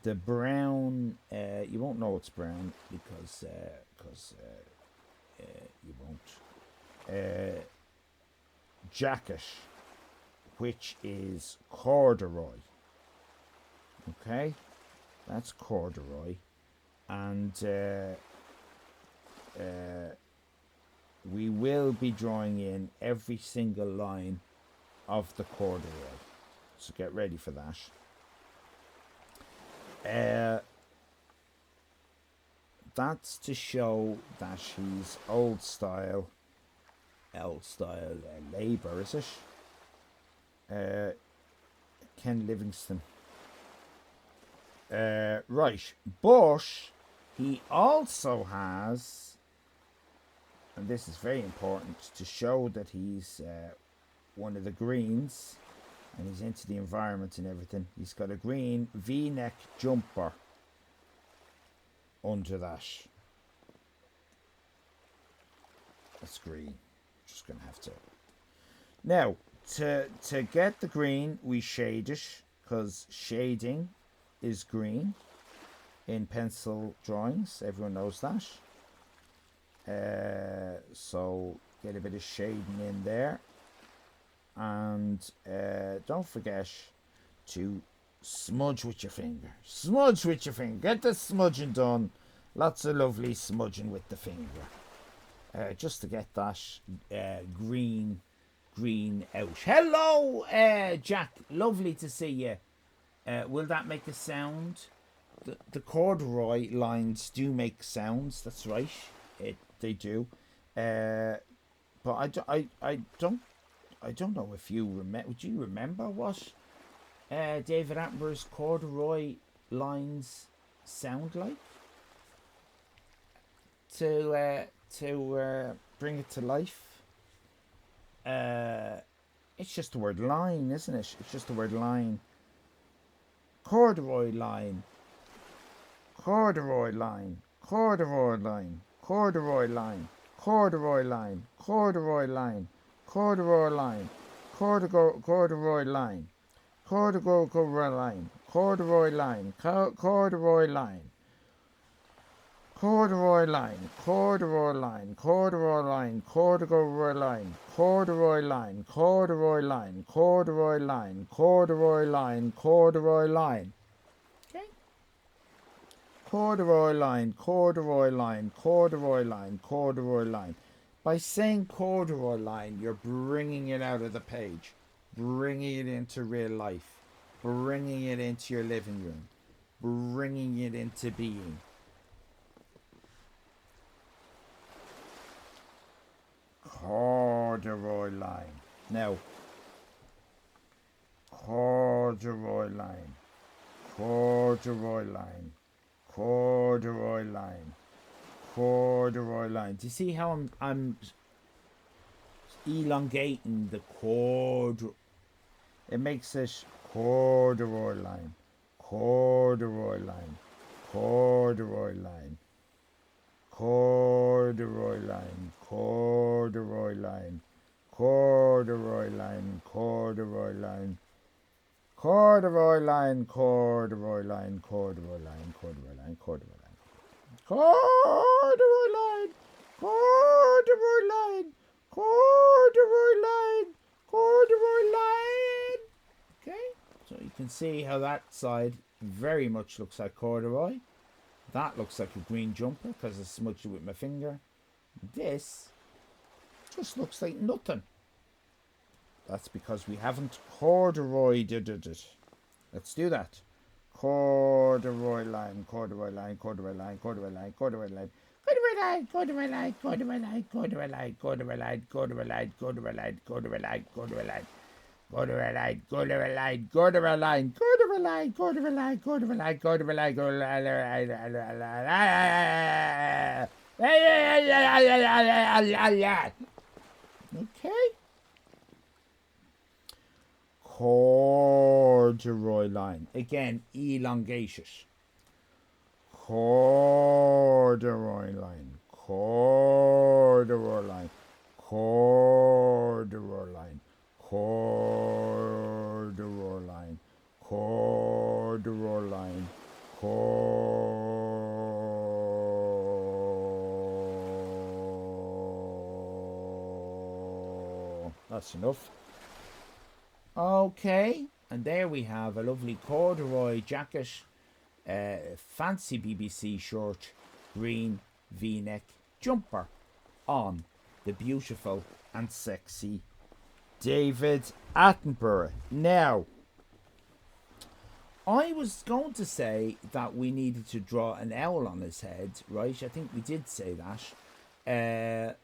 the brown. You won't know it's brown because you won't. Jacket, which is corduroy. Okay, that's corduroy, and we will be drawing in every single line of the corduroy. So get ready for that. That's to show that he's old style labour, is it? Ken Livingston. Right, but he also has, and this is very important to show that he's one of the greens and he's into the environment and everything. He's got a green V-neck jumper under that. That's green. Just gonna have to. Now, to get the green, we shade it, because shading is green in pencil drawings. Everyone knows that. So get a bit of shading in there, and don't forget to smudge with your finger. Smudge with your finger. Get the smudging done. Lots of lovely smudging with the finger. Just to get that green out. Hello, Jack. Lovely to see you. Will that make a sound? The corduroy lines do make sounds. That's right. They do. But I don't know if you remember. Would you remember what David Attenborough's corduroy lines sound like? To bring it to life. It's just the word line, isn't it? It's just the word line. Corduroy line. Corduroy line. Corduroy line. Corduroy line. Corduroy line. Corduroy line. Corduroy line. Corduroy line. Corduroy line. Corduroy line. Corduroy line. Corduroy line, corduroy line, corduroy line, corduroy line, corduroy line, corduroy line, corduroy line, corduroy line, corduroy line. Okay. Corduroy line, corduroy line, corduroy line, corduroy line. By saying corduroy line, you're bringing it out of the page, bringing it into real life, bringing it into your living room, bringing it into being. Corduroy line. Now, corduroy line, corduroy line, corduroy line, corduroy line. Do you see how I'm elongating the cord? It makes it corduroy line, corduroy line, corduroy line. Corduroy line, corduroy line, corduroy line, corduroy line, corduroy line, corduroy line, corduroy line, corduroy line, corduroy line, corduroy line, corduroy line, corduroy line, corduroy line. Okay, so you can see how that side very much looks like corduroy. That looks like a green jumper because I smudged it with my finger. This just looks like nothing. That's because we haven't corduroyed it. Let's do that. Corduroy line, corduroy line, corduroy line, corduroy line, corduroy line. Corduroy line, corduroy line, corduroy line, corduroy line, corduroy line, corduroy line, corduroy line, corduroy line, corduroy line. Corduroy line, corduroy line, corduroy line, corduroy line, corduroy line, corduroy line, corduroy line, corduroy line. Okay. Corduroy line. Again, elongate it. Corduroy line, corduroy line, corduroy line. Corduroy line, corduroy line, That's enough. Okay, and there we have a lovely corduroy jacket, fancy BBC shirt, green V-neck jumper on the beautiful and sexy David Attenborough. Now, I was going to say that we needed to draw an owl on his head, right? I think we did say that,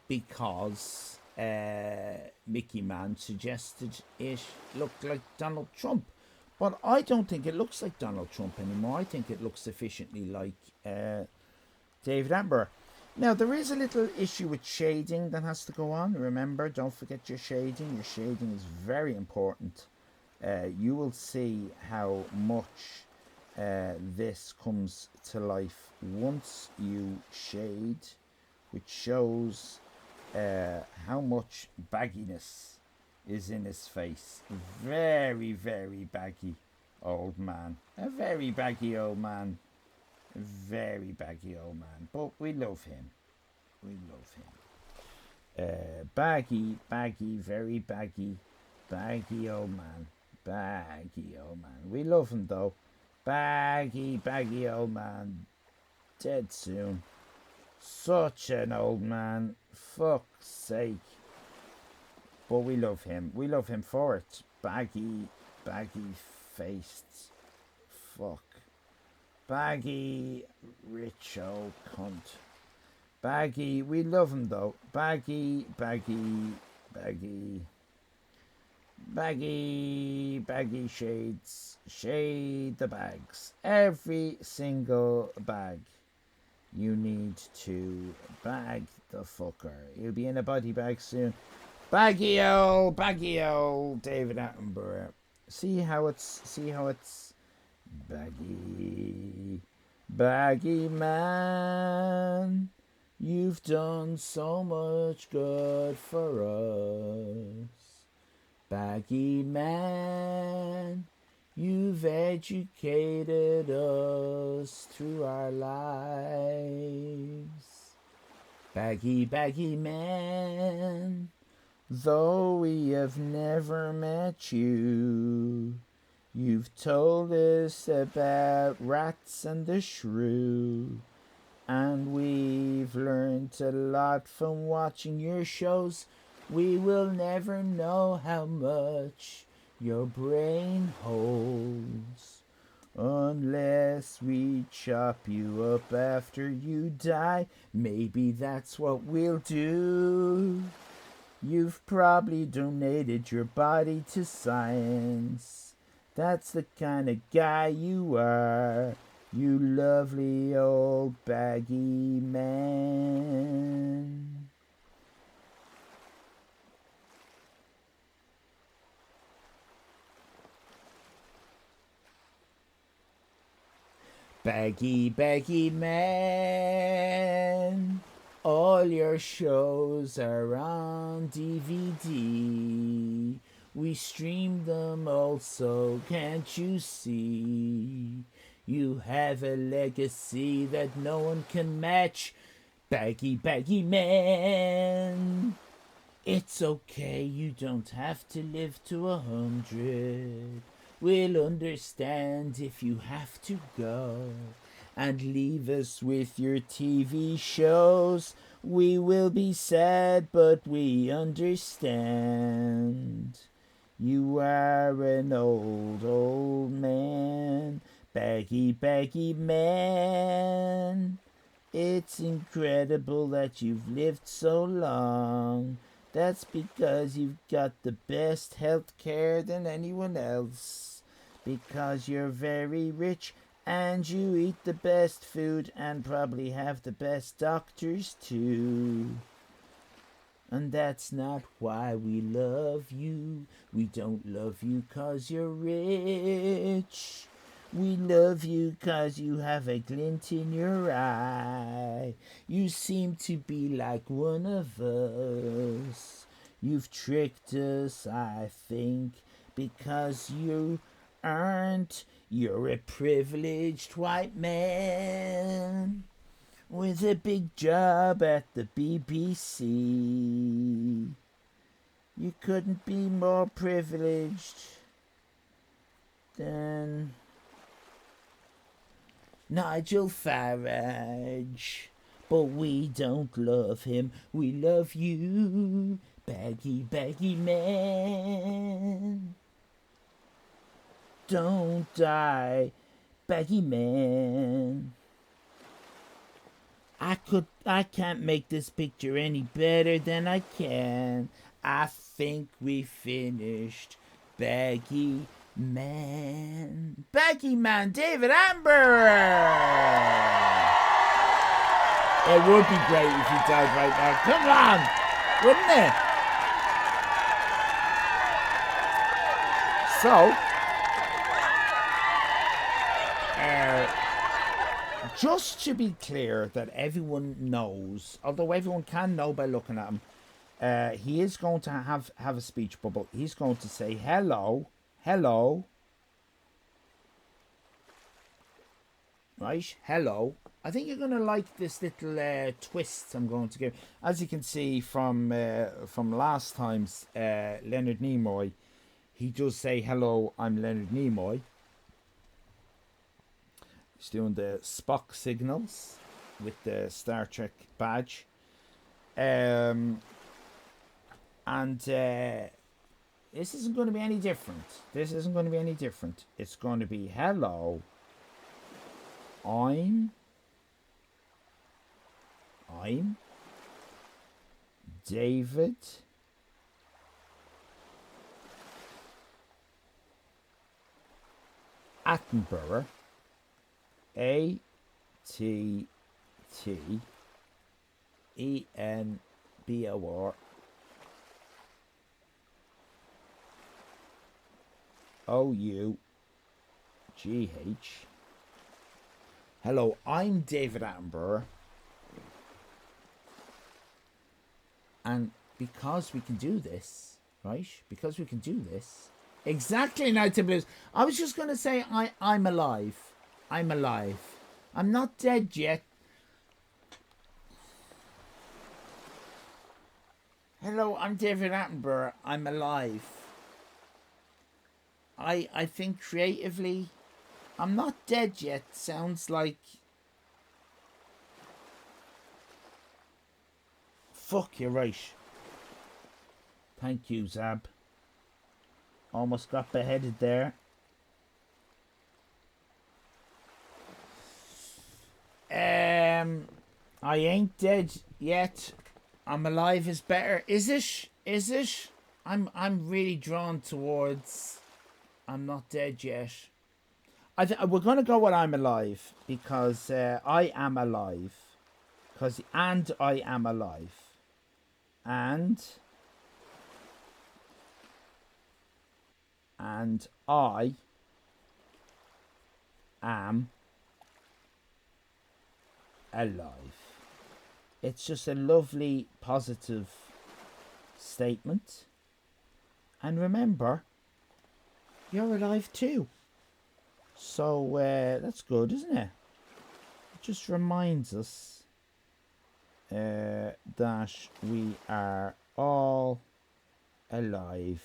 because Mickey Man suggested it looked like Donald Trump. But I don't think it looks like Donald Trump anymore. I think it looks sufficiently like David Attenborough. Now, there is a little issue with shading that has to go on. Remember, don't forget your shading. Your shading is very important. You will see how much this comes to life once you shade, which shows how much bagginess is in his face. Very, very baggy old man. A very baggy old man. A very baggy old man. But we love him. We love him. Baggy, very baggy. Baggy old man. Baggy old man. We love him though. Baggy old man. Dead soon. Such an old man. Fuck's sake. But we love him. We love him for it. Baggy faced. Fuck. Baggy rich old cunt. Baggy, we love him though. Baggy shades. Shade the bags. Every single bag. You need to bag the fucker. He'll be in a body bag soon. Baggy old David Attenborough. See how it's baggy man. You've done so much good for us. Baggy man, you've educated us through our lives. Baggy man, though we have never met you, you've told us about rats and the shrew, and we've learned a lot from watching your shows. We will never know how much your brain holds unless we chop you up after you die. Maybe that's what we'll do. You've probably donated your body to science. That's the kind of guy you are, you lovely old baggy man. Baggy man, all your shows are on DVD. We stream them also, can't you see? You have a legacy that no one can match. Baggy man. It's okay, you don't have to live to 100. We'll understand if you have to go and leave us with your TV shows. We will be sad, but we understand. You are an old man. Baggy man. It's incredible that you've lived so long. That's because you've got the best health care than anyone else. Because you're very rich and you eat the best food and probably have the best doctors too. And that's not why we love you. We don't love you 'cause you're rich. We love you 'cause you have a glint in your eye. You seem to be like one of us. You've tricked us, I think, because you aren't. You're a privileged white man with a big job at the BBC. You couldn't be more privileged than Nigel Farage. but we don't love him. We love you, baggy, baggy man. Don't die, baggy man. I can't make this picture any better than I can. I think we finished, baggy man. Baggy man, David Amber. It would be great if he died right now. Come on, wouldn't it? So, just to be clear that everyone knows, although everyone can know by looking at him, he is going to have a speech bubble. He's going to say hello, hello, right? Hello. I think you're going to like this little twist I'm going to give. As you can see from last time's Leonard Nimoy, he does say hello. I'm Leonard Nimoy. He's doing the Spock signals with the Star Trek badge. And this isn't going to be any different. This isn't going to be any different. It's going to be, hello, I'm David Attenborough. Attenborough. OUGH. Hello, I'm David Attenborough. And because we can do this, right? Because we can do this. Exactly, Night of Blues. I was just going to say I'm alive. I'm alive. I'm not dead yet. Hello, I'm David Attenborough. I'm alive. I think creatively, I'm not dead yet. Sounds like... Fuck, you're right. Thank you, Zab. Almost got beheaded there. I ain't dead yet. I'm alive is better. Is it? Is it? I'm really drawn towards I'm not dead yet. We're gonna go with I'm alive because I am alive. And I am alive. And I am alive. It's just a lovely positive statement. And remember, you're alive too. So that's good, isn't it? It just reminds us that we are all alive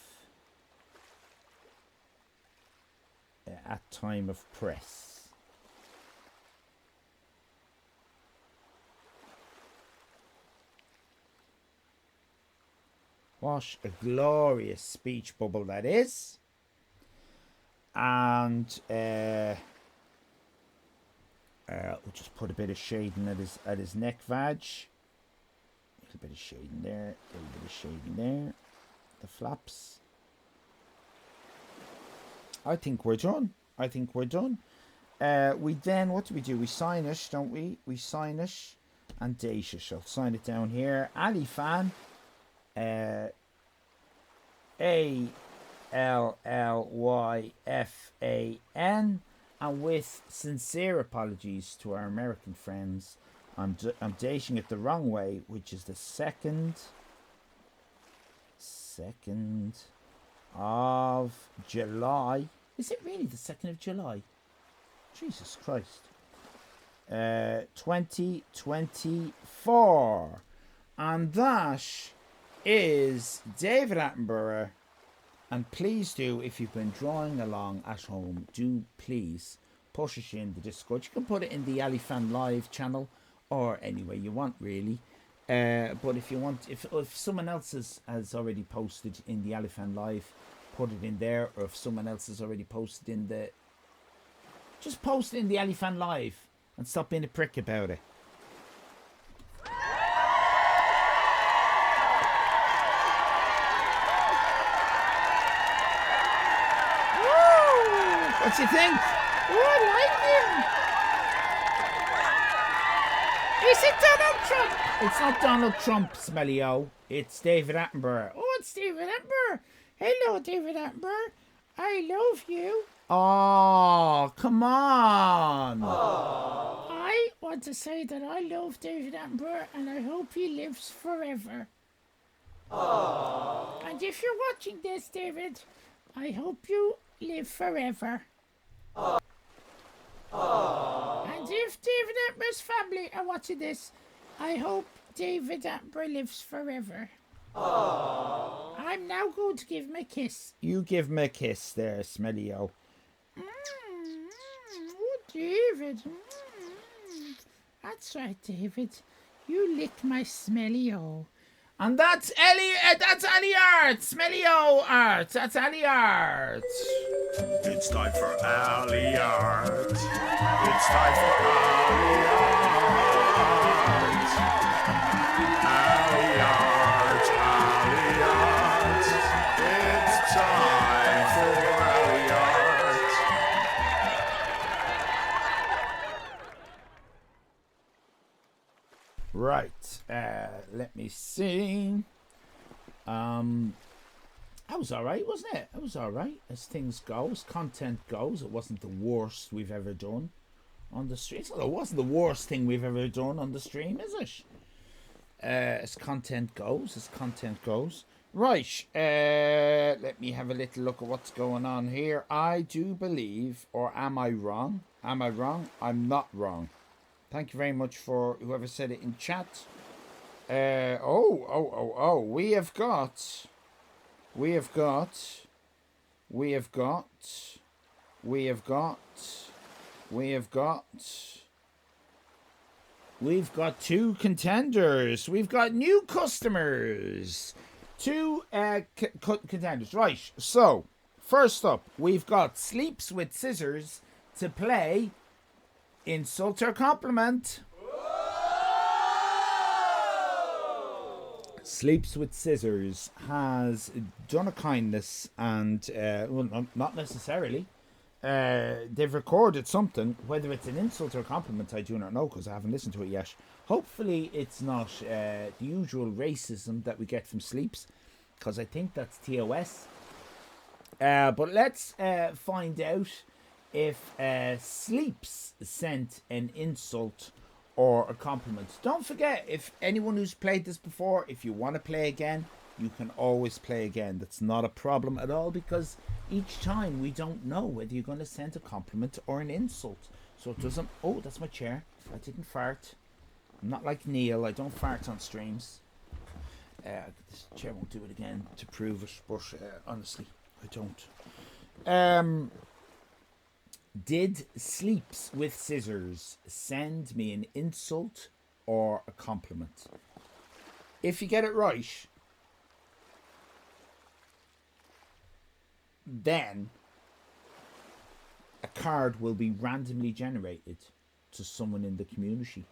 at time of press. What a glorious speech bubble that is. And we'll just put a bit of shading at his neck vag. A little bit of shading there, a little bit of shading there. The flaps. I think we're done. I think we're done. We then, what do? We sign it, don't we? We sign it and date it. I'll sign it down here. Allyfan. ALLYFAN, and with sincere apologies to our American friends, I'm dating it the wrong way, which is the 2nd of July. Is it really the 2nd of July? Jesus Christ. 2024. And that is David Attenborough. And please do, if you've been drawing along at home, do please push it in the Discord. You can put it in the Allyfan Live channel, or any way you want, really. But if you want, if someone else has already posted in the Allyfan Live, put it in there. Or if someone else has already posted in the, just post it in the Allyfan Live and stop being a prick about it. What do you think? Oh, I like him. Is it Donald Trump? It's not Donald Trump, Smelly-O. It's David Attenborough. Oh, it's David Attenborough. Hello, David Attenborough. I love you. Oh, come on. I want to say that I love David Attenborough and I hope he lives forever. And if you're watching this, David, I hope you live forever. And if David Attenborough's family are watching this, I hope David Attenborough lives forever. I'm now going to give him a kiss. You give me a kiss there, Smelly-O. Oh, David. That's right, David. You lick my smelly-o. And that's Ellie Art! Smelly-O Art! That's Ellie Art! It's time for Alley Art. It's time for Alley Art. Alley Art, Alley Art. It's time for Alley Art. Right, let me see. That was alright, wasn't it? It was alright as things go, as content goes. It wasn't the worst we've ever done on the stream. It wasn't the worst thing we've ever done on the stream, is it? As content goes, Right, let me have a little look at what's going on here. I do believe, or am I wrong? Am I wrong? I'm not wrong. Thank you very much for whoever said it in chat. We have got two contenders. We've got new customers. Two contenders. Right, so, first up, we've got Sleeps with Scissors to play Insult or Compliment. Sleeps with Scissors has done a kindness and, well, not necessarily. They've recorded something. Whether it's an insult or a compliment, I do not know because I haven't listened to it yet. Hopefully it's not the usual racism that we get from Sleeps, because I think that's TOS. But let's find out if Sleeps sent an insult or a compliment. Don't forget, if anyone who's played this before, if you want to play again, you can always play again. That's not a problem at all, because each time we don't know whether you're going to send a compliment or an insult. So it doesn't... Oh, that's my chair. I didn't fart. I'm not like Neil. I don't fart on streams. This chair won't do it again to prove it, but honestly, I don't. Did Sleeps with Scissors send me an insult or a compliment? If you get it right, then a card will be randomly generated to someone in the community.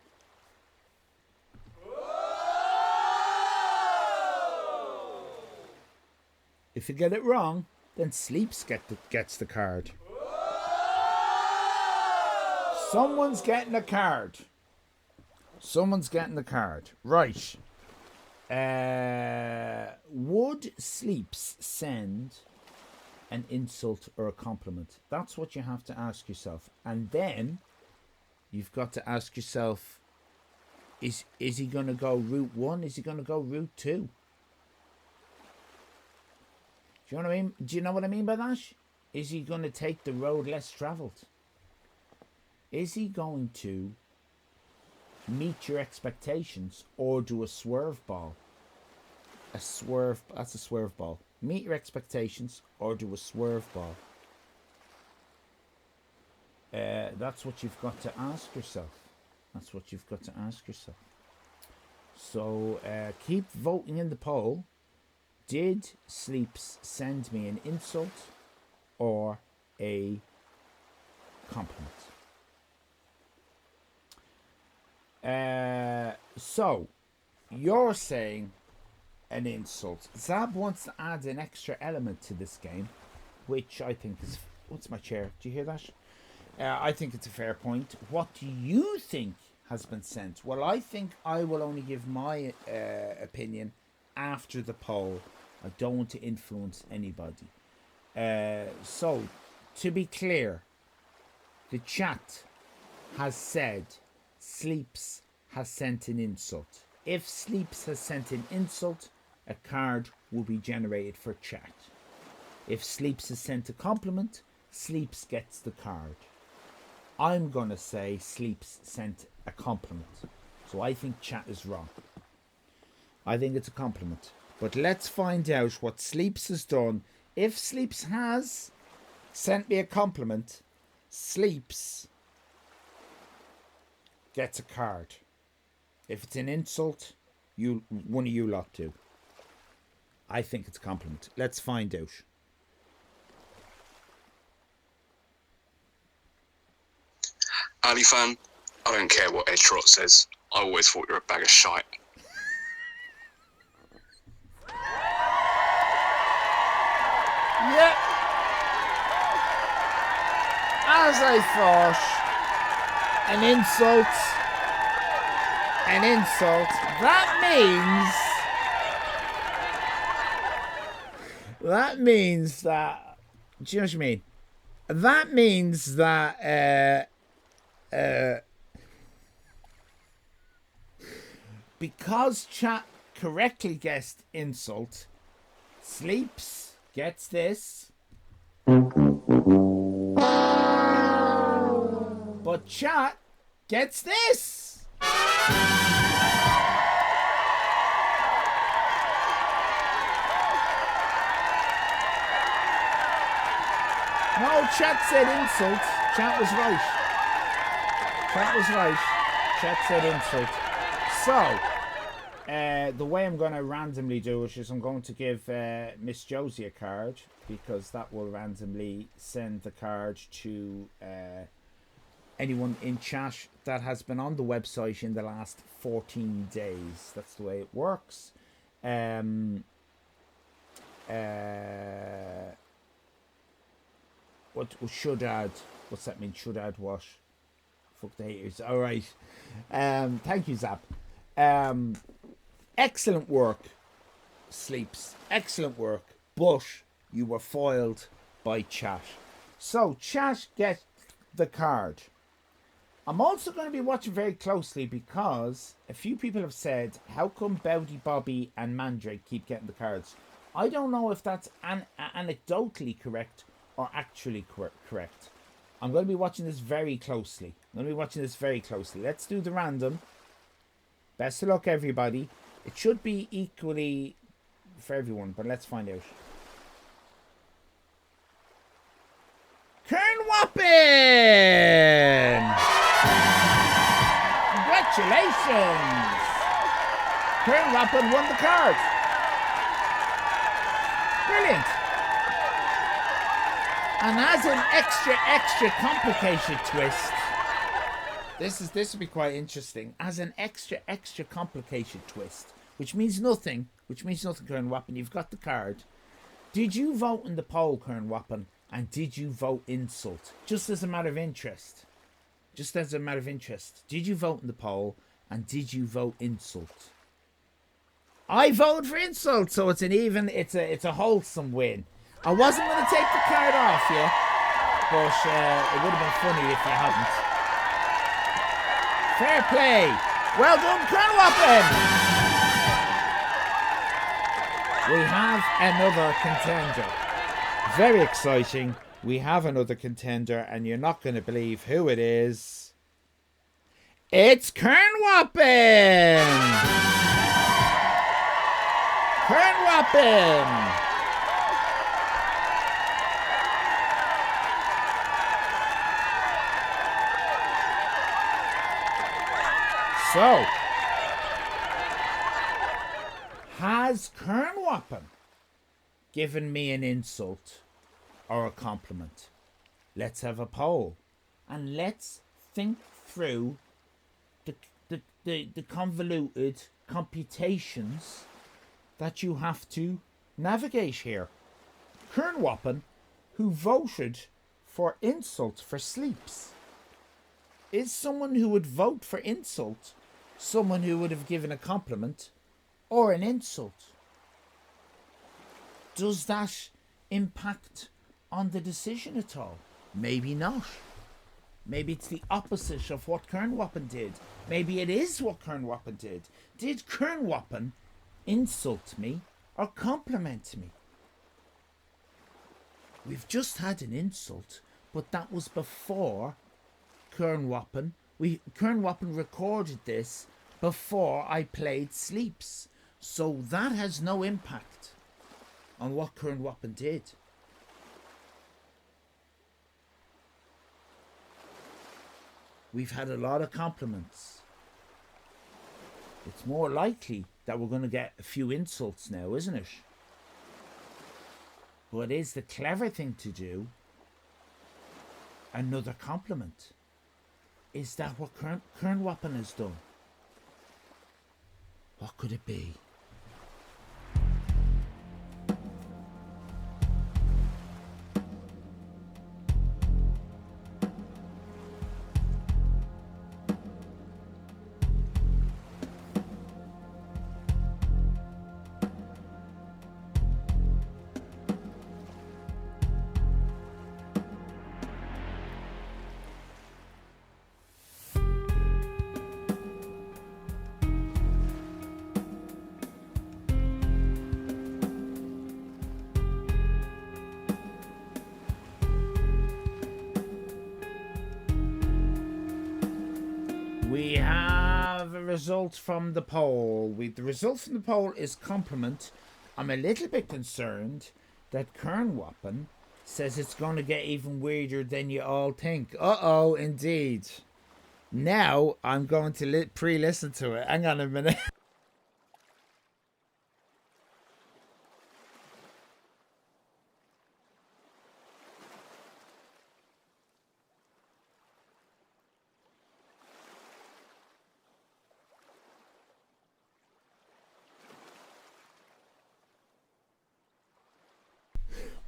If you get it wrong, then Sleeps gets the card. Someone's getting a card. Someone's getting the card. Right. Would Sleeps send an insult or a compliment? That's what you have to ask yourself. And then you've got to ask yourself, is he going to go route 1? Is he going to go route 2? Do you know what I mean? Do you know what I mean by that? Is he going to take the road less travelled? Is he going to meet your expectations or do a swerve ball? That's a swerve ball. Meet your expectations or do a swerve ball. That's what you've got to ask yourself. That's what you've got to ask yourself. So keep voting in the poll. Did Sleeps send me an insult or a compliment? So you're saying an insult. Zab wants to add an extra element to this game, which I think is... What's my chair? Do you hear that? I think it's a fair point. What do you think has been sent? Well, I think I will only give my opinion after the poll. I don't want to influence anybody. So, to be clear, the chat has said Sleeps has sent an insult. If Sleeps has sent an insult, a card will be generated for chat. If Sleeps has sent a compliment, Sleeps gets the card. I'm going to say Sleeps sent a compliment. So I think chat is wrong. I think it's a compliment. But let's find out what Sleeps has done. If Sleeps has sent me a compliment, Sleeps gets a card. If it's an insult, one of you lot do. I think it's a compliment. Let's find out. Allyfan, I don't care what Ed Trott says. I always thought you're a bag of shite. Yep. As I thought, an insult. That means that. Do you know what I mean? That means that because chat correctly guessed insult, Sleeps gets this. But chat gets this. No, chat said insult. Chat was right. Chat said insult. So, the way I'm going to randomly do it is I'm going to give Miss Josie a card, because that will randomly send the card to anyone in chat that has been on the website in the last 14 days. That's the way it works. What should add? What's that mean? Should add what? Fuck the haters. All right. Thank you, Zap. Excellent work, Sleeps. Excellent work. But you were foiled by chat. So chat get the card. I'm also going to be watching very closely, because a few people have said, how come Bowdy Bobby and Mandrake keep getting the cards? I don't know if that's anecdotally correct or actually correct. I'm going to be watching this very closely. Let's do the random. Best of luck, everybody. It should be equally for everyone, but let's find out. Kern Wappin! Congratulations! Kern Wappin won the card. Brilliant. And as an extra complicated twist, this will be quite interesting. As an extra complicated twist, which means nothing, Kern Wappin, you've got the card. Did you vote in the poll, Kern Wappin? And did you vote insult? Just as a matter of interest. Did you vote in the poll? And did you vote insult? I voted for insult, so it's a wholesome win. I wasn't going to take the card off you, but it would have been funny if you hadn't. Fair play. Well done, Colonel Wappin. We have another contender. Very exciting. We have another contender, and you're not going to believe who it is. It's Kern Wappin! Kern Wappin! So, has Kernwappen given me an insult or a compliment? Let's have a poll. And let's think through the convoluted computations that you have to navigate here. Kernwappen, who voted for insult for sleeps. Is someone who would vote for insult someone who would have given a compliment or an insult? Does that impact on the decision at all? Maybe not. Maybe it's the opposite of what Kernwappen did. Maybe it is what Kernwappen did. Did Kernwappen insult me or compliment me? We've just had an insult, but that was before Kernwappen. Kernwappen recorded this before I played Sleeps. So that has no impact on what Kernwappen did. We've had a lot of compliments. It's more likely that we're going to get a few insults now, isn't it? But is the clever thing to do another compliment? Is that what Kernwappen has done? What could it be? We have a result from the poll. The result from the poll is compliment. I'm a little bit concerned that Kernwappen says it's going to get even weirder than you all think. Uh-oh, indeed. Now I'm going to pre-listen to it. Hang on a minute.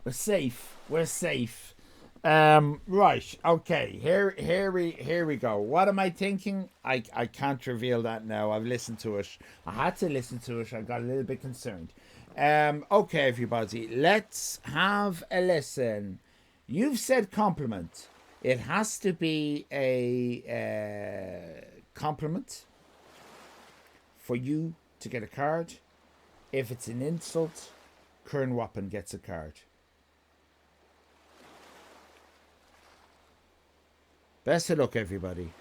We're safe. We're safe. Right. Okay. Here we go. What am I thinking? I can't reveal that now. I've listened to it. I had to listen to it. I got a little bit concerned. Okay, everybody. Let's have a listen. You've said compliment. It has to be a compliment for you to get a card. If it's an insult, Kernwappen gets a card. Best of luck, everybody.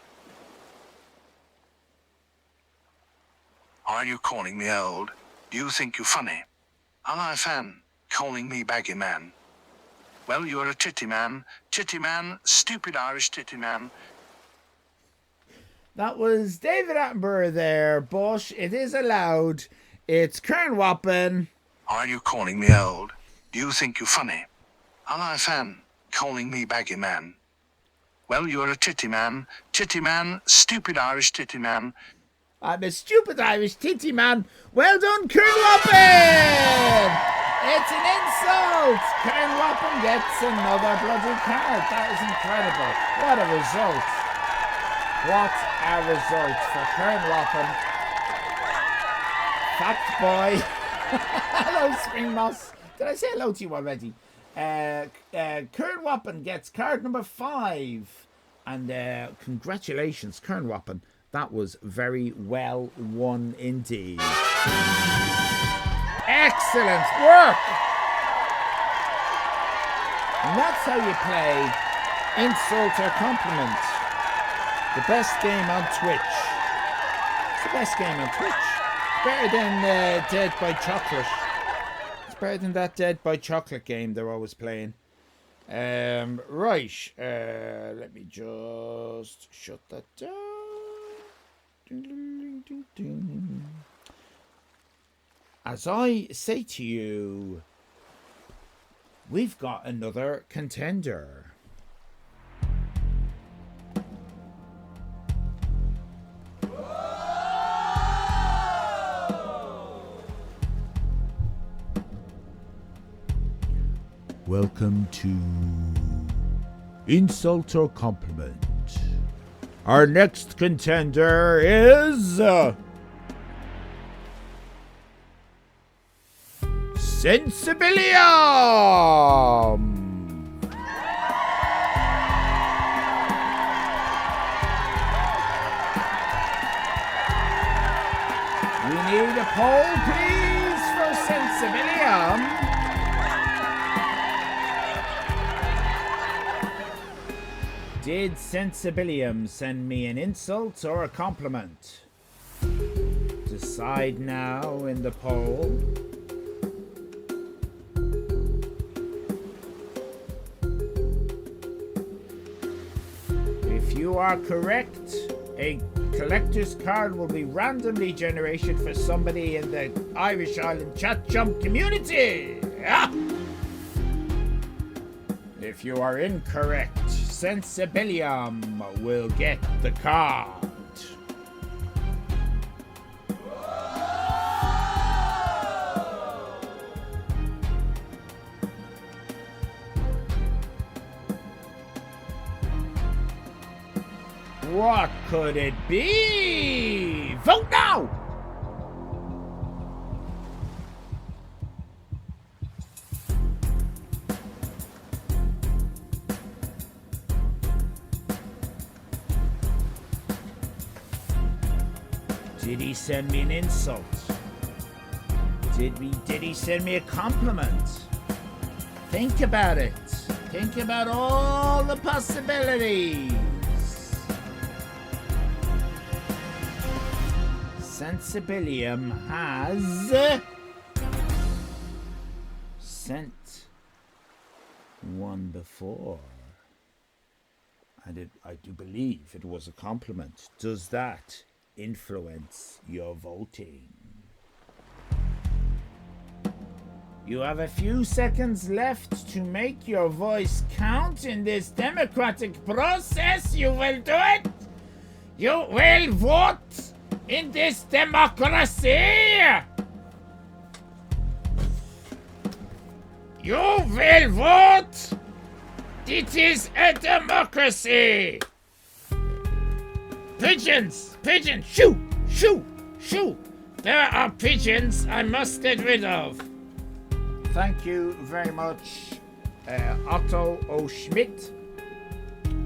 Are you calling me old? Do you think you're funny? Allyfan, calling me baggy man. Well, you're a titty man, stupid Irish titty man. That was David Attenborough there, but it is allowed. It's Kernwappen. Are you calling me old? Do you think you're funny? Allyfan, calling me baggy man. Well, you're a titty man, stupid Irish titty man. I'm a stupid Irish titty man. Well done, Kernwappen! It's an insult! Kernwappen gets another bloody card. That is incredible. What a result. What a result for Kernwappen. Fact boy. Hello, Spring Moss. Did I say hello to you already? Kernwappen gets card number 5. And congratulations, Kernwappen. That was very well won indeed. Excellent work! And that's how you play insult or compliment. The best game on Twitch. It's the best game on Twitch. It's better than Dead by Chocolate. It's better than that Dead by Chocolate game they're always playing. Right. Let me just shut that down. As I say to you, we've got another contender. Welcome to Insult or Compliment. Our next contender is Sensibilium. We need a poll, please, for Sensibilium. Did Sensibilium send me an insult or a compliment? Decide now in the poll. If you are correct, a collector's card will be randomly generated for somebody in the Irish Island Chat Jump community. Ah! If you are incorrect, Sensibilium will get the card. What could it be? Vote now! Did he send me an insult? Did he send me a compliment? Think about it. Think about all the possibilities. Sensibilium has sent one before. And I do believe it was a compliment. Does that influence your voting? You have a few seconds left to make your voice count in this democratic process. You will do it. You will vote in this democracy. You will vote. It is a democracy. Pigeons! Pigeons! Shoo! Shoo! Shoo! There are pigeons I must get rid of. Thank you very much, Otto O. Schmidt.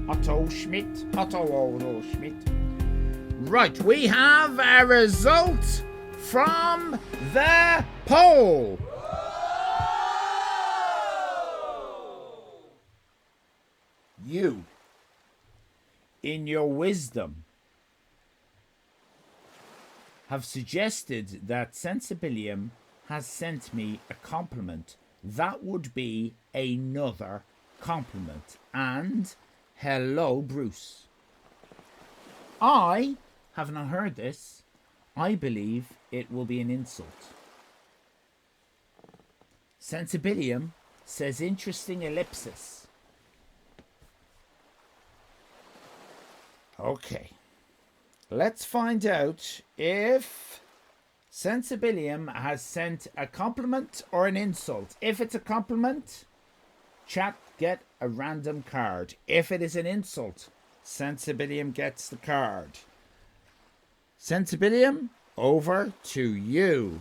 Otto Schmidt. Otto O. Schmidt. Right, we have a result from the poll. You, in your wisdom, have suggested that Sensibilium has sent me a compliment. That would be another compliment. And hello, Bruce. I have not heard this. I believe it will be an insult. Sensibilium says interesting ellipsis. Okay. Let's find out if Sensibilium has sent a compliment or an insult. If it's a compliment, chat get a random card. If it is an insult, Sensibilium gets the card. Sensibilium, over to you.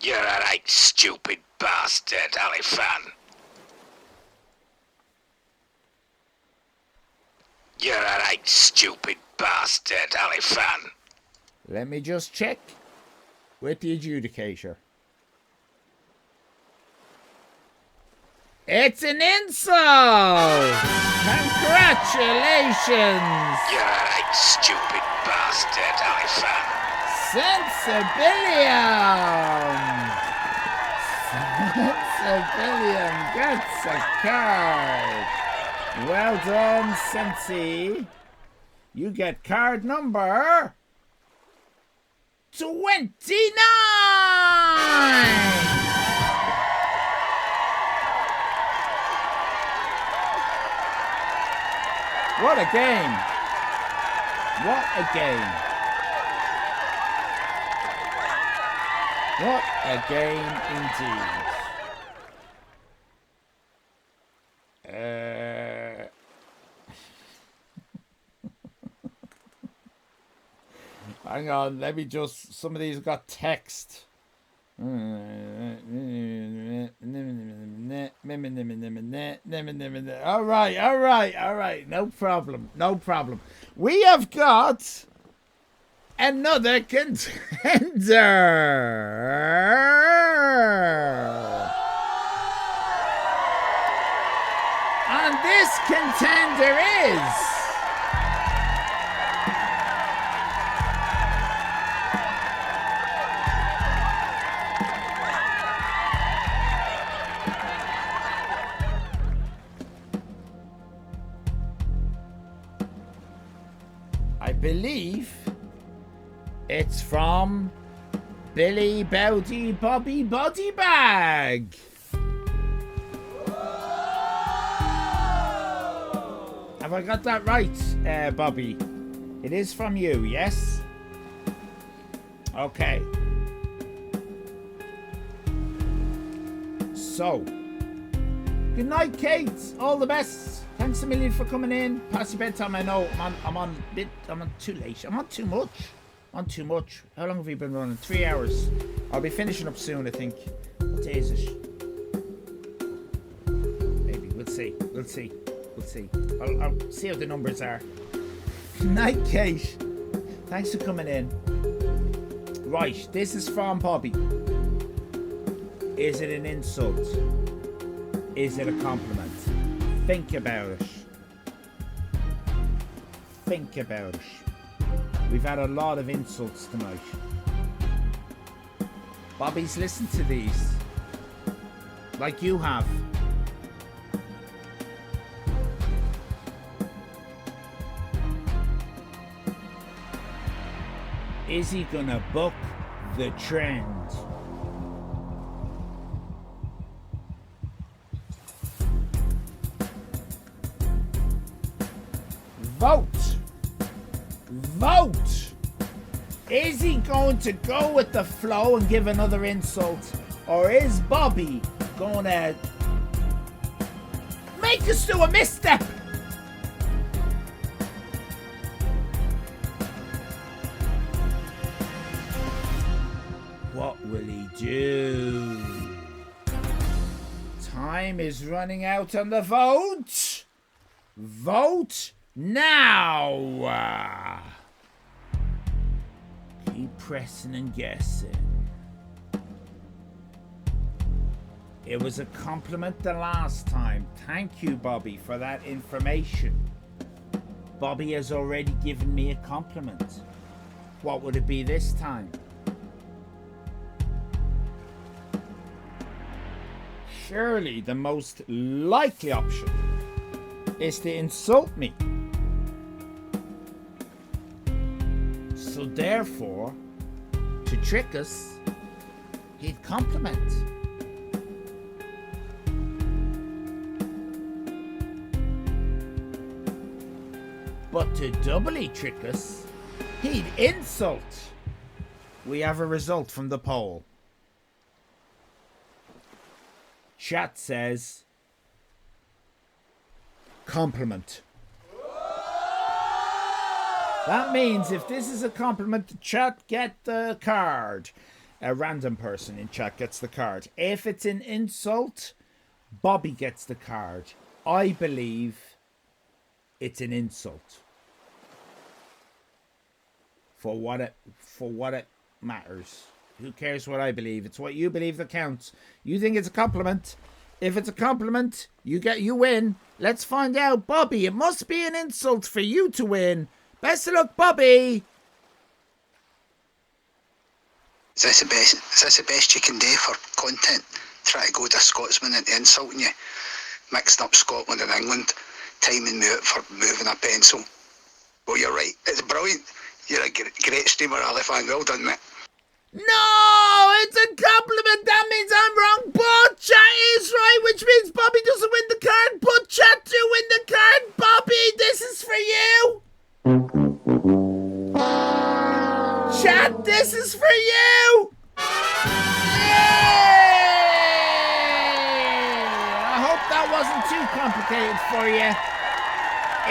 You're a right stupid bastard, Allyfan. You're a right stupid bastard, Allyfan. Let me just check with the adjudicator. It's an insult! Congratulations! You're a right stupid bastard, Allyfan. Sensibilium! So Billiam gets a card. Well done, Sensi. You get card number 29. What a game. What a game. What a game indeed. Hang on, let me just... Some of these got text. All right. No problem. We have got another contender. And this contender is... I believe it's from Billy Bowdy Bobby Body Bag. Have I got that right, Bobby? It is from you, yes? Okay. So, good night, Kate. All the best. Thanks a million for coming in. Past your bedtime. I know I'm on too late. I'm on too much. How long have we been running? 3 hours. I'll be finishing up soon, I think. What day is it? Maybe. We'll see. I'll see how the numbers are. Good night, Kate. Thanks for coming in. Right, this is from Bobby. Is it an insult? Is it a compliment? Think about it. We've had a lot of insults tonight. Bobby's listened to these. Like you have. Is he gonna buck the trend? Vote! Is he going to go with the flow and give another insult? Or is Bobby going to make us do a misstep? What will he do? Time is running out on the vote. Vote now. Keep pressing and guessing. It was a compliment the last time. Thank you, Bobby, for that information. Bobby has already given me a compliment. What would it be this time? Surely the most likely option is to insult me. So therefore, to trick us, he'd compliment. But to doubly trick us, he'd insult. We have a result from the poll. Chat says compliment. That means if this is a compliment, the chat get the card. A random person in chat gets the card. If it's an insult, Bobby gets the card. I believe it's an insult. For what it matters. Who cares what I believe? It's what you believe that counts. You think it's a compliment. If it's a compliment, you win. Let's find out. Bobby, it must be an insult for you to win. Best of luck, Bobby. Is this the best you can do for content? try to go to a Scotsman into insulting you, mixed up Scotland and England, timing me out for moving a pencil. Well, you're right. It's brilliant. You're a great streamer, Allyfan. Well done, mate. No, it's a compliment. That means I'm wrong. But chat is right, which means Bobby doesn't win the card. But chat do win the card. Bobby, this is for you. Chat, this is for you. I hope that wasn't too complicated for you.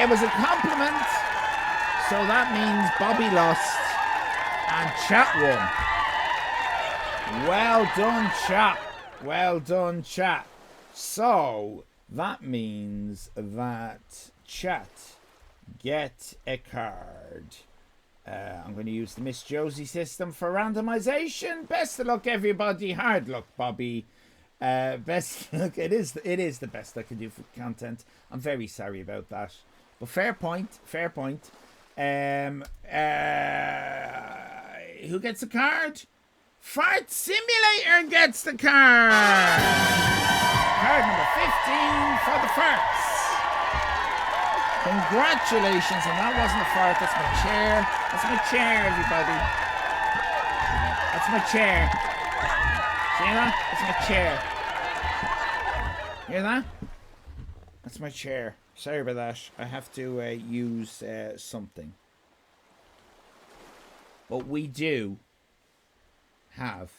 It was a compliment. So that means Bobby lost and chat won. Well done, chat. Well done, chat. So that means that chat get a card. I'm going to use the Miss Josie system for randomization. Best of luck, everybody. Hard luck, Bobby. Best luck. It is the best I can do for content. I'm very sorry about that. But fair point. Fair point. Who gets a card? Fart Simulator gets the card. Card number 15 for the farts. Congratulations, and that wasn't a fart, that's my chair. That's my chair, everybody. That's my chair. See that? That's my chair. Hear that? That's my chair. Sorry about that. I have to use something. But we do have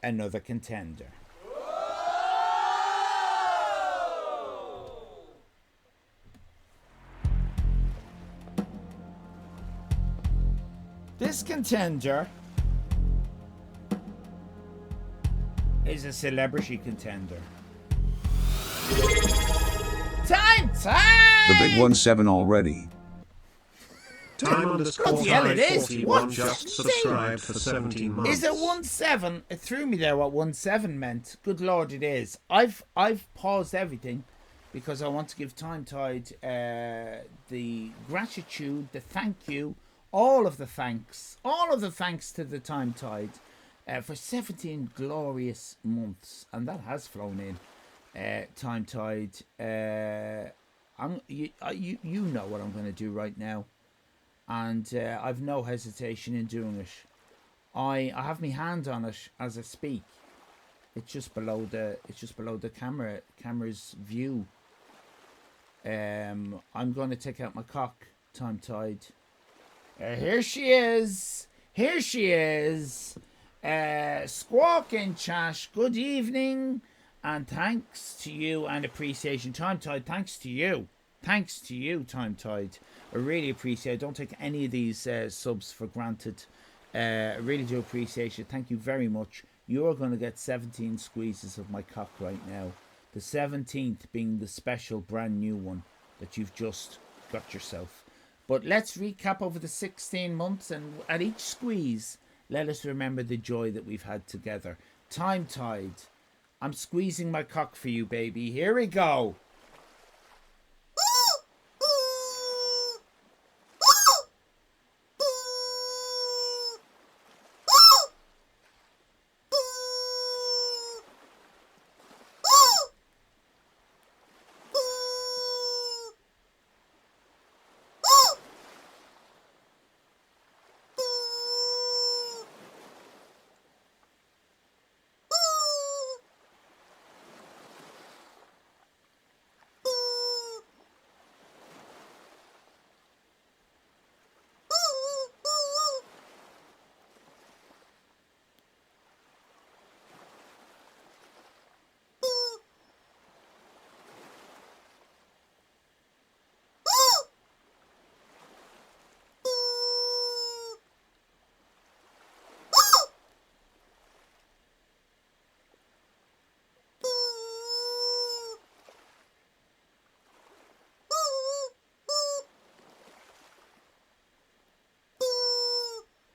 another contender. This contender is a celebrity contender. Time! The big 1-7 already. Time underscore Yeah, it is. 41 just subscribed for 17 months. Is it 1-7? It threw me there what 1-7 meant. Good Lord, it is. I've paused everything because I want to give Time Tide the gratitude, the thank you, all of the thanks to the Time Tide for 17 glorious months, and that has flown in. Time Tide, you know what I'm going to do right now. And I've no hesitation in doing it. I have my hand on it as I speak. It's just below the camera's view. I'm going to take out my cock. Time Tide. Here she is. Squawking chat. Good evening, and thanks to you and appreciation. Time Tide. Thanks to you, Time Tide. I really appreciate it. Don't take any of these subs for granted. I really do appreciate it. Thank you very much. You're going to get 17 squeezes of my cock right now. The 17th being the special brand new one that you've just got yourself. But let's recap over the 16 months, and at each squeeze, let us remember the joy that we've had together. Time Tide. I'm squeezing my cock for you, baby. Here we go.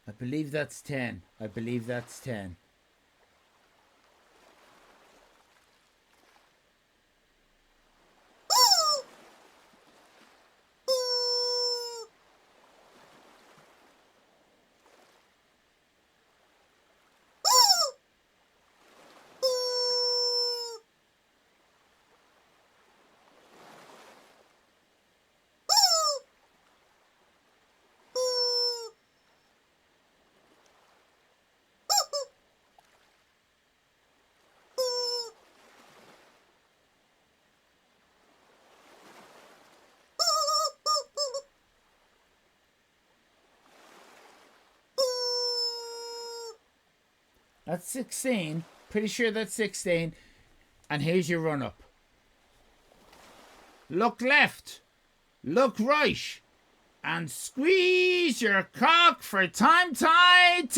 I believe that's 10. That's 16. Pretty sure that's 16. And here's your run-up. Look left. Look right. And squeeze your cock for time tight.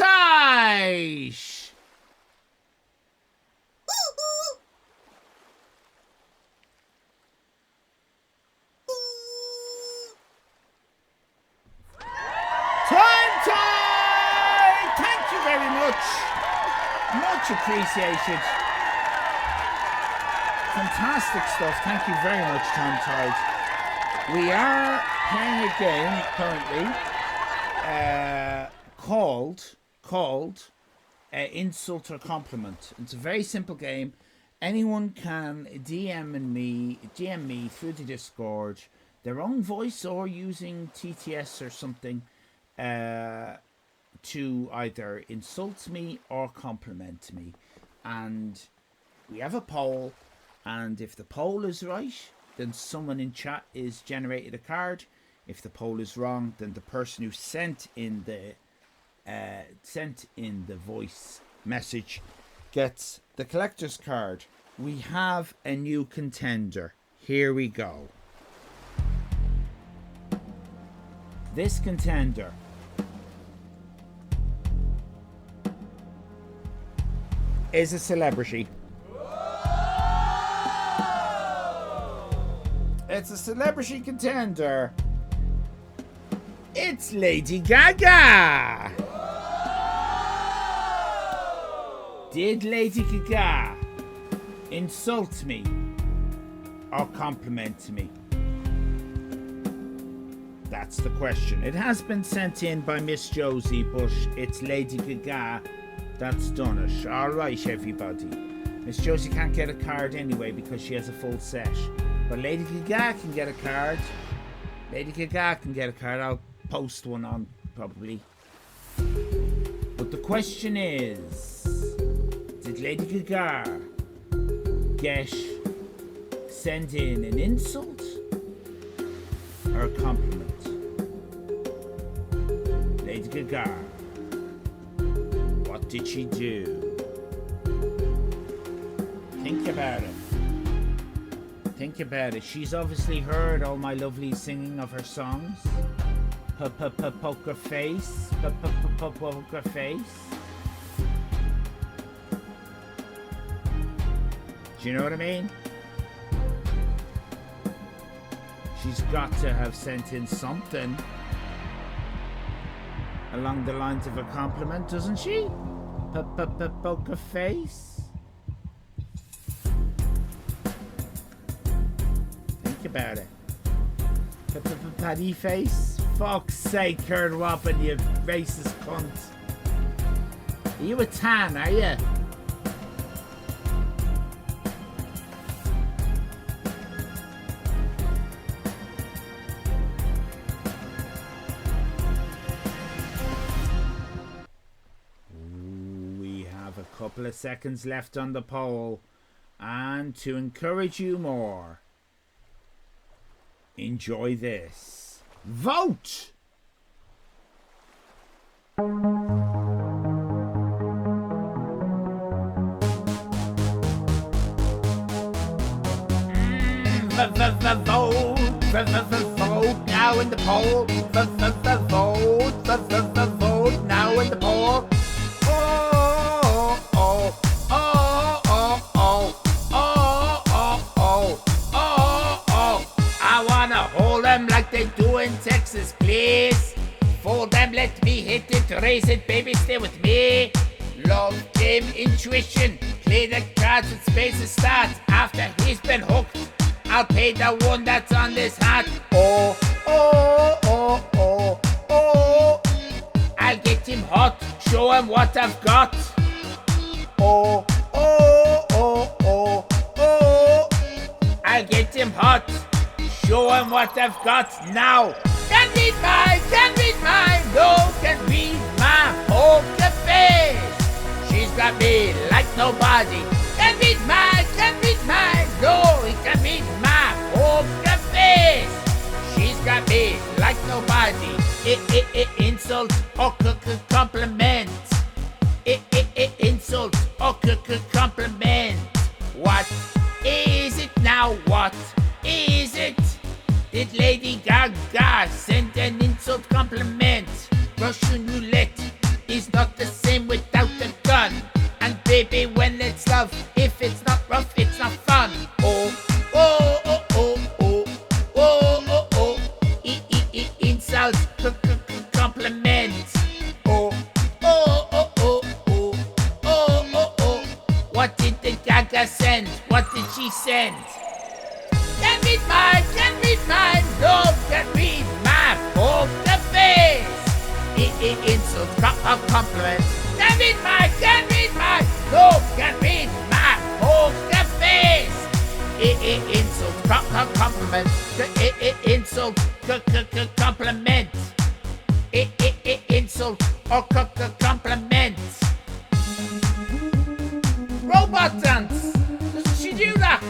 Thank you very much. Much appreciated. Fantastic stuff. Thank you very much, Tom Tide. We are playing a game currently called Insult or Compliment. It's a very simple game. Anyone can DM me through the Discord, their own voice or using TTS or something, to either insult me or compliment me. And we have a poll, and if the poll is right, then someone in chat is generated a card. If the poll is wrong, then the person who sent in the voice message gets the collector's card. We have a new contender. Here we go. This contender is a celebrity. It's a celebrity contender. It's Lady Gaga. Did Lady Gaga insult me or compliment me? That's the question. It has been sent in by Miss Josie, but it's Lady Gaga that's done it. Alright, everybody. Miss Josie can't get a card anyway because she has a full set. But Lady Gaga can get a card. Lady Gaga can get a card. I'll post one on probably. But the question is, did Lady Gaga send in an insult or a compliment? Lady Gaga, what did she do? Think about it. Think about it. She's obviously heard all my lovely singing of her songs. Poker face. Poker face. Do you know what I mean? She's got to have sent in something along the lines of a compliment, doesn't she? Poker face. Think about it. Paddy face. Fuck's sake, Kurt Robin, you racist cunt. Are you a tan, are you? We have a couple of seconds left on the poll, and to encourage you more, enjoy this. Vote! Vote now in the poll. Vote now in the poll. Like they do in Texas, please. Fold them, let me hit it, raise it, baby, stay with me. Love game intuition, play the cards with spaces start. After he's been hooked, I'll pay the one that's on this hat. Oh, oh, oh, oh, oh. I'll get him hot, show him what I've got. Oh, oh, oh, oh, oh. I'll get him hot. Show him what I've got now. Can read my, no, can read my poker face. She's got me like nobody. Can read my, no, he can read my poker face. She's got me like nobody. Insult or compliment. Insult insult or compliment? What is it now? What is it? Did Lady Gaga send an insult compliment? Russian roulette is not the same without a gun. And baby, when it's love, if it's not rough, it's not fun. Oh, oh, oh, oh, oh, oh, oh, oh. Insult compliment. Oh, oh, oh, oh, oh, oh, oh, oh. What did the Gaga send? What did she send? Can read mine, no, can read my poker face. Insult, compliment. Can read mine, no, can read my poker face. Insult, compliment. Insult, compliment. Insult or compliment. Robot dance. Doesn't she do that?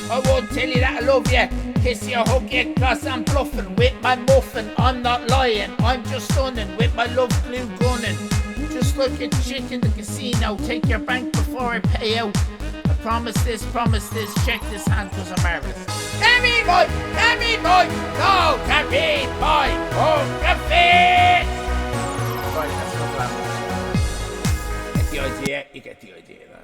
I won't tell you that I love you, kiss you, hug you, cause I'm bluffing with my muffin. I'm not lying, I'm just stunning with my love glue gunning. Just like a chick in the casino, take your bank before I pay out. I promise this, check this hand cause I'm nervous. Can read my, no, can read my poker face. Right, that's not that. Get the idea, you get the idea of that.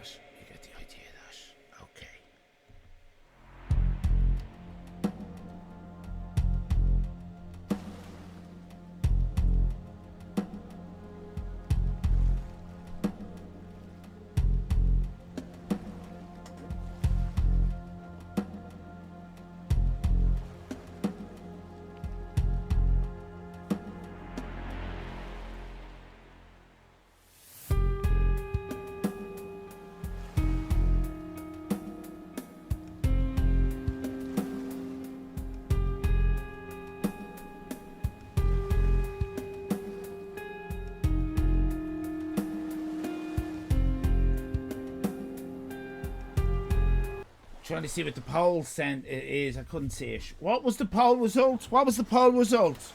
Trying to see what the poll sent is. I couldn't see it. What was the poll result? What was the poll result?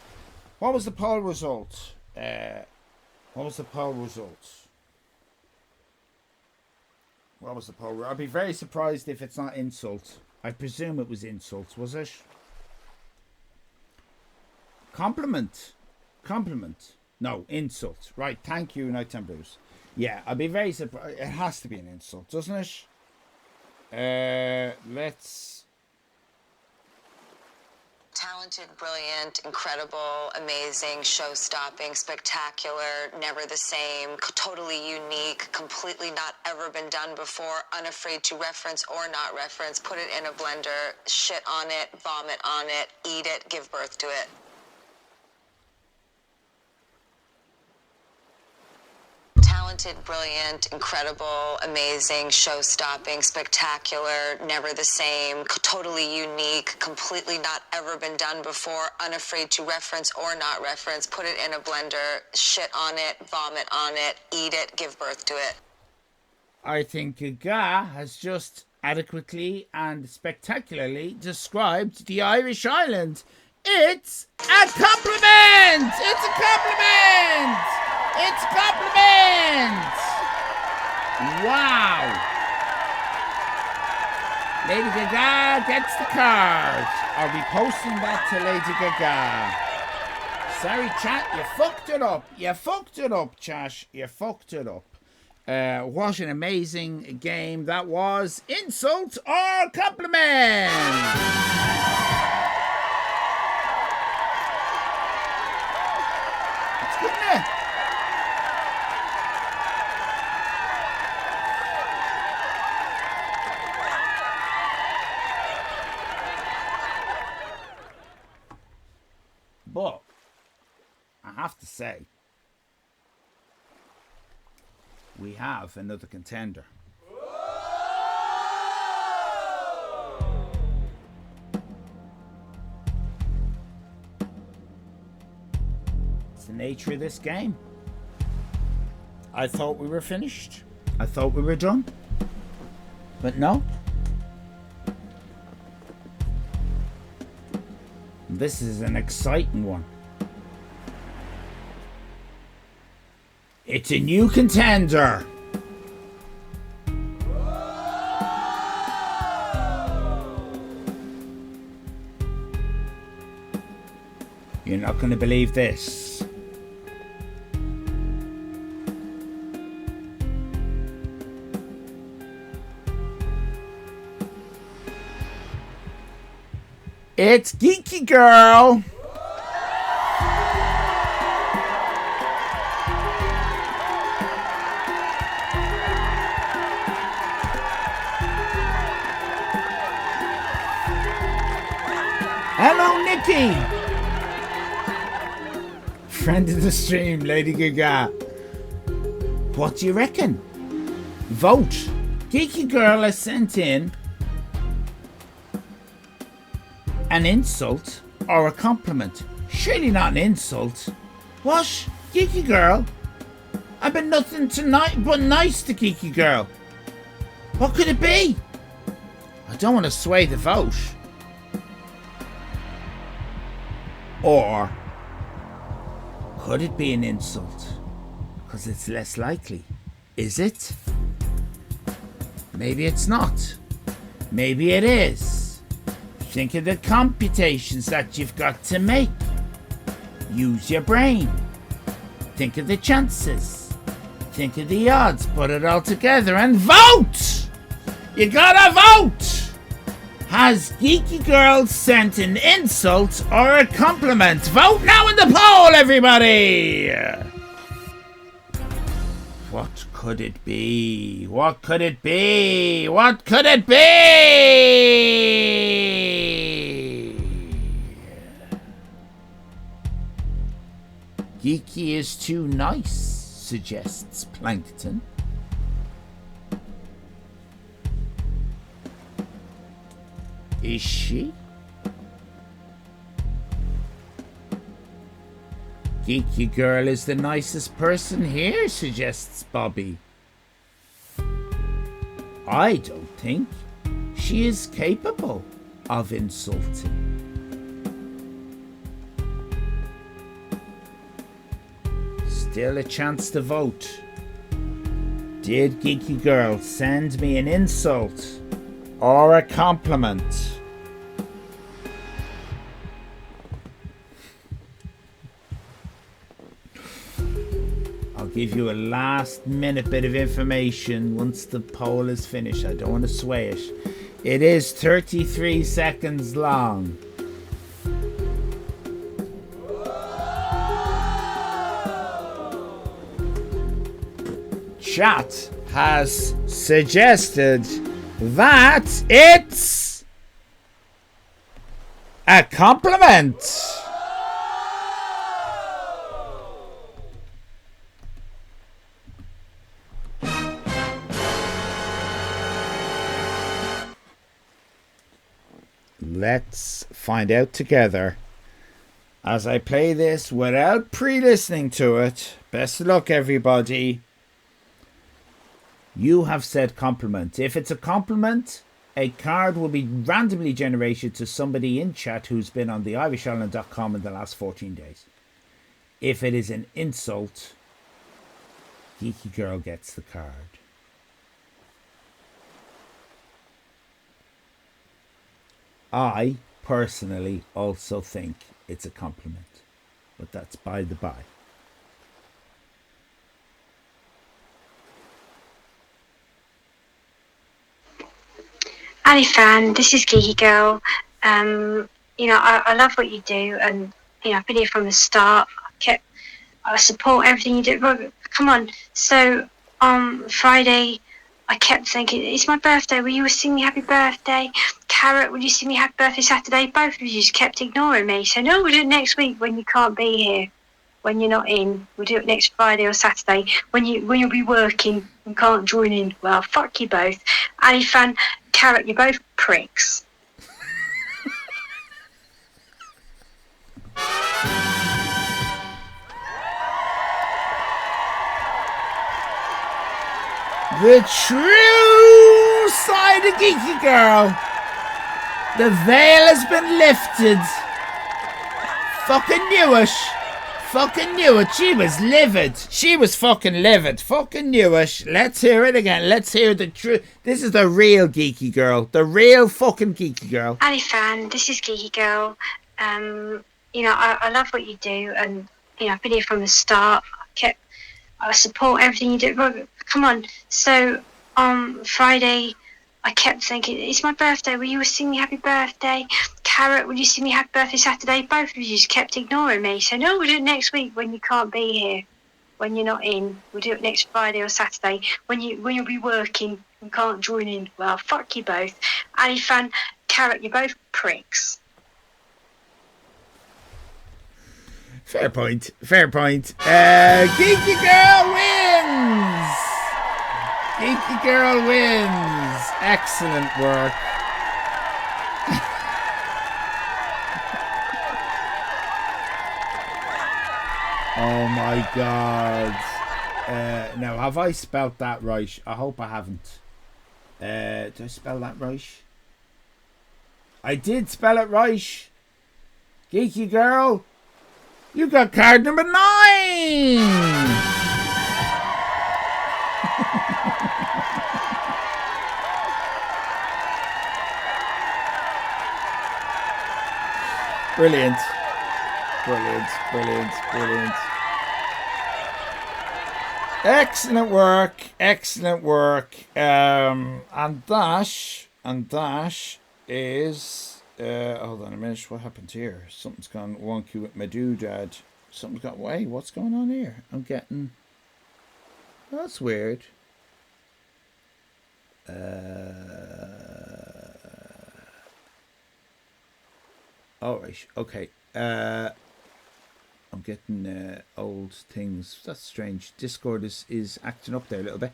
I'd be very surprised if it's not insult. I presume it was insult, was it? Compliment. No, insult. Right, thank you, Nighttime Bruce. Yeah, I'd be very surprised. It has to be an insult, doesn't it? Let's... Talented, brilliant, incredible, amazing, show-stopping, spectacular, never the same, totally unique, completely not ever been done before, unafraid to reference or not reference, put it in a blender, shit on it, vomit on it, eat it, give birth to it. Talented, brilliant, incredible, amazing, show-stopping, spectacular, never the same, totally unique, completely not ever been done before, unafraid to reference or not reference, put it in a blender, shit on it, vomit on it, eat it, give birth to it. I think Gaga has just adequately and spectacularly described the Irish island. It's a compliment! It's a compliment! It's a compliment! Wow! Lady Gaga gets the card. I'll be posting that to Lady Gaga. Sorry, chat, you fucked it up. You fucked it up, chat. You fucked it up. What an amazing game that was. Insult or compliment? But I have to say, we have another contender. It's the nature of this game. I thought we were finished. I thought we were done. But no. This is an exciting one. It's a new contender. You're not going to believe this. It's Geeky Girl. Hello, Nikki. Friend of the stream, Lady Gaga. What do you reckon? Vote. Geeky Girl has sent in an insult or a compliment. Surely not an insult. What? Geeky Girl? I've been nothing tonight but nice to Geeky Girl. What could it be? I don't want to sway the vote. Or could it be an insult? Because it's less likely. Is it? Maybe it's not. Maybe it is. Think of the computations that you've got to make. Use your brain. Think of the chances. Think of the odds. Put it all together and vote! You gotta vote! Has Geeky Girl sent an insult or a compliment? Vote now in the poll, everybody! What could it be? What could it be? What could it be? Geeky is too nice, suggests Plankton. Is she? Geeky Girl is the nicest person here, suggests Bobby. I don't think she is capable of insulting. Still a chance to vote. Did Geeky Girl send me an insult or a compliment? I'll give you a last minute bit of information once the poll is finished. I don't want to sway it. It is 33 seconds long. Chat has suggested that it's a compliment. Let's find out together as I play this without pre-listening to it. Best of luck, everybody. You have said compliment. If it's a compliment, a card will be randomly generated to somebody in chat who's been on the irishisland.com in the last 14 days. If it is an insult, Geeky Girl gets the card. I personally also think it's a compliment, but that's by the by. Allyfan, this is Geeky Girl. I love what you do, and I've been here from the start. I support everything you do. But come on. So on Friday, I kept thinking, it's my birthday. Will you sing me happy birthday? Carrot, will you sing me happy birthday Saturday? Both of you just kept ignoring me. So no, we'll do it next week when you can't be here. When you're not in. We'll do it next Friday or Saturday. When you'll be working and can't join in. Well, fuck you both. Allyfan, Carrot, you're both pricks. The true side of Geeky Girl. The veil has been lifted. Fucking knew it. Fucking knew it. She was livid. She was fucking livid. Fucking knew it. Let's hear it again. Let's hear the truth. This is the real geeky girl. The real fucking geeky girl. Allyfan, this is Geeky Girl. You know, I love what you do, and you know, I've been here from the start. I support everything you do. But come on. So on Friday, I kept thinking, it's my birthday. Will you sing me happy birthday? Carrot, will you sing me happy birthday Saturday? Both of you just kept ignoring me. So no, we'll do it next week when you can't be here, when you're not in. We'll do it next Friday or Saturday when you'll be working and can't join in. Well, fuck you both. Allyfan, Carrot, you're both pricks. Fair point. Fair point. Geeky Girl wins! Geeky Girl wins! Excellent work. Oh my god. Now, have I spelt that right? I hope I haven't. Did I spell that right? I did spell it right. Geeky Girl, you got card number 9! Brilliant. Brilliant, brilliant, brilliant. Excellent work, excellent work. And that is... hold on a minute, what happened here? Something's gone wonky with my doodad. Something's got... Wait, what's going on here? I'm getting... That's weird. Alright, okay. I'm getting old things. That's strange. Discord is acting up there a little bit.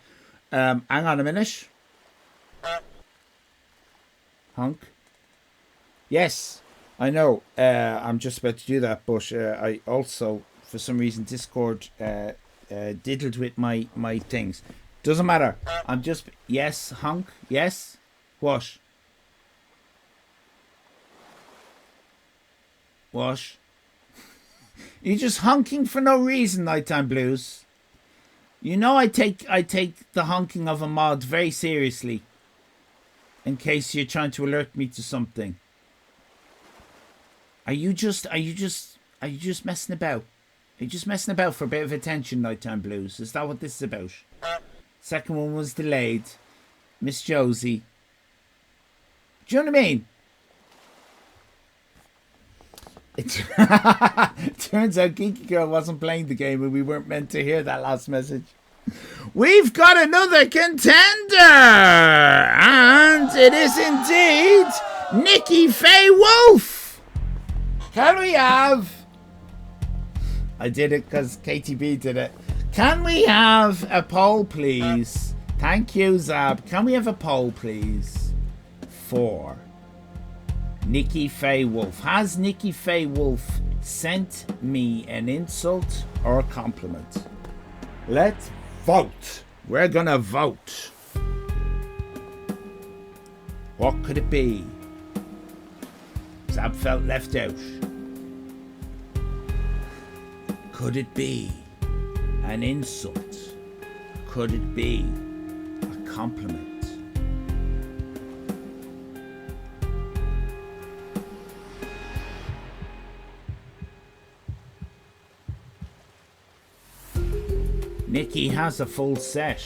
Hang on a minute. Honk. Yes, I know. I'm just about to do that, but I also, for some reason, Discord diddled with my things. Doesn't matter. I'm just... Yes, honk. Yes. What? What? You're just honking for no reason, Nighttime Blues. You know I take the honking of a mod very seriously. In case you're trying to alert me to something. Are you just messing about? Are you just messing about for a bit of attention, Nighttime Blues? Is that what this is about? Second one was delayed. Miss Josie. Do you know what I mean? It turns out Geeky Girl wasn't playing the game and we weren't meant to hear that last message. We've got another contender! And it is indeed Nikki Faye Wolf! Can we have... I did it because KTB did it. Can we have a poll, please? Thank you, Zab. Can we have a poll, please? For Nikki Faye Wolf. Has Nikki Faye Wolf sent me an insult or a compliment? Let's vote. We're gonna vote. What could it be? Zab felt left out. Could it be an insult? Could it be a compliment? Nikki has a full set.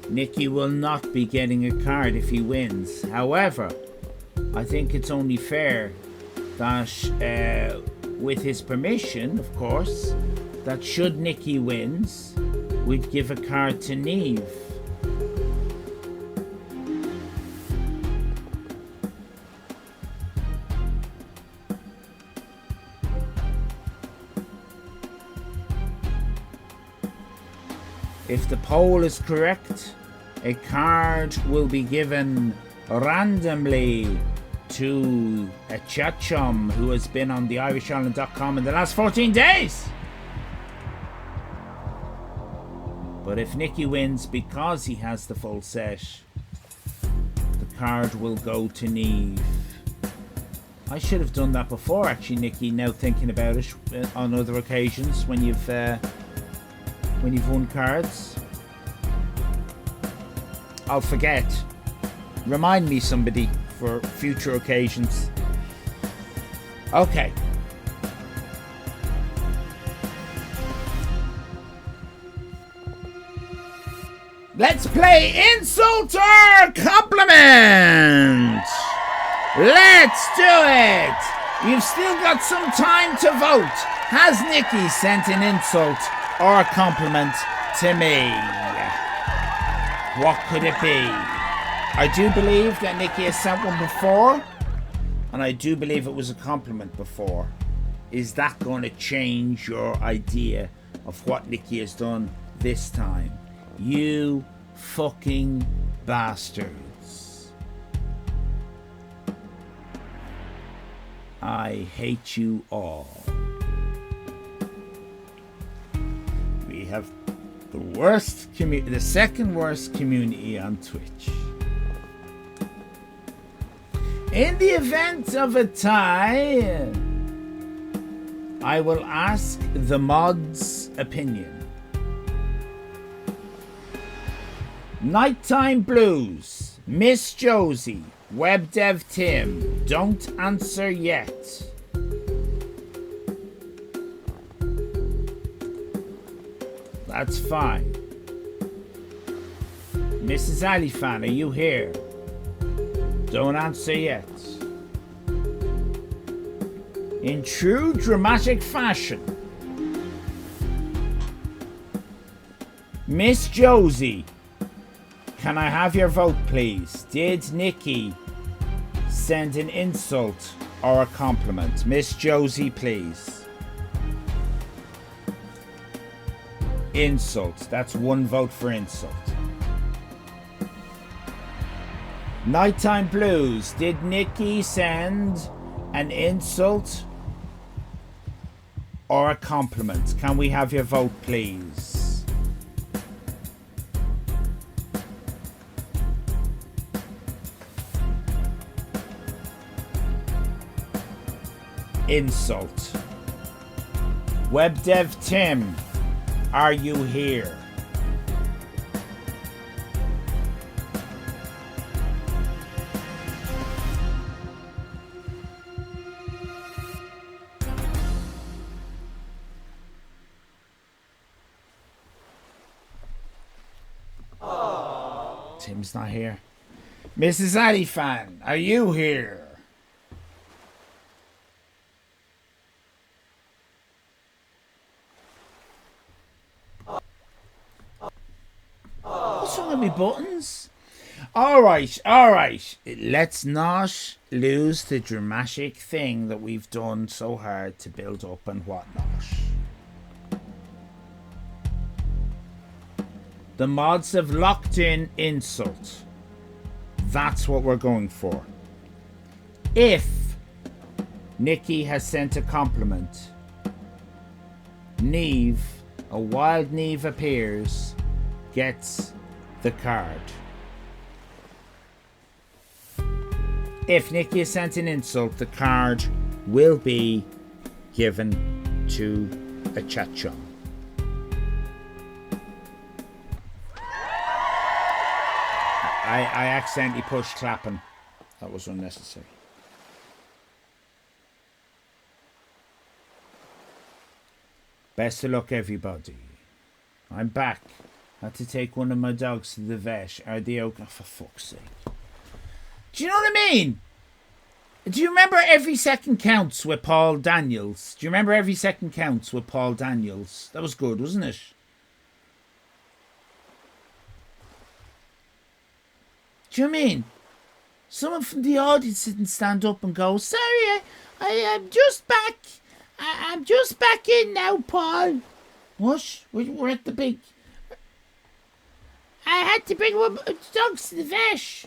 Nikki will not be getting a card if he wins. However, I think it's only fair that, with his permission, of course, that should Nikki wins, we'd give a card to Neve. If the poll is correct, a card will be given randomly to a chat chum who has been on theIrishIreland.com in the last 14 days. But if Nicky wins because he has the full set, the card will go to Neve. I should have done that before, actually, Nikki. Now thinking about it, on other occasions when you've won cards, I'll forget. Remind me, somebody, for future occasions. Okay. Let's play Insult or Compliment! Let's do it! You've still got some time to vote. Has Nikki sent an insult or a compliment to me? What could it be? I do believe that Nikki has sent one before, and I do believe it was a compliment before. Is that going to change your idea of what Nikki has done this time? You fucking bastards. I hate you all. We have the second worst community on Twitch. In the event of a tie, I will ask the mod's opinion. Nighttime Blues, Miss Josie, Web Dev Tim, don't answer yet. That's fine. Mrs. Allyfan, are you here? Don't answer yet. In true dramatic fashion, Miss Josie, can I have your vote, please? Did Nikki send an insult or a compliment? Miss Josie, please. Insult. That's one vote for insult. Nighttime Blues. Did Nikki send an insult or a compliment? Can we have your vote, please? Insult. Web Dev Tim, are you here? Tim's not here. Mrs. Allyfan, are you here? What's wrong with me buttons? Alright. Let's not lose the dramatic thing that we've done so hard to build up and whatnot. The mods have locked in insult. That's what we're going for. If Nikki has sent a compliment, Neve, a wild Neve appears, gets the card. If Nikki has sent an insult, the card will be given to a Chachon. I accidentally pushed clapping. That was unnecessary. Best of luck, everybody. I'm back. Had to take one of my dogs to the vet. Are they okay? Oh, for fuck's sake. Do you know what I mean? Do you remember Every Second Counts with Paul Daniels? Do you remember Every Second Counts with Paul Daniels? That was good, wasn't it? Do you know what I mean? Someone from the audience didn't stand up and go, sorry, I'm just back. I'm just back in now, Paul. What? We're at the big... I had to bring one dogs to the vet.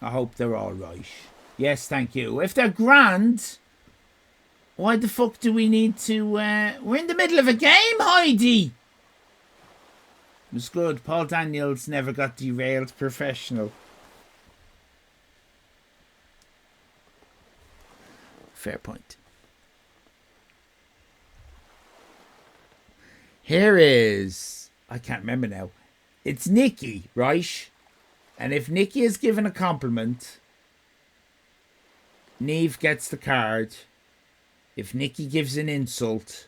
I hope they're all right. Yes, thank you. If they're grand, why the fuck do we need to... We're in the middle of a game, Heidi. It was good. Paul Daniels never got derailed professional. Fair point. Here is, I can't remember now. It's Nikki, right? And if Nikki is given a compliment, Neve gets the card. If Nikki gives an insult,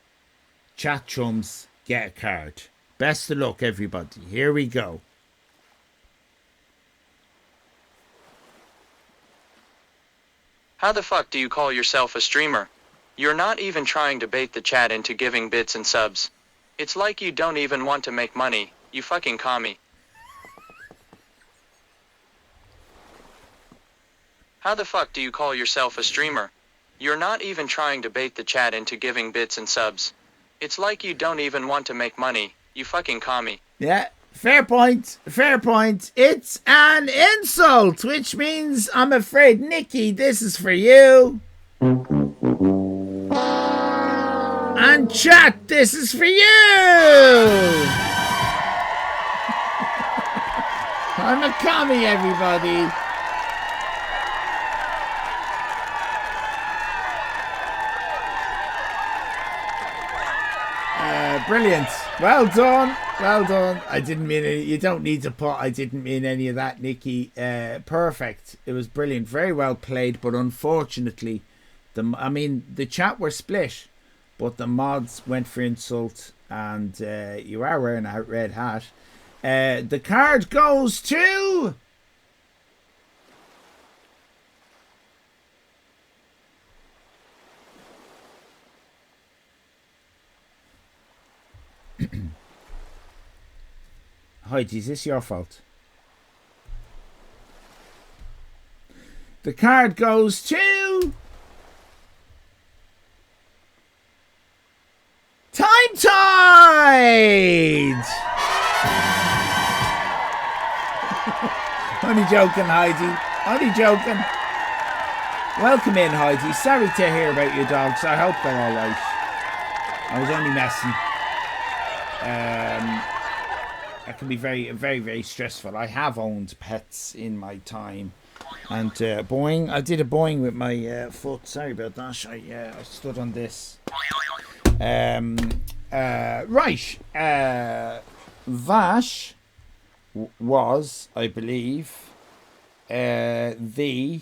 chat chums get a card. Best of luck, everybody. Here we go. How the fuck do you call yourself a streamer? You're not even trying to bait the chat into giving bits and subs. It's like you don't even want to make money, you fucking commie. How the fuck do you call yourself a streamer? You're not even trying to bait the chat into giving bits and subs. It's like you don't even want to make money, you fucking commie. Yeah, fair point. Fair point. It's an insult, which means I'm afraid, Nikki, this is for you. And chat, this is for you. I'm a commie, everybody. Brilliant. Well done. Well done. I didn't mean any. You don't need to put. I didn't mean any of that, Nikki. Perfect. It was brilliant. Very well played. But unfortunately, the chat were split, but the mods went for insult, and you are wearing a red hat. The card goes to. Heidi, is this your fault? The card goes to... Time Tide! Only joking, Heidi. Only joking. Welcome in, Heidi. Sorry to hear about your dogs. I hope they're all right. I was only messing. That can be very, very, very stressful. I have owned pets in my time, and boing. I did a boing with my foot. Sorry about that. I stood on this. Right. Vash was, I believe, the.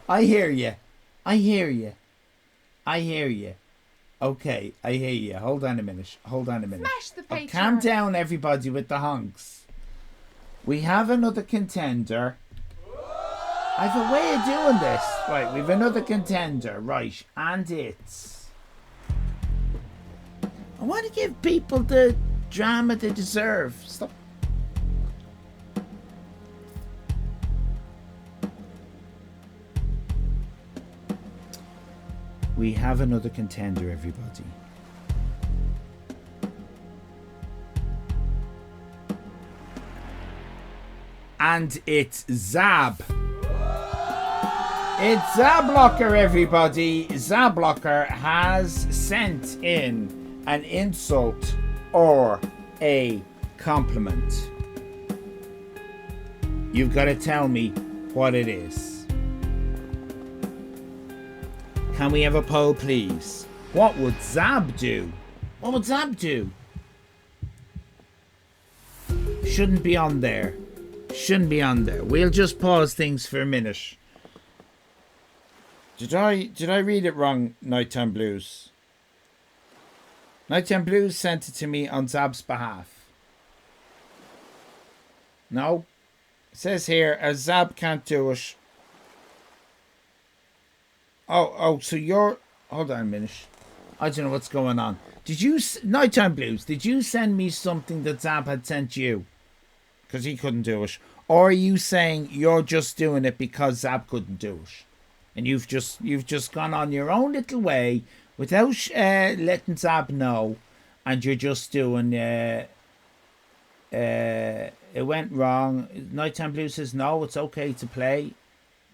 I hear you. I hear you. I hear you. Okay, I hear you. Hold on a minute. Hold on a minute. Smash the Patreon. Calm down, everybody, with the honks. We have another contender. I have a way of doing this. Right, we have another contender. Right, and it's... I want to give people the drama they deserve. Stop. We have another contender, everybody. And it's Zab. It's Zablocker, everybody. Zablocker has sent in an insult or a compliment. You've got to tell me what it is. Can we have a poll, please? What would Zab do? What would Zab do? Shouldn't be on there. Shouldn't be on there. We'll just pause things for a minute. Did I read it wrong, Nighttime Blues? Nighttime Blues sent it to me on Zab's behalf. No? It says here, as Zab can't do it. Oh, so you're... Hold on a minute. I don't know what's going on. Did you... Nighttime Blues, did you send me something that Zab had sent you? Because he couldn't do it. Or are you saying you're just doing it because Zab couldn't do it? And you've just gone on your own little way without letting Zab know. And you're just doing... it went wrong. Nighttime Blues says, no, it's okay to play.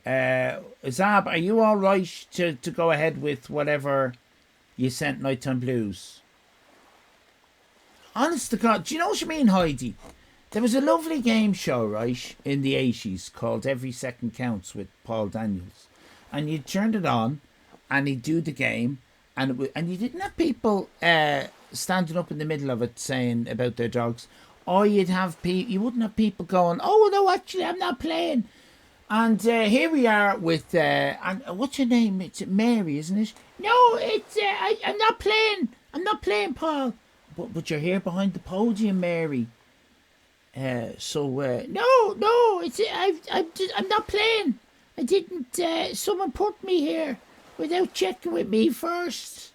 Zab, are you all right to go ahead with whatever you sent Nighttime Blues? Honest to God, do you know what you mean, Heidi? There was a lovely game show, right, in the 80s called Every Second Counts with Paul Daniels. And you turned it on, and he'd do the game, and you didn't have people standing up in the middle of it saying about their dogs. Or you wouldn't have people going, oh, no, actually, I'm not playing. And here we are with, and what's your name? It's Mary, isn't it? No, it's, I'm not playing. I'm not playing, Paul. But you're here behind the podium, Mary. No, it's I'm not playing. I didn't. Someone put me here without checking with me first.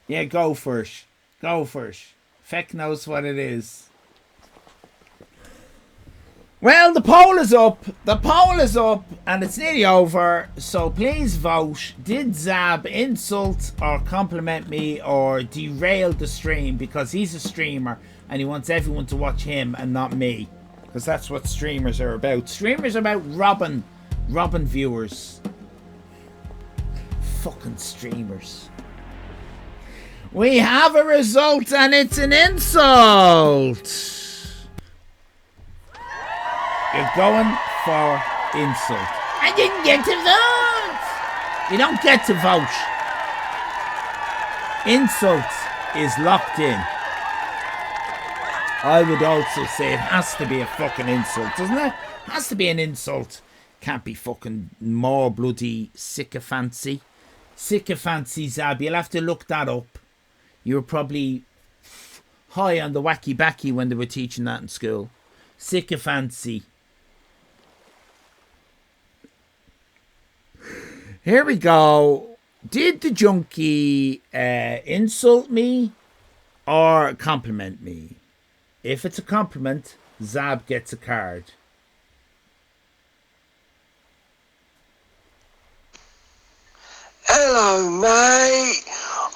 Yeah, go first. Go first. Feck knows what it is. Well, the poll is up. The poll is up, and it's nearly over. So please vote. Did Zab insult or compliment me or derail the stream because he's a streamer and he wants everyone to watch him and not me? Because that's what streamers are about. Streamers are about robbing viewers. Fucking streamers. We have a result, and it's an insult. You're going for insult. I didn't get to vote. You don't get to vote. Insult is locked in. I would also say it has to be a fucking insult, doesn't it? Has to be an insult. Can't be fucking more bloody sycophancy. Sycophancy, Zab. You'll have to look that up. You were probably high on the wacky backy when they were teaching that in school. Sycophancy. Here we go. Did the junkie insult me or compliment me? If it's a compliment, Zab gets a card. Hello, mate.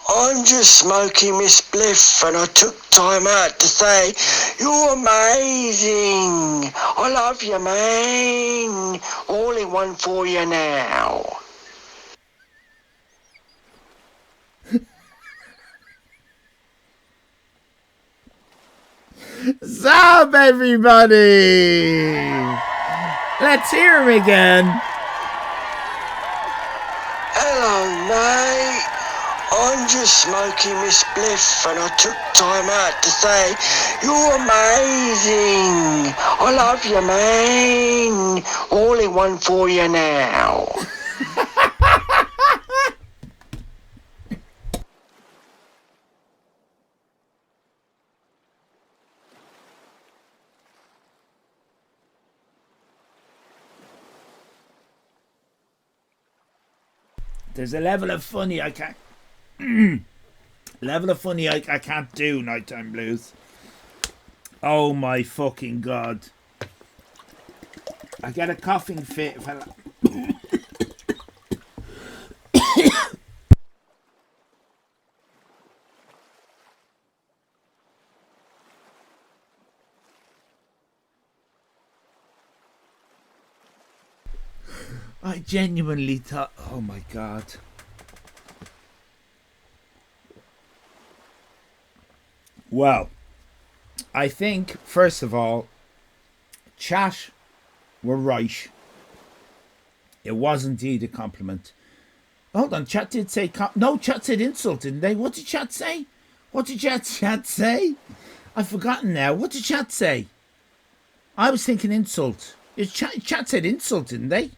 I'm just smoking my spliff and I took time out to say, you're amazing. I love you, man. All in one for you now. Zab, everybody! Let's hear him again. Hello, mate. I'm just smoking my spliff and I took time out to say, you're amazing. I love you, man. All in one for you now. There's a level of funny I can't I can't do, Nighttime Blues. Oh my fucking god. I get a coughing fit if I genuinely thought, oh my god. Well, I think, first of all, chat were right. It was indeed a compliment. Hold on, chat did say... no, chat said insult, didn't they? What did chat say? What did chat say? I've forgotten now. What did chat say? I was thinking insult. Chat said insult, didn't they?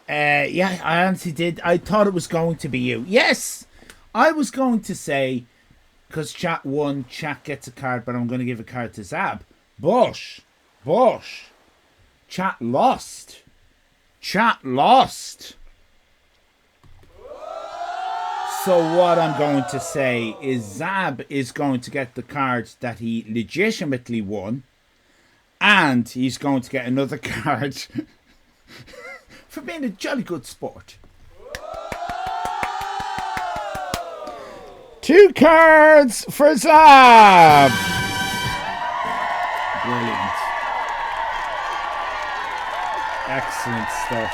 Yeah, I honestly did. I thought it was going to be you. Yes! I was going to say, because chat won, chat gets a card, but I'm going to give a card to Zab. Bush, chat lost. Chat lost. So what I'm going to say is Zab is going to get the card that he legitimately won, and he's going to get another card for being a jolly good sport. 2 cards for Zab. Brilliant. Excellent stuff.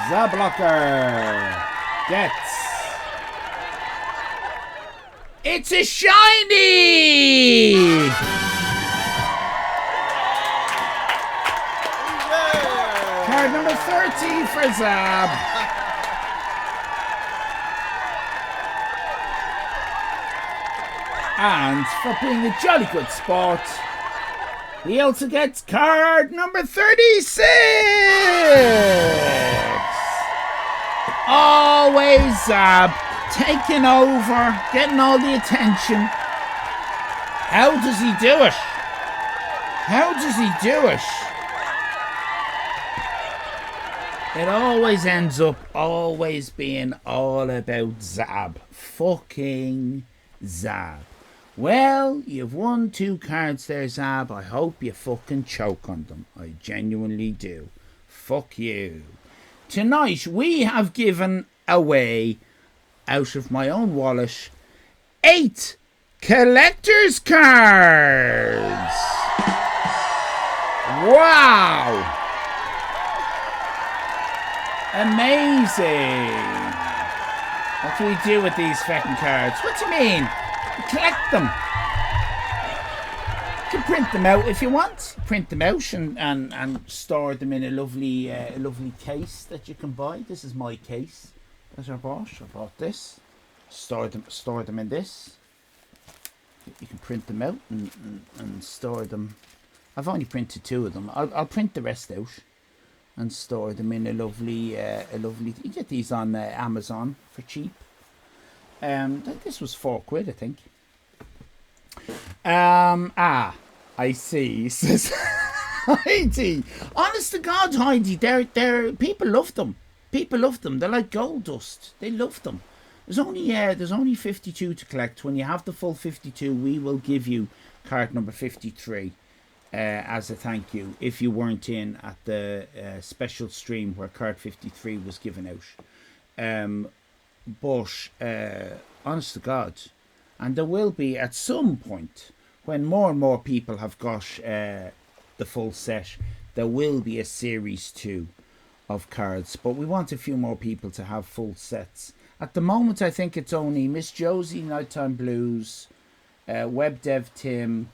Zablocker gets... It's a shiny! Card number 30 for Zab. And for being a jolly good sport, he also gets card number 36. Always Zab, taking over, getting all the attention. How does he do it? How does he do it? It always ends up always being all about Zab. Fucking Zab. Well, you've won 2 cards there, Zab. I hope you fucking choke on them. I genuinely do. Fuck you. Tonight, we have given away, out of my own wallet, 8 collector's cards. Wow. Amazing. What do we do with these fucking cards? What do you mean? We collect them. You can print them out if you want. Print them out and store them in a lovely case that you can buy. This is my case that I bought. I bought this. Store them in this. You can print them out and store them. I've only printed 2 of them. I'll print the rest out and store them in a lovely. You get these on Amazon for cheap. This was £4, I think. I see. Says Heidi. Honest to God, Heidi, they're people love them. People love them. They're like gold dust. They love them. There's only 52 to collect. When you have the full 52, we will give you card number 53 as a thank you if you weren't in at the special stream where card 53 was given out. But honest to God, and there will be at some point when more and more people have got the full set, there will be a series 2 of cards, but we want a few more people to have full sets. At the moment, I think it's only Miss Josie, Nighttime Blues, Web Dev Tim,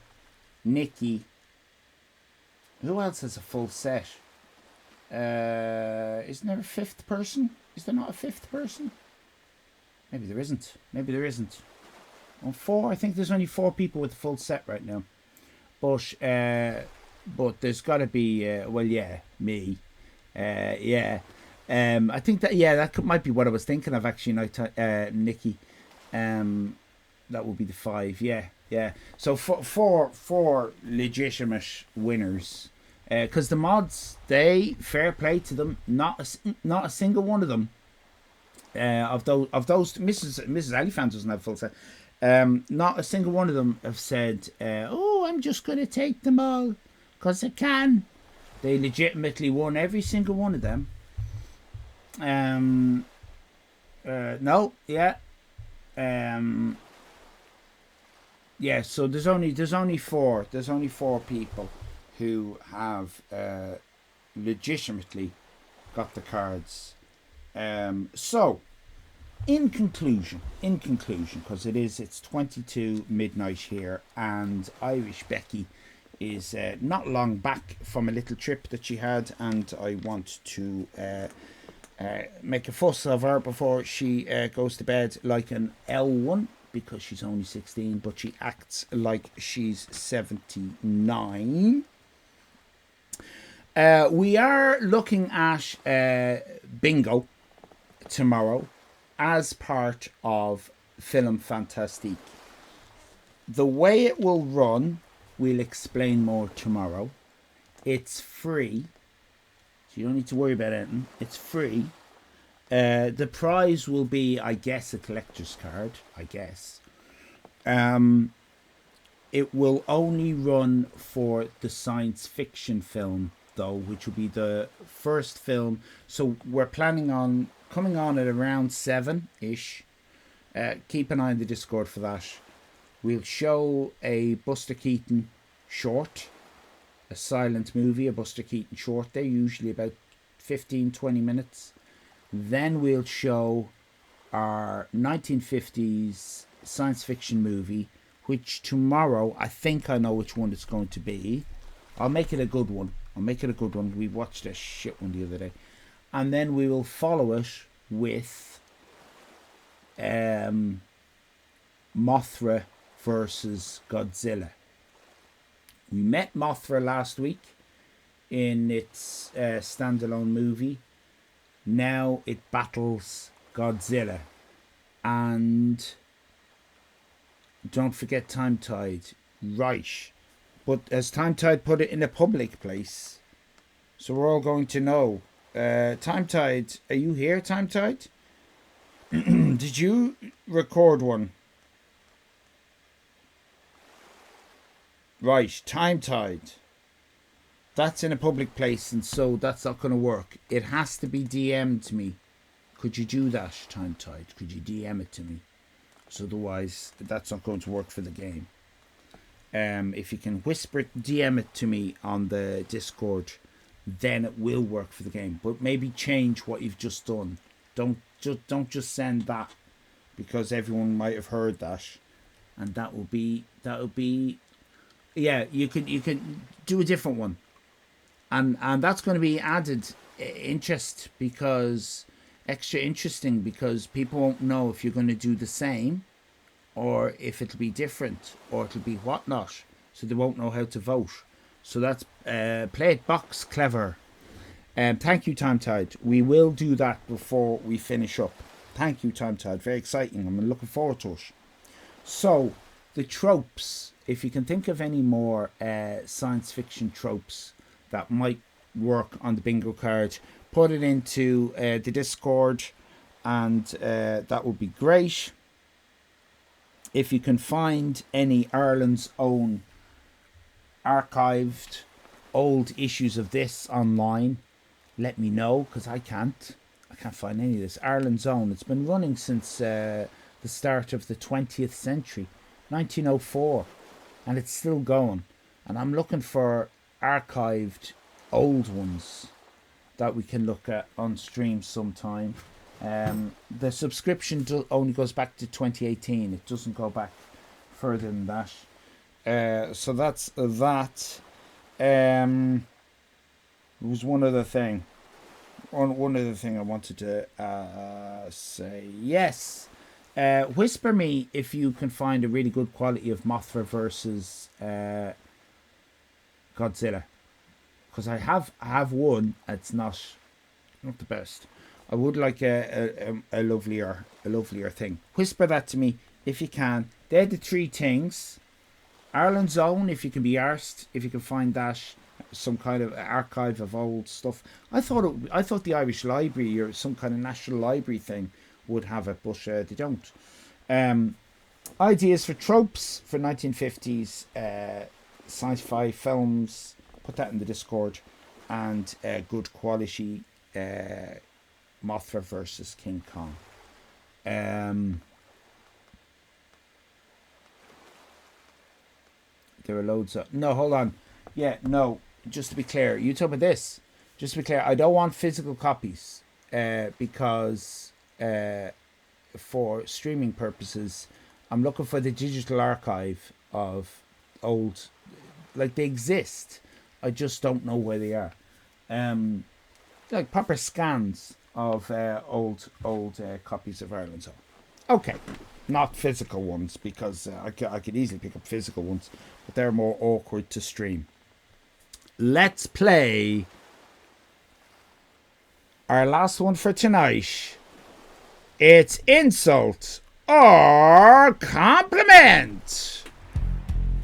Nikki. Who else has a full set? Isn't there a 5th person? Is there not a 5th person? Maybe there isn't. Maybe there isn't. On 4, I think there's only 4 people with a full set right now. But there's got to be, me. I think that might be what I was thinking of actually. Nikki, that would be the 5. Yeah. So four legitimate winners. Because the mods, they fair play to them. Not a single one of them. Of those, Mrs. Allyfan doesn't have full set. Not a single one of them have said, I'm just going to take them all because I can. They legitimately won every single one of them. So there's only 4 people who have legitimately got the cards. So in conclusion, because it's 22 midnight here, and Irish Becky is not long back from a little trip that she had, and I want to make a fuss of her before she goes to bed like an L1, because she's only 16, but she acts like she's 79. We are looking at bingo tomorrow as part of Film Fantastique. The way it will run, we'll explain more tomorrow. It's free, so you don't need to worry about anything. It's free. The prize will be, I guess, a collector's card. I guess. It will only run for the science fiction film, though, which will be the first film. So we're planning on coming on at around 7-ish. Keep an eye on the Discord for that. We'll show a Buster Keaton short, a silent movie, a Buster Keaton short. They're usually about 15-20 minutes. Then we'll show our 1950s science fiction movie, which tomorrow, I think I know which one it's going to be. I'll make it a good one. We watched a shit one the other day. And then we will follow it with Mothra versus Godzilla. We met Mothra last week in its standalone movie. Now it battles Godzilla. And don't forget Time Tide. Right. But as Time Tide put it, in a public place. So we're all going to know. Time Tide, are you here, Time Tide? Did you record one? Right, Time Tide. That's in a public place, and so that's not going to work. It has to be DM'd to me. Could you do that, Time Tide? Could you DM it to me? So otherwise, that's not going to work for the game. If you can whisper it, DM it to me on the Discord, then it will work for the game. But maybe change what you've just done. Don't just send that, because everyone might have heard that, and that will be yeah. You can do a different one, and that's going to be added extra interesting because people won't know if you're going to do the same, or if it'll be different, or it'll be whatnot. So they won't know how to vote. So that's Play It Box Clever. Thank you, Time Tide. We will do that before we finish up. Thank you, Time Tide. Very exciting. I'm looking forward to it. So, the tropes. If you can think of any more science fiction tropes that might work on the bingo card, put it into the Discord, and that would be great. If you can find any Ireland's own archived old issues of this online, let me know, because I can't find any of this. Ireland's own. It's been running since the start of the 20th century, 1904, and it's still going. And I'm looking for archived old ones that we can look at on stream sometime. The subscription only goes back to 2018. It doesn't go back further than that. So that's that. There was one other thing. One other thing I wanted to say. Yes. Whisper me if you can find a really good quality of Mothra versus Godzilla. Because I have one. It's not the best. I would like a lovelier thing. Whisper that to me if you can. They're the three things. Ireland's own, if you can be arsed, if you can find that, some kind of archive of old stuff. I thought the Irish Library or some kind of national library thing would have it, but they don't. Ideas for tropes for 1950s sci-fi films. Put that in the Discord, and good quality Mothra versus King Kong. There are loads of... No, hold on. Yeah, no. Just to be clear. You talk about this. Just to be clear, I don't want physical copies because for streaming purposes, I'm looking for the digital archive of old... Like, they exist. I just don't know where they are. Like proper scans of old copies of Ireland's Own. Okay. Not physical ones, because I could easily pick up physical ones, but they're more awkward to stream. Let's play our last one for tonight. It's insult or compliment.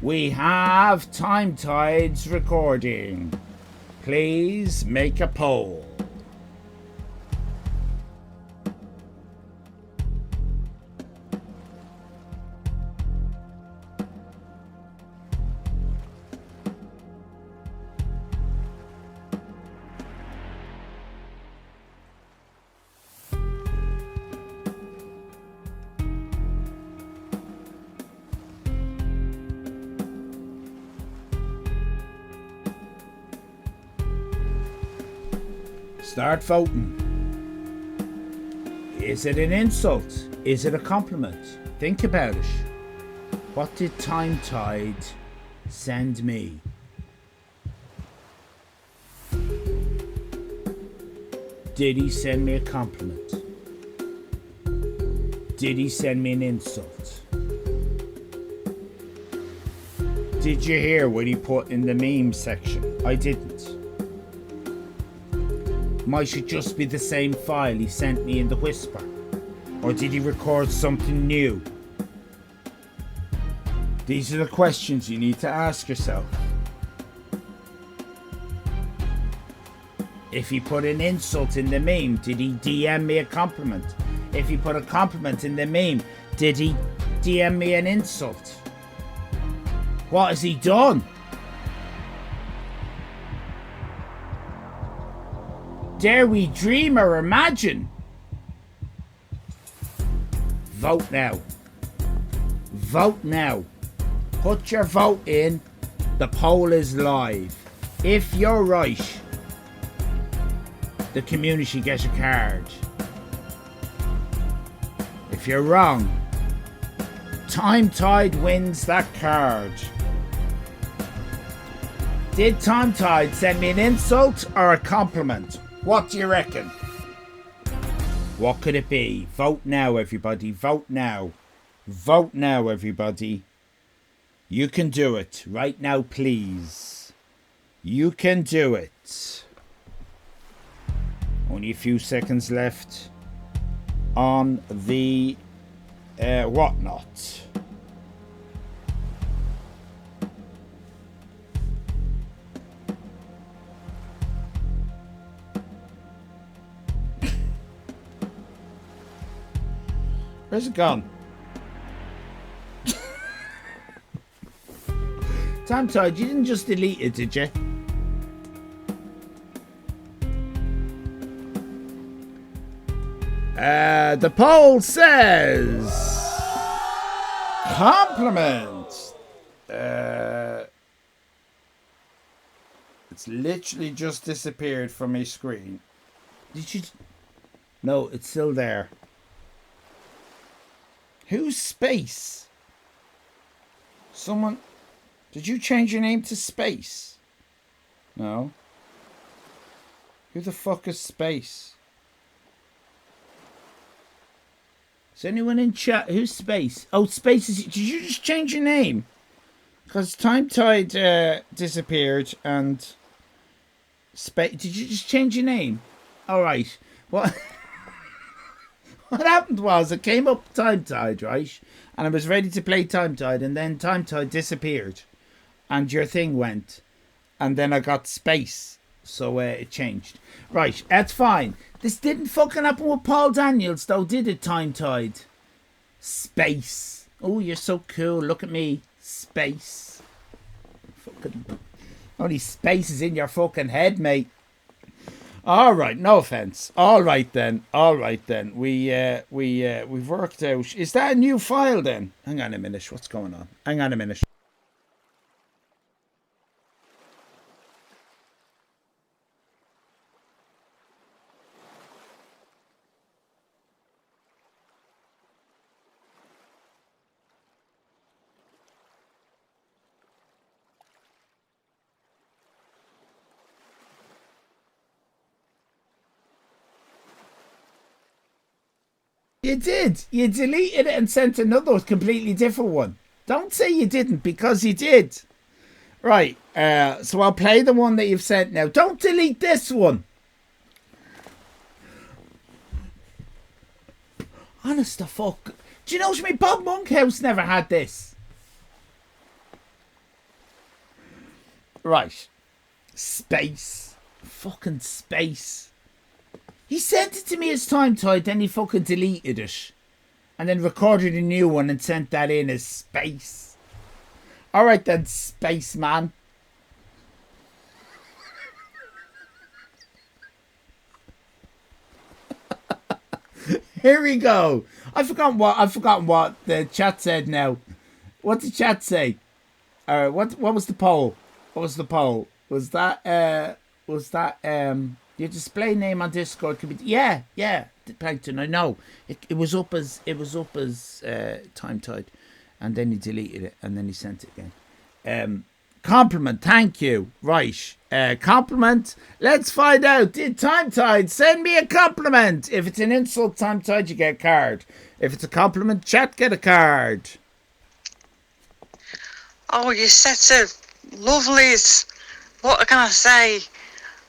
We have Time Tides recording. Please make a poll. Start voting. Is it an insult? Is it a compliment? Think about it. What did Time Tide send me? Did he send me a compliment? Did he send me an insult? Did you hear what he put in the meme section? I didn't. Might it just be the same file he sent me in the whisper? Or did he record something new? These are the questions you need to ask yourself. If he put an insult in the meme, did he DM me a compliment? If he put a compliment in the meme, did he DM me an insult? What has he done? Dare we dream or imagine? Vote now. Vote now. Put your vote in. The poll is live. If you're right, the community gets a card. If you're wrong, Time Tide wins that card. Did Time Tide send me an insult or a compliment? What do you reckon? What could it be? Vote now, everybody. Vote now. Vote now, everybody. You can do it. Right now, please. You can do it. Only a few seconds left on the whatnot. Where's it gone? Time Tide, you didn't just delete it, did you? The poll says compliment. It's literally just disappeared from my screen. Did you? No, it's still there. Who's Space? Someone. Did you change your name to Space? No. Who the fuck is Space? Is anyone in chat? Who's Space? Oh, Space is. Did you just change your name? Because Time Tide disappeared and Space. Did you just change your name? All right. What? What happened was it came up Time Tide, right? And I was ready to play Time Tide, and then Time Tide disappeared, and your thing went, and then I got Space, so it changed. Right, that's fine. This didn't fucking happen with Paul Daniels, though, did it, Time Tide? Space. Oh, you're so cool. Look at me. Space. Fucking. Only space is in your fucking head, mate. All right, no offense. All right then. We've worked out. Is that a new file then? Hang on a minute. What's going on? Hang on a minute. You did. You deleted it and sent another completely different one. Don't say you didn't, because you did. Right. So I'll play the one that you've sent now. Don't delete this one. Honest to fuck. Do you know what I mean? Bob Monkhouse never had this. Right. Space. Fucking Space. He sent it to me as Time Tide, then he fucking deleted it. And then recorded a new one and sent that in as Space. Alright then, Space Man. Here we go. I've forgotten what the chat said now. What did chat say? What was the poll? What was the poll? Was that Your display name on Discord could be yeah, Plankton. I know it was up as Time Tide, and then he deleted it and then he sent it again. Compliment, thank you. Right, compliment. Let's find out. Did Time Tide send me a compliment? If it's an insult, Time Tide, you get a card. If it's a compliment, chat, get a card. Oh, you're such a lovelies. What can I say?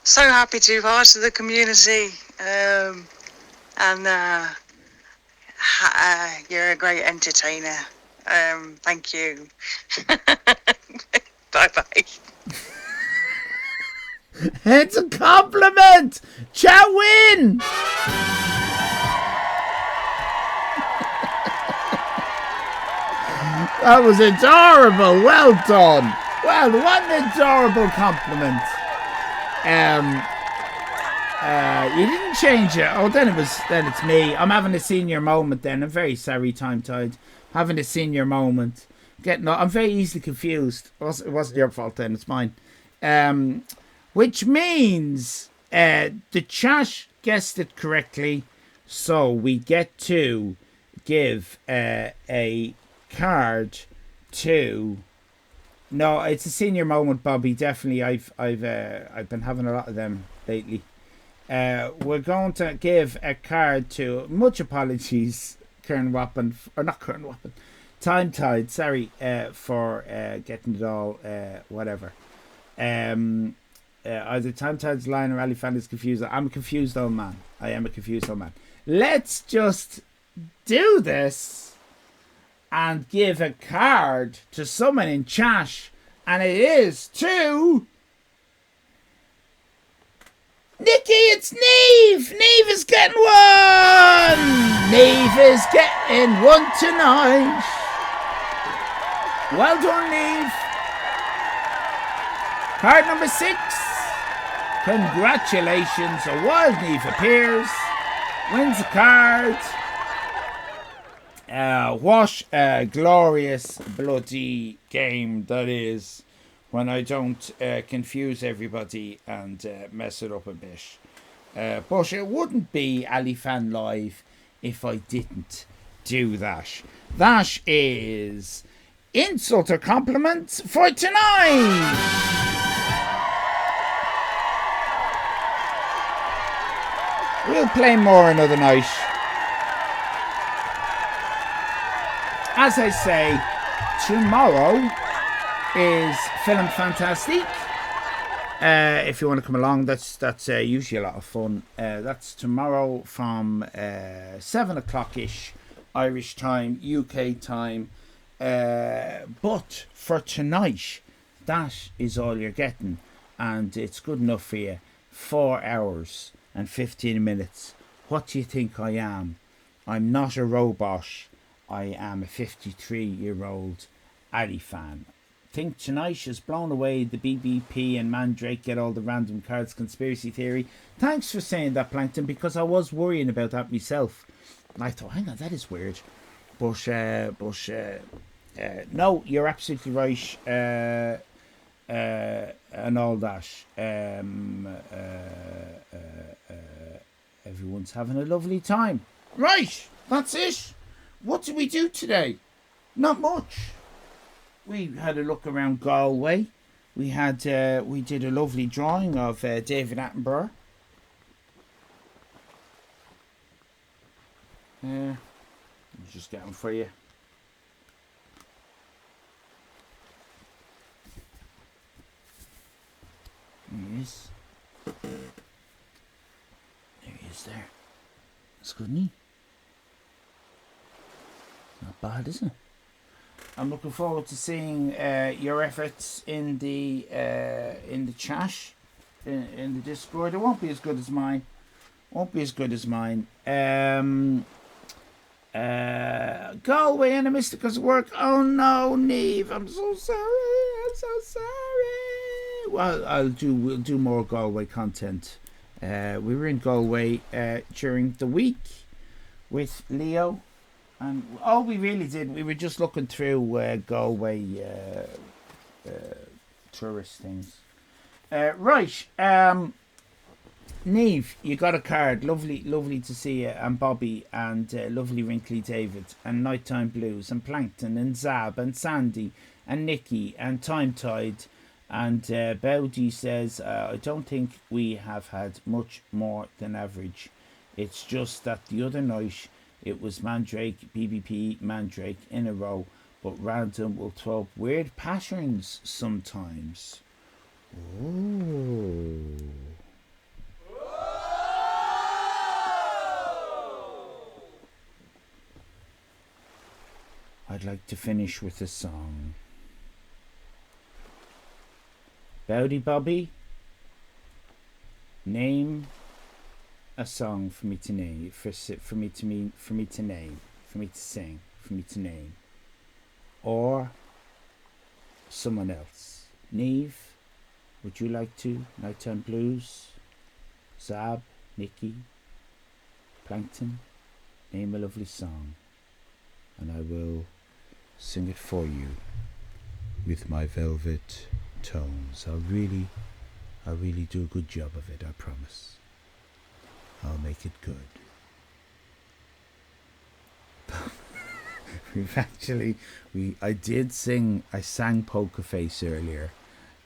So happy to be part of the community. You're a great entertainer. Thank you. Bye-bye. It's a compliment. Chat win. That was adorable. Well done. Well, what an adorable compliment. You didn't change it. Oh, then it's me. I'm having a senior moment then. I'm very sorry, Time Tide. Having a senior moment. I'm very easily confused. It wasn't your fault then. It's mine. Which means the chat guessed it correctly. So we get to give a card to... No, it's a senior moment, Bobby. Definitely, I've been having a lot of them lately. We're going to give a card to... Much apologies, Kern Wappen, or not Kern Wappen, Time Tide. Sorry for getting it all. Whatever. Either Time Tide's line or Allyfan is confused. I'm a confused old man. I am a confused old man. Let's just do this and give a card to someone in chat, and it is to Nikki. It's Neve. Neve is getting one. Neve is getting one tonight. Well done, Neve. Card number 6. Congratulations. A wild Neve appears, wins a card. What a glorious bloody game that is, when I don't confuse everybody and mess it up a bit. But it wouldn't be Allyfan Live if I didn't do that. That is insult or compliment for tonight. We'll play more another night. As I say, tomorrow is Film Fantastic. If you want to come along, that's usually a lot of fun. That's tomorrow from 7 o'clock-ish Irish time, UK time. But for tonight, that is all you're getting. And it's good enough for you. 4 hours and 15 minutes. What do you think I am? I'm not a robot. I am a 53-year-old Allyfan. Think tonight has blown away the BBP and Mandrake get all the random cards conspiracy theory. Thanks for saying that, Plankton, because I was worrying about that myself. And I thought, hang on, that is weird. But no, you're absolutely right. And all that. Everyone's having a lovely time. Right, that's it. What did we do today? Not much. We had a look around Galway. We did a lovely drawing of David Attenborough. I'll just get them for you. There he is. There he is there. That's good, isn't he? Not bad, is it? I'm looking forward to seeing your efforts in the chat, in the Discord. It won't be as good as mine. Galway and I missed it because of work. Oh no, Neve, I'm so sorry. Well, we'll do more Galway content. We were in Galway during the week with Leo. And all we really did, we were just looking through Galway tourist things. Right. Neve, you got a card. Lovely, lovely to see you. And Bobby, and lovely Wrinkly David, and Nighttime Blues, and Plankton, and Zab, and Sandy, and Nikki, and Time Tide. And Bowdy says, I don't think we have had much more than average. It's just that the other night it was Mandrake, BBP, Mandrake in a row, but random will throw up weird patterns sometimes. Oh. I'd like to finish with a song. Bowdy Bobby, name a song for me to name, for me to name, for me to sing, for me to name, or someone else. Neve, would you like to? Nighttime Blues, Zab, Nikki, Plankton, name a lovely song, and I will sing it for you with my velvet tones. I'll really do a good job of it, I promise. I'll make it good. I sang Poker Face earlier,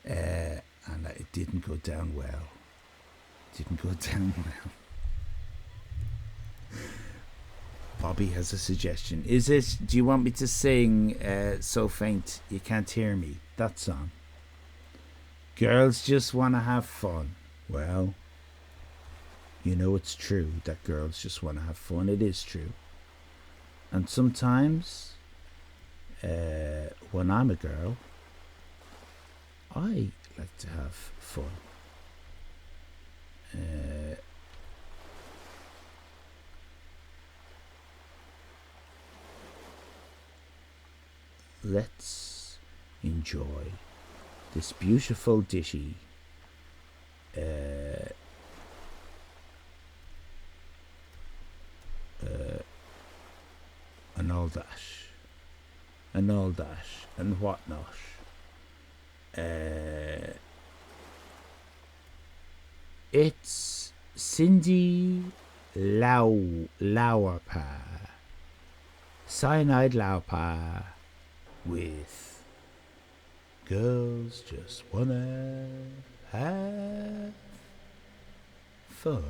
and it didn't go down well. Bobby has a suggestion. Do you want me to sing So Faint You Can't Hear Me? That song. Girls just want to have fun. Well, you know it's true that girls just want to have fun. It is true. And sometimes, when I'm a girl, I like to have fun. Let's enjoy this beautiful ditty. And all that, and whatnot. It's Cindy Lauerpa, Cyanide Lauerpa, with Girls Just Wanna Have Fun.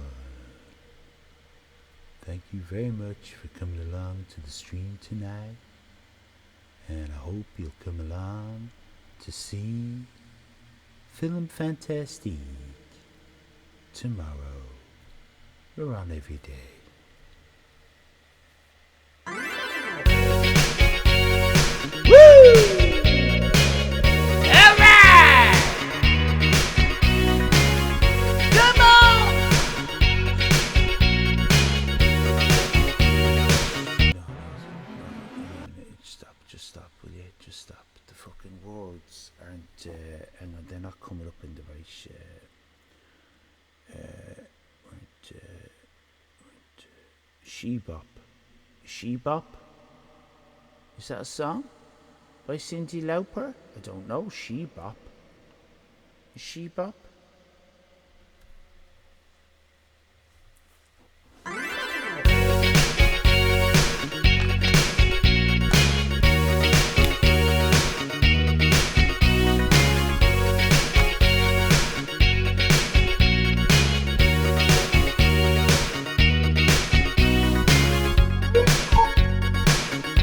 Thank you very much for coming along to the stream tonight, and I hope you'll come along to see Film Fantastique tomorrow. We're on every day. Woo! Alright! Come on! Just stop, will you? Just stop. The fucking words aren't, and they're not coming up in the right, She-Bop. She-Bop? Is that a song? By Cyndi Lauper? I don't know. She-Bop. She-Bop?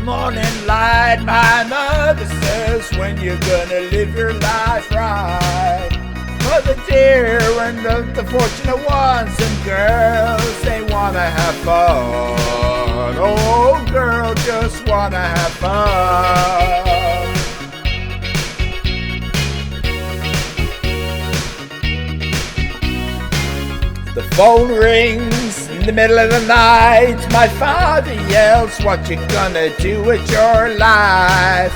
Morning light, my mother says, when you're gonna live your life right. Mother dear, and the fortunate ones, and girls, they wanna have fun. Oh, girl, just wanna have fun. The phone rings in the middle of the night. My father yells, what you gonna do with your life?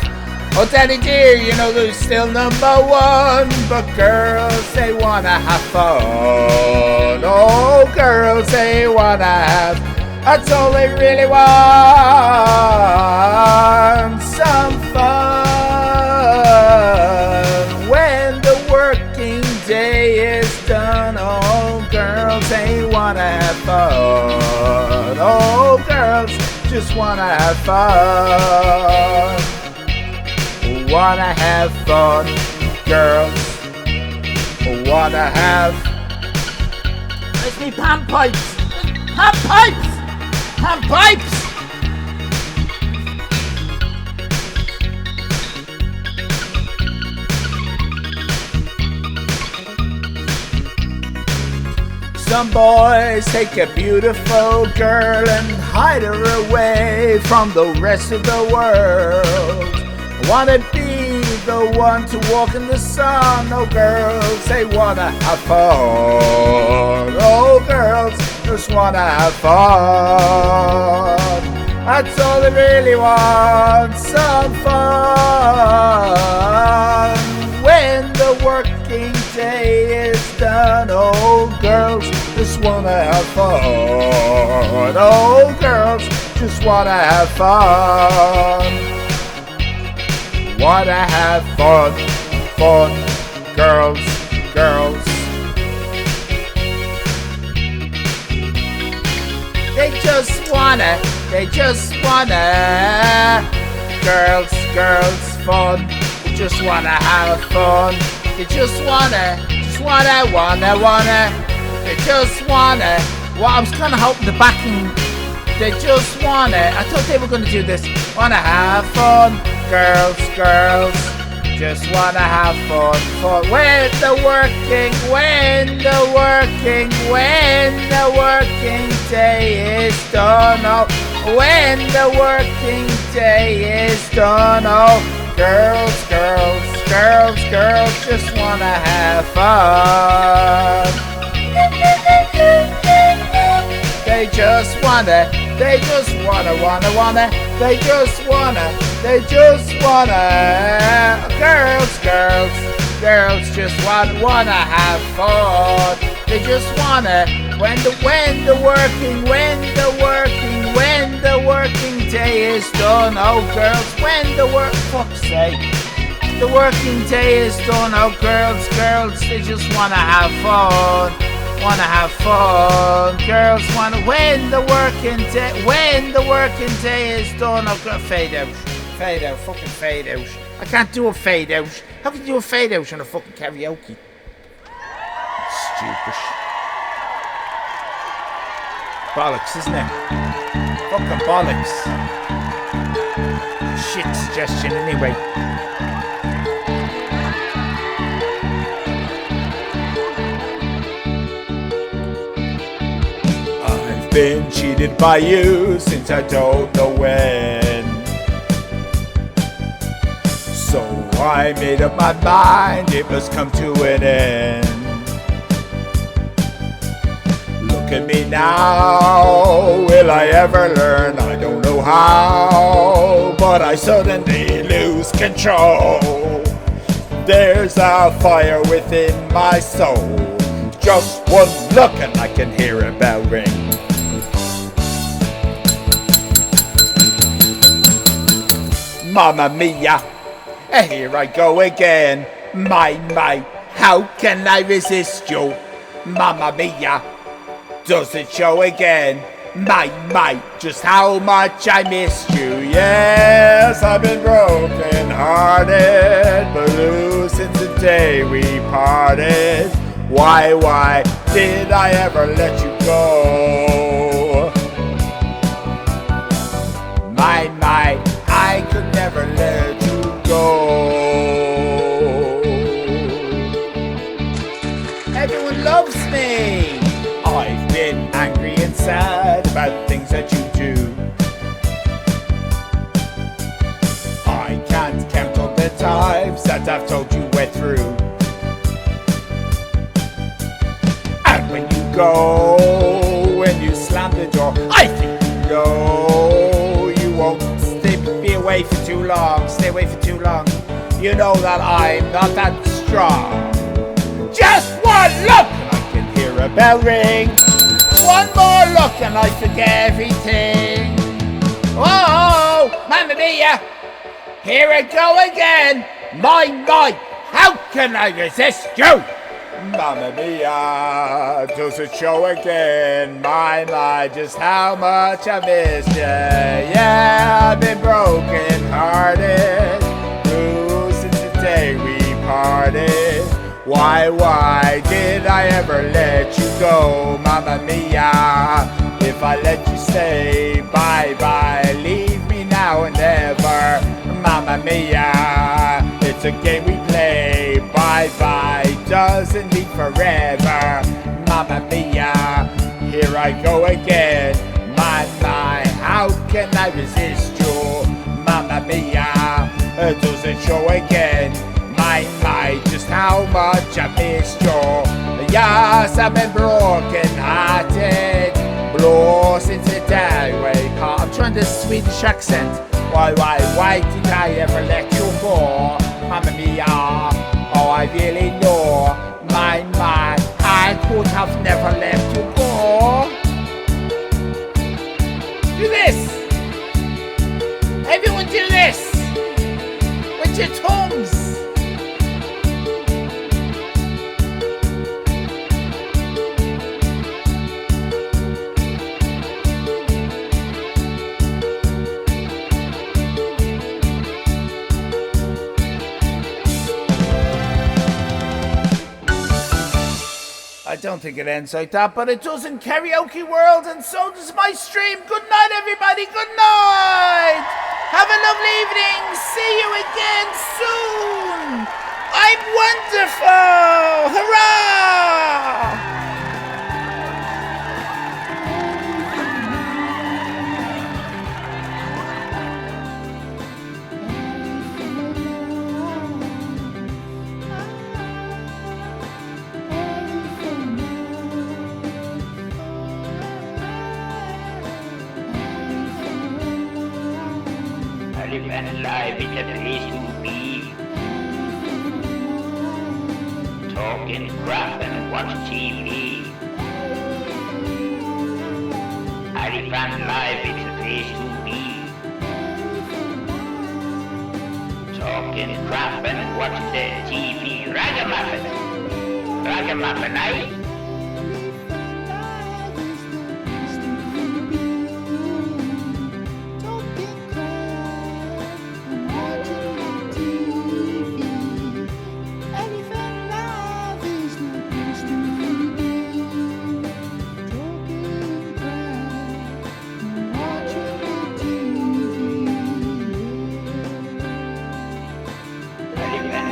Oh, Daddy dear, you know there's still number one, but girls, they wanna have fun. Oh, girls, they wanna have, that's all they really want, some fun. When the working day is done, oh, girls, just wanna have fun. Wanna have fun, girls. Wanna have. It's me pan pipes. Pan pipes. Pan pipes. Some boys take a beautiful girl and hide her away from the rest of the world. Wanna be the one to walk in the sun. Oh, girls, they wanna have fun. Oh, girls just wanna have fun. That's all they really want, some fun. When the working day is done, oh, girls just wanna have fun. Oh, girls just wanna have fun. Wanna have fun, fun, girls, girls. They just wanna, girls, girls, fun. They just wanna have fun. They just wanna, they just wanna. Well, I was kind of hoping the backing. They just wanna. I thought they were gonna do this. Wanna have fun. Girls, girls, just wanna have fun, fun. When the working day is done, oh, when the working day is done, oh, girls, girls, girls, girls, just wanna have fun. They just wanna, girls, girls, girls just wanna have fun. They just wanna, when the working day is done, oh girls, fuck's sake, the working day is done, oh girls, girls, they just wanna have fun. Wanna have fun, girls wanna. When the working day is done, I've got to fade out, fucking fade out. I can't do a fade out. How can you do a fade out on a fucking karaoke? Stupid. Bollocks, isn't it? Fucking bollocks. Shit suggestion anyway. Been cheated by you since I don't know when. So I made up my mind it must come to an end. Look at me now, will I ever learn? I don't know how, but I suddenly lose control. There's a fire within my soul. Just one look and I can hear a bell ring. Mamma mia, here I go again. My, how can I resist you? Mamma mia, does it show again? My, just how much I missed you. Yes, I've been broken hearted, blue since the day we parted. Why did I ever let you go? My, I could never let you go. Everyone loves me. I've been angry and sad about things that you do. I can't count all the times that I've told you we're through. And when you go, when you slam the door, I think you know you won't be away for too long. Stay away for too long. You know that I'm not that strong. Just one look and I can hear a bell ring. One more look and I forget everything. Oh, mamma mia, here I go again. My, how can I resist you? Mamma Mia, does it show again? My, just how much I missed you. Yeah, I've been broken hearted, blue since the day we parted. Why did I ever let you go? Mamma Mia, if I let you stay, bye, leave me now and never. Mamma Mia, it's a game we play, bye, doesn't mean forever. Mamma Mia, here I go again. My, how can I resist you? Mamma Mia, does it show again? My, just how much I missed you. Yes, I've been broken hearted, blue since the day we part. I'm trying this Swedish accent. Why did I ever let you go? Mamma Mia, oh I really know. My, I could have never let you go. Do this! Everyone do this! With your tongues! I don't think it ends like that, but it does in Karaoke World, and so does my stream. Good night, everybody. Good night. Have a lovely evening. See you again soon. I'm wonderful. Hurrah! Allyfan live, it's a place to be. Talk and crap and watch TV. Allyfan live, it's a place to be. Talk and crap and watch the TV. Ragamuffin, eh?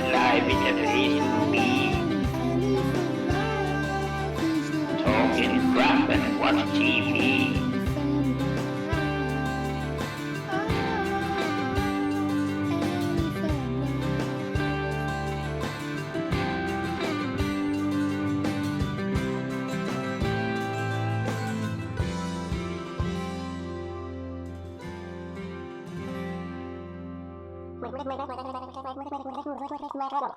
Live, it's a place to be. Talk and crap and watch TV. Huh?